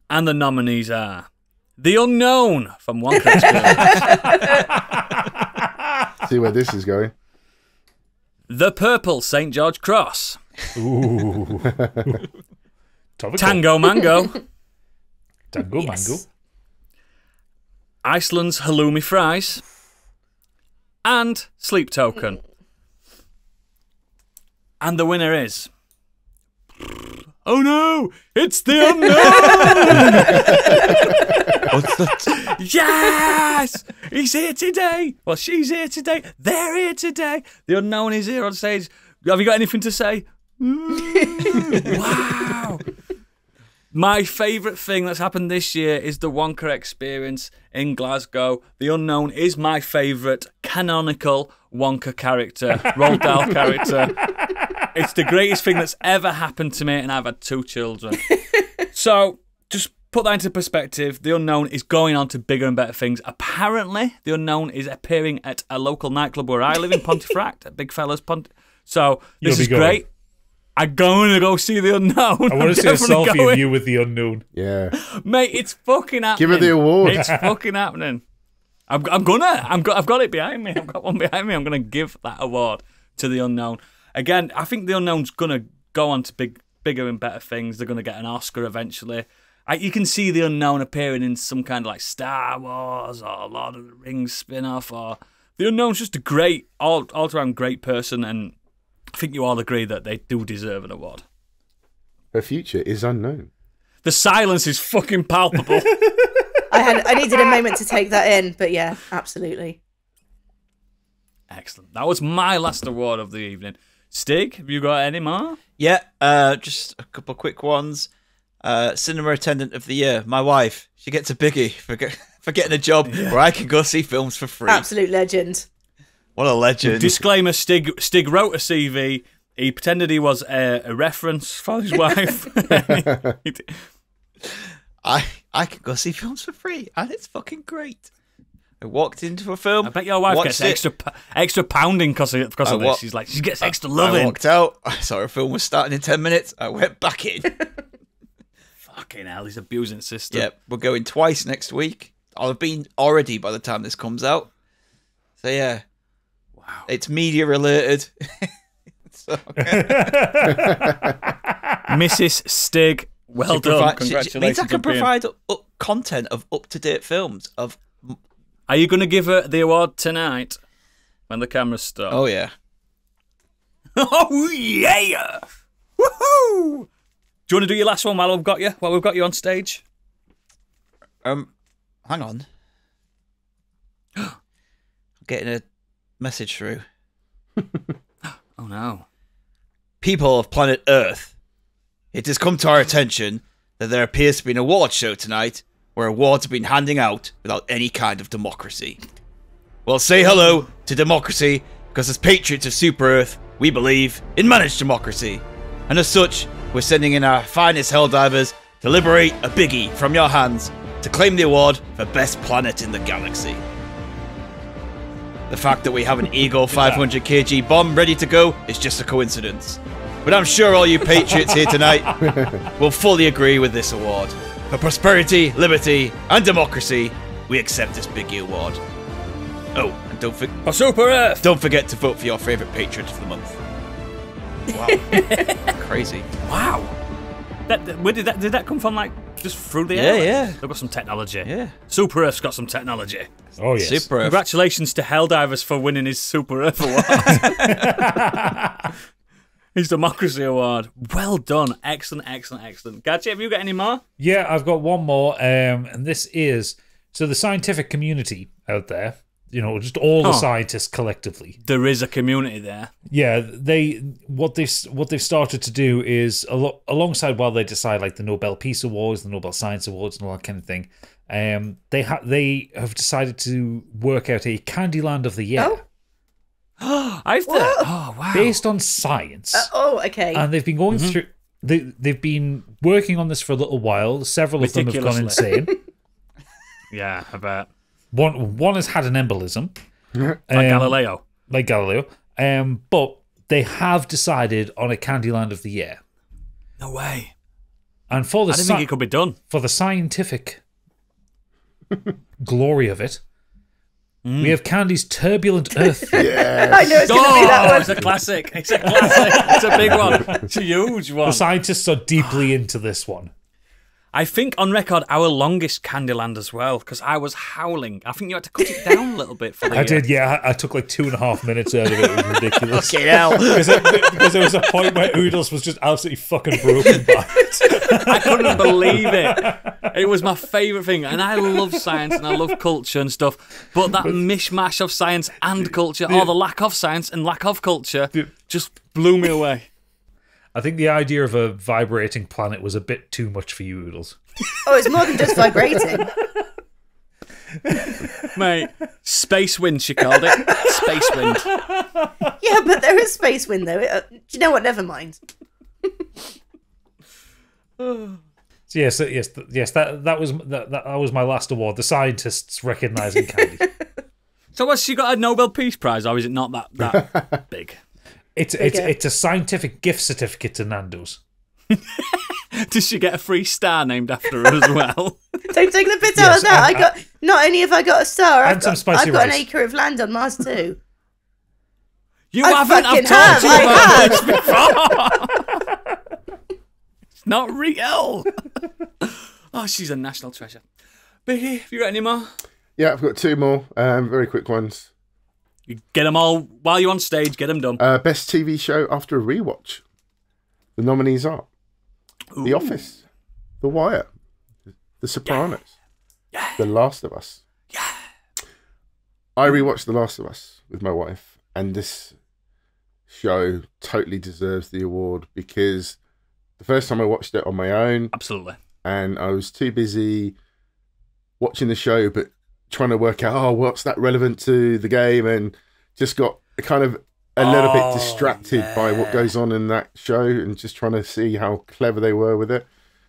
Speaker 1: And the nominees are The Unknown from Wonka Experience.
Speaker 5: See where this is going.
Speaker 1: The Purple St. George Cross.
Speaker 3: Ooh.
Speaker 1: Tango Mango.
Speaker 3: Tango Mango.
Speaker 1: Iceland's Halloumi Fries. And Sleep Token. And the winner is... Oh no! It's The Unknown!
Speaker 4: What's that?
Speaker 1: Yes! He's here today! Well, she's here today. They're here today. The Unknown is here on stage. Have you got anything to say? Wow! My favourite thing that's happened this year is the Wonka Experience in Glasgow. The Unknown is my favourite canonical Wonka character, Roald Dahl character. It's the greatest thing that's ever happened to me, and I've had 2 children. So, just put that into perspective. The Unknown is going on to bigger and better things. Apparently, The Unknown is appearing at a local nightclub where I live in Pontefract, at Big Fella's So, this is great. I'm going to go see The Unknown.
Speaker 3: I want to see a selfie of you with The Unknown.
Speaker 5: Yeah.
Speaker 1: Mate, it's fucking happening.
Speaker 5: Give her the award.
Speaker 1: It's fucking happening. I've got it behind me. I've got one behind me. I'm going to give that award to The Unknown. Again, I think The Unknown's going to go on to bigger and better things. They're going to get an Oscar eventually. You can see The Unknown appearing in some kind of like Star Wars or Lord of the Rings spin-off. Or The Unknown's just a great, all-around great person, and I think you all agree that they do deserve an award.
Speaker 5: Her future is unknown.
Speaker 1: The silence is fucking palpable.
Speaker 2: I needed a moment to take that in, but yeah, absolutely.
Speaker 1: Excellent. That was my last award of the evening. Stig, have you got any more?
Speaker 4: Yeah, just a couple of quick ones. Cinema Attendant of the Year. My wife. She gets a biggie for getting a job where I can go see films for free.
Speaker 2: Absolute legend. What
Speaker 4: a legend.
Speaker 1: Disclaimer, Stig wrote a CV. He pretended he was a reference for his wife.
Speaker 4: I can go see films for free, and it's fucking great. I walked into a film.
Speaker 1: I bet your wife gets extra pounding because of this. She gets extra loving.
Speaker 4: I walked out. I saw a film was starting in 10 minutes. I went back in.
Speaker 1: Fucking hell, he's abusing the system.
Speaker 4: Yep, we're going twice next week. I'll have been already by the time this comes out. So yeah.
Speaker 1: Wow.
Speaker 4: It's media related.
Speaker 1: Mrs. Stig, well done. Congratulations.
Speaker 4: Means I can provide content of up-to-date films of
Speaker 1: Are you going to give her the award tonight when the cameras stop?
Speaker 4: Oh, yeah.
Speaker 1: Oh, yeah! Woohoo! Do you want to do your last one while we've got you on stage?
Speaker 4: Hang on. I'm getting a message through.
Speaker 1: Oh, no.
Speaker 4: People of planet Earth, it has come to our attention that there appears to be an award show tonight where awards have been handing out without any kind of democracy. Well, say hello to democracy, because as patriots of Super Earth, we believe in managed democracy. And as such, we're sending in our finest Helldivers to liberate a Biggie from your hands to claim the award for best planet in the galaxy. The fact that we have an Eagle 500 kg bomb ready to go is just a coincidence. But I'm sure all you patriots here tonight will fully agree with this award. For prosperity, liberty, and democracy, we accept this Biggie award. Oh, and
Speaker 1: for Super Earth!
Speaker 4: Don't forget to vote for your favourite patriot of the month. Wow. Crazy.
Speaker 1: Wow. Where did that come from? Like, just through the air?
Speaker 4: Yeah.
Speaker 1: They've got some technology.
Speaker 4: Yeah.
Speaker 1: Super Earth's got some technology.
Speaker 3: Oh, yes.
Speaker 4: Super Earth.
Speaker 1: Congratulations to Helldivers for winning his Super Earth award. His Democracy Award. Well done. Excellent. Gadget, have you got any more?
Speaker 3: Yeah, I've got one more. And this is... So the scientific community out there, just all the scientists collectively.
Speaker 1: There is a community there.
Speaker 3: Yeah, what they've started to do is alongside while they decide like the Nobel Peace Awards, the Nobel Science Awards, and all that kind of thing. They have decided to work out a Candyland of the Year.
Speaker 1: Oh, wow!
Speaker 3: Based on science.
Speaker 2: Okay.
Speaker 3: And they've been going through. They've been working on this for a little while. Several of them have gone insane.
Speaker 1: Yeah, I bet.
Speaker 3: One has had an embolism,
Speaker 1: like Galileo.
Speaker 3: But they have decided on a Candyland of the Year.
Speaker 1: No way.
Speaker 3: And for the
Speaker 1: I didn't think it could be done.
Speaker 3: For the scientific glory of it, we have Candy's Turbulent Earth.
Speaker 2: Yeah. I know it's going to be that one.
Speaker 1: It's a classic. It's a big one. It's a huge one.
Speaker 3: The scientists are deeply into this one.
Speaker 1: I think on record our longest Candyland as well, because I was howling. I think you had to cut it down a little bit for the.
Speaker 3: I did, yeah. I took like 2.5 minutes out of it. It was ridiculous.
Speaker 4: Okay, hell.
Speaker 3: Because there was a point where Oodles was just absolutely fucking broken by it.
Speaker 1: I couldn't believe it. It was my favourite thing, and I love science and I love culture and stuff. But that mishmash of science and culture, or the lack of science and lack of culture, just blew me away.
Speaker 3: I think the idea of a vibrating planet was a bit too much for you, Oodles.
Speaker 2: Oh, it's more than just vibrating.
Speaker 1: Mate, space wind, she called it. Space wind.
Speaker 2: Yeah, but there is space wind, though. Do you know what? Never mind.
Speaker 3: So yes, that was my last award. The scientists recognising Candy.
Speaker 1: So has she got a Nobel Peace Prize, or is it not that big?
Speaker 3: It's a scientific gift certificate to Nando's.
Speaker 1: Does she get a free star named after her as well?
Speaker 2: Don't take the piss out of that. Not only have I got a star, I've got an acre of land on Mars too.
Speaker 1: You haven't. I've told you about this before. It's not real. Oh, she's a national treasure. Biggie, have you got any more?
Speaker 5: Yeah, I've got two more. Very quick ones.
Speaker 1: You get them all while you're on stage. Get them done.
Speaker 5: Best TV show after a rewatch. The nominees are The Office, The Wire, The Sopranos, The Last of Us.
Speaker 1: Yeah.
Speaker 5: I rewatched The Last of Us with my wife, and this show totally deserves the award because the first time I watched it on my own,
Speaker 1: absolutely,
Speaker 5: and I was too busy watching the show, but trying to work out, what's that relevant to the game, and just got kind of a little bit distracted by what goes on in that show, and just trying to see how clever they were with it.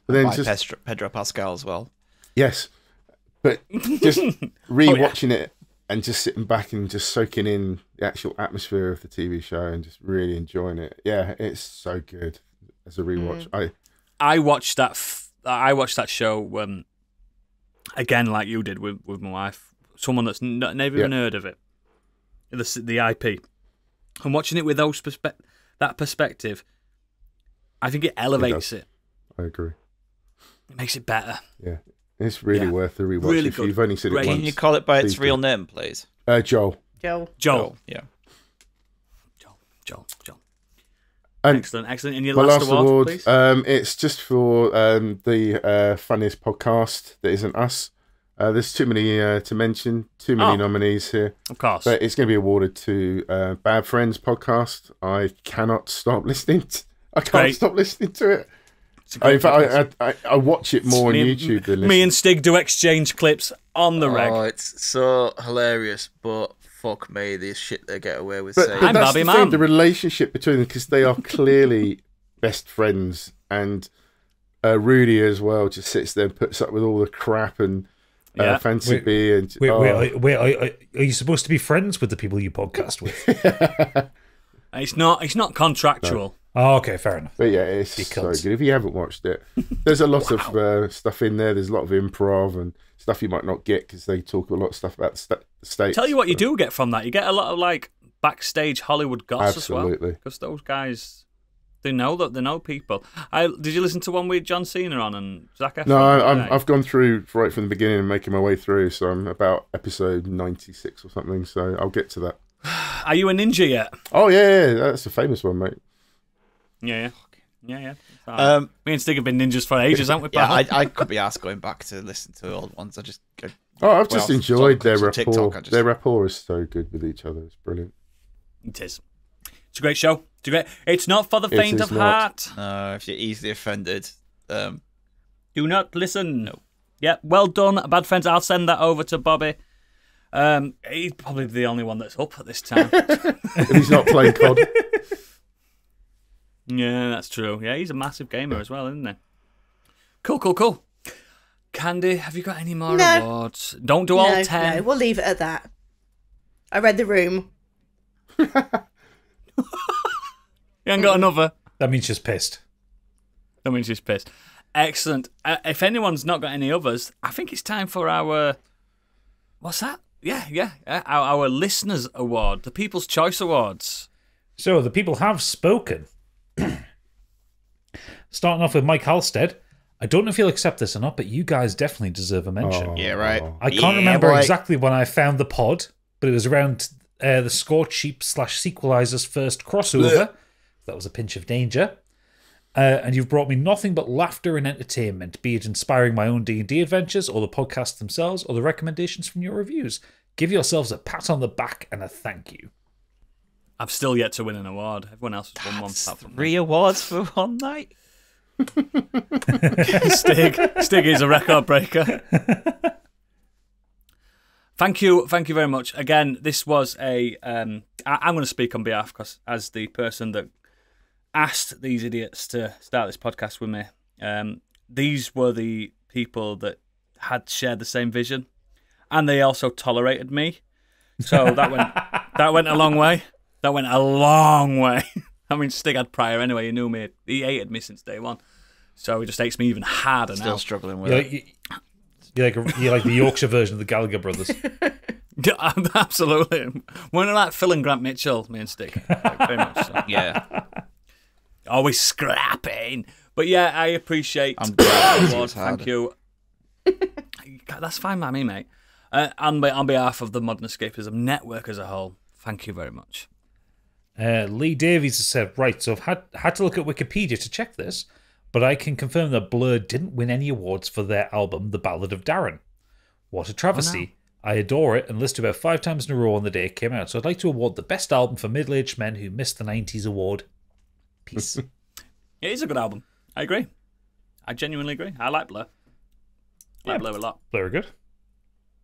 Speaker 5: But then just
Speaker 4: Pedro Pascal as well.
Speaker 5: Yes, but just rewatching it and just sitting back and just soaking in the actual atmosphere of the TV show and just really enjoying it. Yeah, it's so good as a rewatch.
Speaker 1: I watched that. I watched that show again, like you did with my wife. Someone that's never even heard of it. The IP. And watching it with that perspective, I think it elevates it.
Speaker 5: I agree.
Speaker 1: It makes it better.
Speaker 5: Yeah. It's really worth the rewatch
Speaker 1: Really
Speaker 5: if
Speaker 1: good.
Speaker 5: you've only seen it once.
Speaker 4: Can you call it by its
Speaker 5: Please
Speaker 4: real
Speaker 5: do.
Speaker 4: name, please?
Speaker 5: Joel.
Speaker 2: Joel.
Speaker 4: Yeah.
Speaker 1: Joel.
Speaker 5: And
Speaker 1: Excellent. And your
Speaker 5: my
Speaker 1: last award, please?
Speaker 5: it's just for the funniest podcast that isn't us. There's too many to mention, too many nominees here.
Speaker 1: Of course.
Speaker 5: But it's going to be awarded to Bad Friends podcast. I cannot stop listening. I can't stop listening to it. In fact, I watch it more on YouTube than listen.
Speaker 1: Me and Stig do exchange clips on the reg.
Speaker 9: Oh, it's so hilarious, but fuck me, the shit they get away with
Speaker 5: But
Speaker 9: saying.
Speaker 1: I'm
Speaker 5: that's
Speaker 1: Bobby
Speaker 5: the
Speaker 1: Man.
Speaker 5: thing, the relationship between them, because they are clearly best friends, and Rudy as well just sits there and puts up with all the crap and fancy beer. And,
Speaker 3: Wait, are you supposed to be friends with the people you podcast with?
Speaker 1: It's not contractual.
Speaker 3: Oh, okay, fair enough.
Speaker 5: But yeah, it's so good. If you haven't watched it, there's a lot of stuff in there. There's a lot of improv and stuff you might not get because they talk a lot of stuff about the States.
Speaker 1: Tell you what you do get from that. You get a lot of like backstage Hollywood goss
Speaker 5: Absolutely.
Speaker 1: as well. Because those guys, they know people. Did you listen to one with John Cena on and Zac Efron?
Speaker 5: No, I've gone through right from the beginning and making my way through. So I'm about episode 96 or something. So I'll get to that.
Speaker 1: Are you a ninja yet?
Speaker 5: Oh yeah, that's a famous one, mate.
Speaker 1: Yeah. Me and Stig have been ninjas for ages, haven't we,
Speaker 4: Yeah,
Speaker 1: pal?
Speaker 4: I could be asked going back to listen to old ones.
Speaker 5: I've just enjoyed their rapport.
Speaker 4: TikTok,
Speaker 5: Their rapport is so good with each other. It's brilliant.
Speaker 1: It is. It's a great show. It's not for the faint of heart.
Speaker 4: No, if you're easily offended,
Speaker 1: do not listen. No. Yeah, well done, Bad Friends. I'll send that over to Bobby. He's probably the only one that's up at this time.
Speaker 5: If he's not playing COD.
Speaker 1: Yeah, that's true. Yeah, he's a massive gamer as well, isn't he? Cool. Candy, have you got any more awards? Don't do all 10.
Speaker 2: No, we'll leave it at that. I read the room.
Speaker 1: You ain't got another?
Speaker 3: That means she's pissed.
Speaker 1: Excellent. If anyone's not got any others, I think it's time for our... What's that? Yeah. Our Listeners Award, the People's Choice Awards.
Speaker 3: So, the people have spoken. Starting off with Mike Halstead. I don't know if you'll accept this or not, but you guys definitely deserve a mention.
Speaker 4: yeah, right.
Speaker 3: I can't remember exactly when I found the pod, but it was around the Scorched /Sequelizer's first crossover. That was a pinch of danger. And you've brought me nothing but laughter and entertainment, be it inspiring my own D&D adventures, or the podcasts themselves, or the recommendations from your reviews. Give yourselves a pat on the back and a thank you.
Speaker 1: I've still yet to win an award. Everyone else has won one.
Speaker 4: That's 3 awards for one night.
Speaker 1: Stig is a record breaker. Thank you very much. Again, this was a... I'm going to speak on behalf, because as the person that asked these idiots to start this podcast with me, these were the people that had shared the same vision, and they also tolerated me. So that went a long way. That went a long way. I mean, Stig had prior anyway. He knew me. He hated me since day one. So he just hates me even harder now.
Speaker 4: Still struggling with it.
Speaker 3: You're like the Yorkshire version of the Gallagher brothers.
Speaker 1: Yeah, absolutely. We're like Phil and Grant Mitchell, me and Stig. Very much so.
Speaker 4: Yeah.
Speaker 1: Always scrapping. But yeah, I appreciate
Speaker 4: I'm glad
Speaker 1: the award. Thank you. That's fine by me, mate. And on behalf of the Modern Escapism network as a whole, thank you very much.
Speaker 3: Lee Davies has said, right, so I've had to look at Wikipedia to check this, but I can confirm that Blur didn't win any awards for their album, The Ballad of Darren. What a travesty. Oh, no. I adore it and listened to about 5 times in a row on the day it came out, so I'd like to award the best album for middle-aged men who missed the 90s award. Peace.
Speaker 1: It is a good album. I agree. I genuinely agree. I like Blur. I like Blur a lot.
Speaker 3: Blur are good.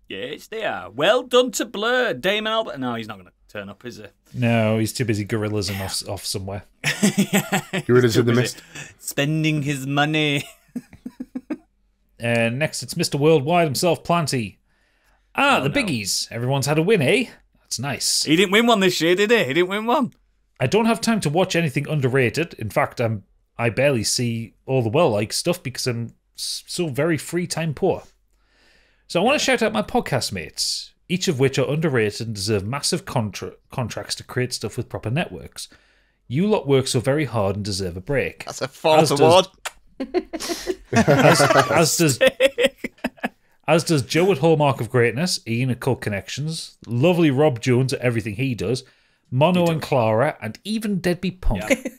Speaker 1: Yes, they are. Well done to Blur. Damon Albarn. No, he's not going to turn up, is he?
Speaker 3: No, he's too busy gorillas and off somewhere.
Speaker 5: Gorillas in the mist.
Speaker 1: Spending his money.
Speaker 3: Next, it's Mr. Worldwide himself, Planty. The Biggies. Everyone's had a win, eh? That's nice.
Speaker 1: He didn't win one this year, did he? He didn't win one.
Speaker 3: I don't have time to watch anything underrated. In fact, I barely see all the well-liked stuff because I'm so very free time poor. So I want to shout out my podcast mates, each of which are underrated and deserve massive contracts to create stuff with proper networks. You lot work so very hard and deserve a break.
Speaker 4: That's a false award.
Speaker 3: As As does Joe at Hallmark of Greatness, Ian at Cult Connections, lovely Rob Jones at everything he does, Mono and Clara, and even Deadbeat Punk.
Speaker 1: Yeah.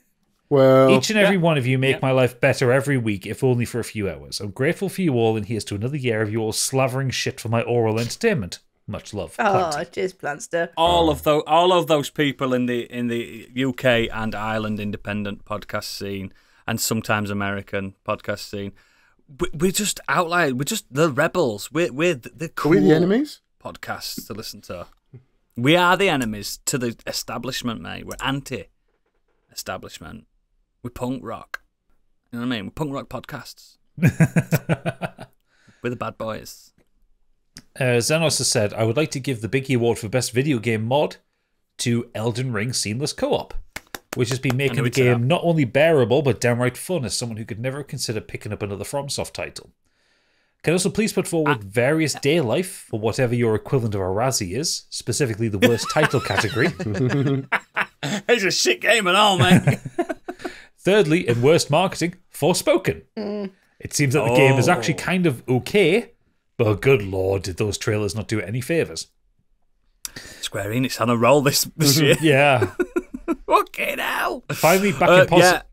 Speaker 5: Well,
Speaker 3: each and every one of you make my life better every week, if only for a few hours. I'm grateful for you all, and here's to another year of you all slavering shit for my oral entertainment. Much love.
Speaker 2: Oh,
Speaker 3: Plenty.
Speaker 2: cheers, Planster.
Speaker 1: All of those people in the UK and Ireland independent podcast scene, and sometimes American podcast scene, we're just outliers. We're just the rebels. We're the cool.
Speaker 5: Are we the enemies?
Speaker 1: Podcasts to listen to. We are the enemies to the establishment, mate. We're anti-establishment. We're punk rock. You know what I mean? We're punk rock podcasts. We're the bad boys.
Speaker 3: Xenos has said, I would like to give the Biggie Award for Best Video Game Mod to Elden Ring Seamless Co-op, which has been making the game not only bearable but downright fun as someone who could never consider picking up another FromSoft title. Can also please put forward various day life for whatever your equivalent of a Razzie is, specifically the worst title category.
Speaker 1: It's a shit game and all, mate.
Speaker 3: Thirdly, in worst marketing, Forspoken. It seems that the game is actually kind of okay, but good lord, did those trailers not do it any favours.
Speaker 1: Square Enix on a roll this year.
Speaker 3: Yeah.
Speaker 1: Okay, now.
Speaker 3: Finally, back in positive.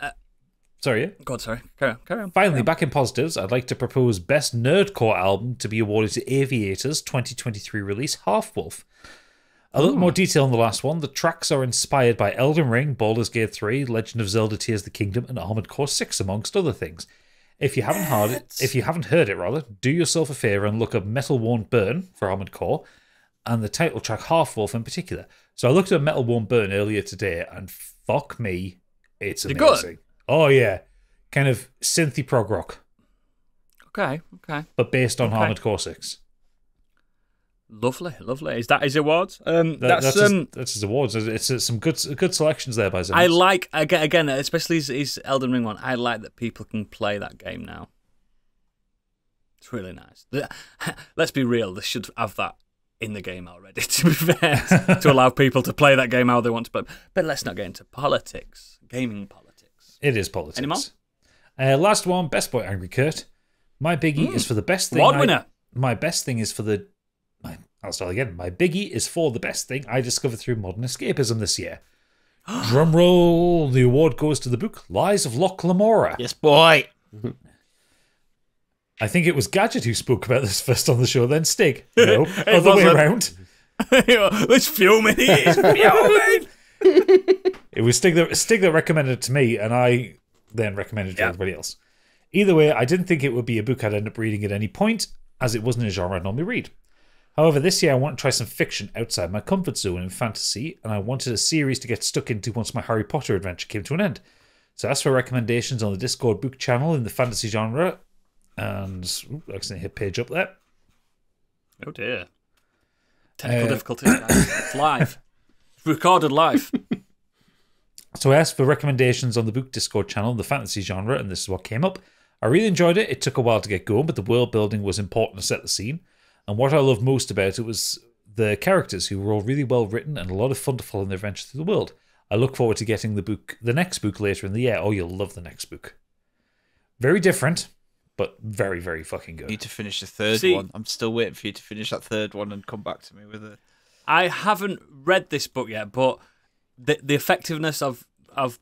Speaker 3: Sorry, yeah?
Speaker 1: God, sorry. Carry on.
Speaker 3: Finally, back in positives, I'd like to propose Best Nerdcore Album to be awarded to Aviator's 2023 release, Half Wolf. A little more detail on the last one. The tracks are inspired by Elden Ring, Baldur's Gate 3, Legend of Zelda Tears of the Kingdom, and Armored Core 6, amongst other things. If you haven't heard it, do yourself a favour and look up Metal Won't Burn for Armored Core, and the title track Half Wolf in particular. So I looked at Metal Won't Burn earlier today, and fuck me, it's amazing.
Speaker 1: Good?
Speaker 3: Oh yeah, kind of synthy prog rock. Okay. But based on Armored Core 6.
Speaker 1: Lovely. Is that his awards?
Speaker 3: That's his awards. It's some good selections there by Zimmer.
Speaker 1: I like, again, especially his Elden Ring one, I like that people can play that game now. It's really nice. Let's be real, they should have that in the game already, to be fair, to allow people to play that game how they want to play. But let's not get into politics, gaming politics.
Speaker 3: It is politics.
Speaker 1: Any more?
Speaker 3: Last one, Best Boy Angry Kurt. My biggie is for the best thing.
Speaker 1: Award winner.
Speaker 3: My best thing is for the... I'll start again. My biggie is for the best thing I discovered through Modern Escapism this year. Drum roll. The award goes to the book Lies of Loch Lamora.
Speaker 4: Yes, boy.
Speaker 3: I think it was Gadget who spoke about this first on the show, then Stig. No, other way around.
Speaker 1: It's fuming. It is fuming.
Speaker 3: It was Stig that recommended it to me, and I then recommended it to everybody else. Either way, I didn't think it would be a book I'd end up reading at any point, as it wasn't a genre I'd normally read. However, this year I want to try some fiction outside my comfort zone in fantasy, and I wanted a series to get stuck into once my Harry Potter adventure came to an end. So I asked for recommendations on the Discord book channel in the fantasy genre, and I accidentally hit page up there.
Speaker 1: Oh dear. Technical difficulties, guys. It's live. It's recorded live.
Speaker 3: So I asked for recommendations on the book Discord channel in the fantasy genre, and this is what came up. I really enjoyed it. It took a while to get going, but the world building was important to set the scene. And what I loved most about it was the characters, who were all really well written and a lot of fun to follow in their adventure through the world. I look forward to getting the next book later in the year. Oh, you'll love the next book. Very different, but very, very fucking good.
Speaker 4: I need to finish the third one. I'm still waiting for you to finish that third one and come back to me with it.
Speaker 1: I haven't read this book yet, but the effectiveness of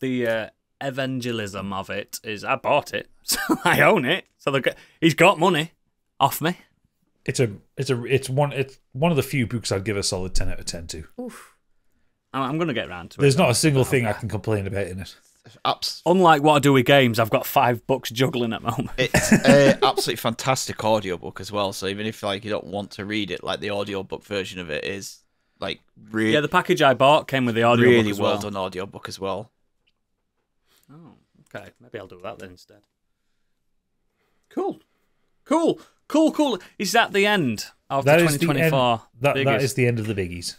Speaker 1: the evangelism of it is I bought it, so I own it. So he's got money off me.
Speaker 3: It's one of the few books I'd give a solid 10 out of 10 to.
Speaker 1: Oof. I'm going to get around to it.
Speaker 3: There's not a single thing I can complain about in it.
Speaker 1: Unlike what I do with games, I've got 5 books juggling at the moment.
Speaker 4: It's an absolutely fantastic audiobook as well. So even if you don't want to read it, the audiobook version of it is really...
Speaker 1: Yeah, the package I bought came with the audiobook
Speaker 4: really
Speaker 1: as well.
Speaker 4: Well done audiobook as well.
Speaker 1: Oh, okay. Maybe I'll do that then instead. Cool. Is that the end of the 2024
Speaker 3: That is the end of the biggies.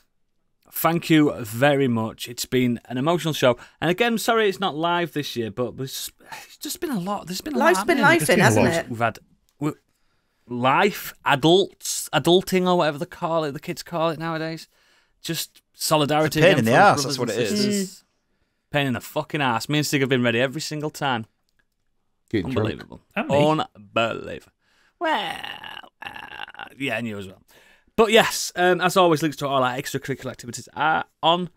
Speaker 1: Thank you very much. It's been an emotional show. And again, sorry it's not live this year, but it's just been a lot. There's been a lot.
Speaker 2: Life's been lifing, hasn't it?
Speaker 1: We've had life, adulting, or whatever the kids call it nowadays. Just solidarity.
Speaker 4: It's a pain in the ass, that's what it is.
Speaker 1: Pain in the fucking ass. Me and Stig have been ready every single time. Unbelievable. Unbelievable. Well, Yeah, and you as well. But yes, as always, links to all our extracurricular activities are on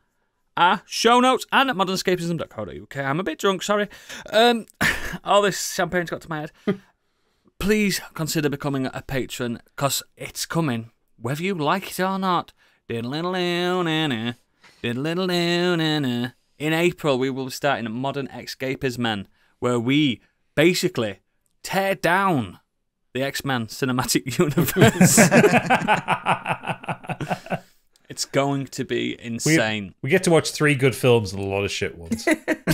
Speaker 1: our show notes and at modernescapism.co.uk. I'm a bit drunk, sorry. All this champagne's got to my head. Please consider becoming a patron, because it's coming, whether you like it or not. In April, we will be starting Modern Escapism, where we basically tear down the X-Men cinematic universe. It's going to be insane.
Speaker 3: We get to watch 3 good films and a lot of shit ones.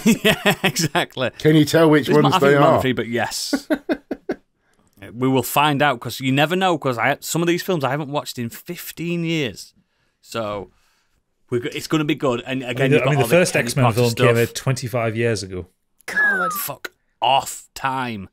Speaker 1: Yeah, exactly.
Speaker 5: Can you tell which ones they are?
Speaker 1: 3, but yes. We will find out, because you never know, because some of these films I haven't watched in 15 years. So it's going to be good. And again,
Speaker 3: the first X-Men film came out 25 years ago.
Speaker 2: God.
Speaker 1: Fuck off time.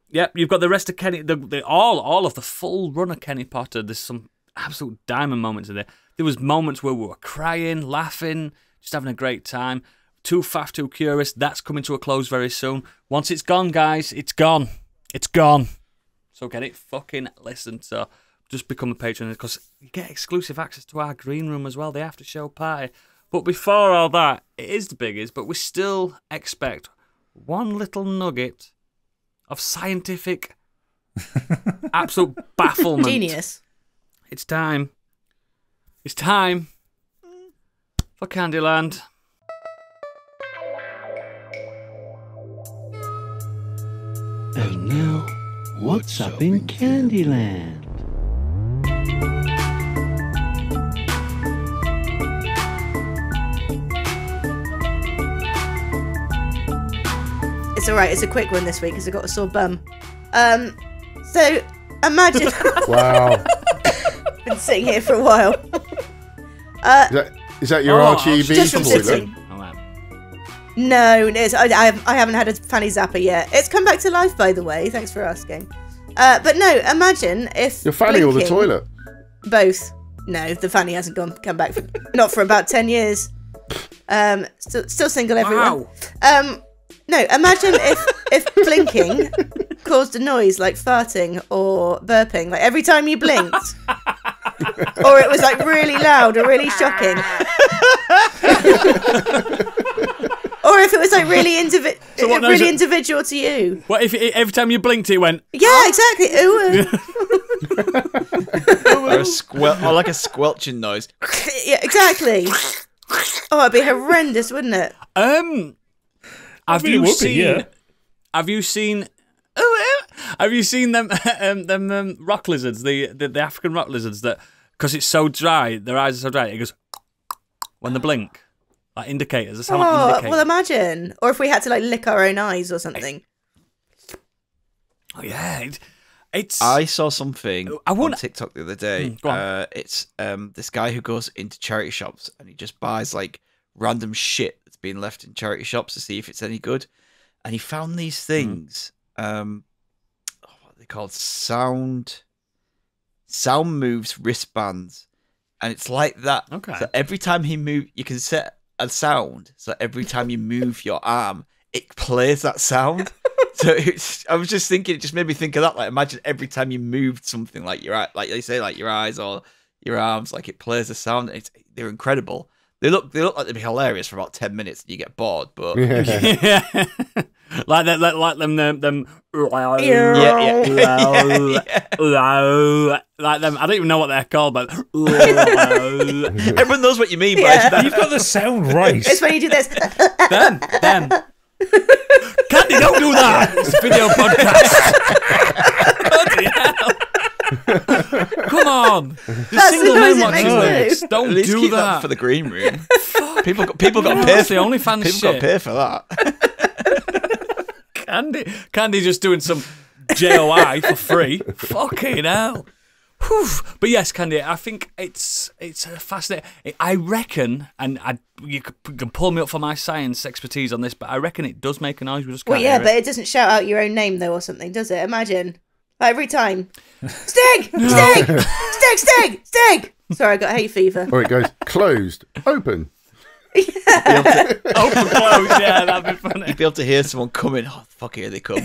Speaker 1: Yep, you've got the rest of Kenny, all of the full run of Kenny Potter. There's some absolute diamond moments in there. There was moments where we were crying, laughing, just having a great time. Too Faff, Too Curious, that's coming to a close very soon. Once it's gone, guys, it's gone. It's gone. So get it fucking listened. So just become a patron, because you get exclusive access to our green room as well, the after show party. But before all that, it is the Biggies, but we still expect one little nugget of scientific absolute bafflement.
Speaker 2: Genius.
Speaker 1: It's time. It's time for Candyland.
Speaker 6: And now, what's up in Candyland?
Speaker 2: It's alright, it's a quick one this week because I got a sore bum. So, imagine...
Speaker 5: Wow.
Speaker 2: Been sitting here for a while.
Speaker 5: Is that your RGB
Speaker 2: just from
Speaker 5: toilet?
Speaker 2: sitting. No, I haven't had a fanny zapper yet. It's come back to life, by the way. Thanks for asking. But no, imagine if
Speaker 5: Your fanny or the toilet?
Speaker 2: Both. No, the fanny hasn't come back. Not for about 10 years. Still single, everyone.
Speaker 1: Wow.
Speaker 2: No, imagine if blinking caused a noise like farting or burping, like every time you blinked. Or it was like really loud or really shocking. Or if it was like really individual to you.
Speaker 1: What if every time you blinked it went?
Speaker 2: Yeah, exactly. Ooh.
Speaker 4: Or like a squelching noise.
Speaker 2: Yeah, exactly. Oh, it'd be horrendous, wouldn't it?
Speaker 1: Have you seen them rock lizards, the African rock lizards, that because it's so dry, their eyes are so dry, it goes when they blink, like indicators. That's how it indicates.
Speaker 2: Well, imagine. Or if we had to like lick our own eyes or something.
Speaker 1: Oh yeah,
Speaker 4: I saw something on TikTok the other day. It's this guy who goes into charity shops and he just buys like random shit that's been left in charity shops to see if it's any good. And he found these things. What are they called? Sound Moves wristbands. And it's like that.
Speaker 1: Okay.
Speaker 4: So every time he moves, you can set a sound. So every time you move your arm, it plays that sound. So I was just thinking, it just made me think of that. Like, imagine every time you moved something, like like they say, like your eyes or your arms, like it plays a sound. They're incredible. They look like they'd be hilarious for about 10 minutes and you get bored, but
Speaker 1: yeah. like them like them. I don't even know what they're called, but
Speaker 4: everyone knows what you mean. But
Speaker 3: you've got the sound right.
Speaker 2: It's when you do this.
Speaker 1: them. Candy, don't do that. It's a video podcast. Bloody hell. Come on.
Speaker 2: That's
Speaker 1: single
Speaker 2: the noise
Speaker 1: men
Speaker 2: it
Speaker 1: watching
Speaker 2: makes
Speaker 1: this. Don't
Speaker 4: at least
Speaker 1: do
Speaker 4: keep
Speaker 1: that
Speaker 4: for the green room. People got to pay.
Speaker 1: The OnlyFans
Speaker 4: People got to pay for that.
Speaker 1: Candy just doing some JOI for free. Fucking hell. Whew. But yes, Candy, I think it's fascinating. I reckon, and you can pull me up for my science expertise on this, but I reckon it does make a noise. We just can't hear
Speaker 2: but it doesn't shout out your own name though, or something, does it? Imagine every time. Stig! Sorry, I got hay fever.
Speaker 5: Or it goes closed, open.
Speaker 1: Open, close. Yeah, that'd be funny.
Speaker 4: You'd be able to hear someone coming. Oh, fuck, here they come.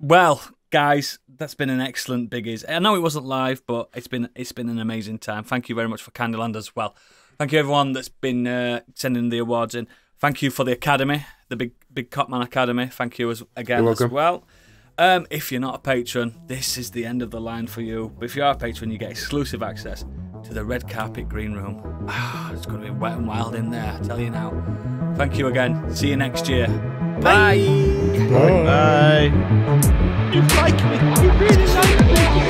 Speaker 1: Well, Guys, that's been an excellent Biggies. I know it wasn't live, but it's been an amazing time. Thank you very much for Candyland as well. Thank you everyone that's been sending the awards in. Thank you for the Academy, the Big Copman Academy. Thank you again as well. If you're not a patron, this is the end of the line for you. But if you are a patron, you get exclusive access to the red carpet green room. It's going to be wet and wild in there, I tell you now. Thank you again. See you next year. Bye.
Speaker 4: Bye.
Speaker 7: You like me. You really like me.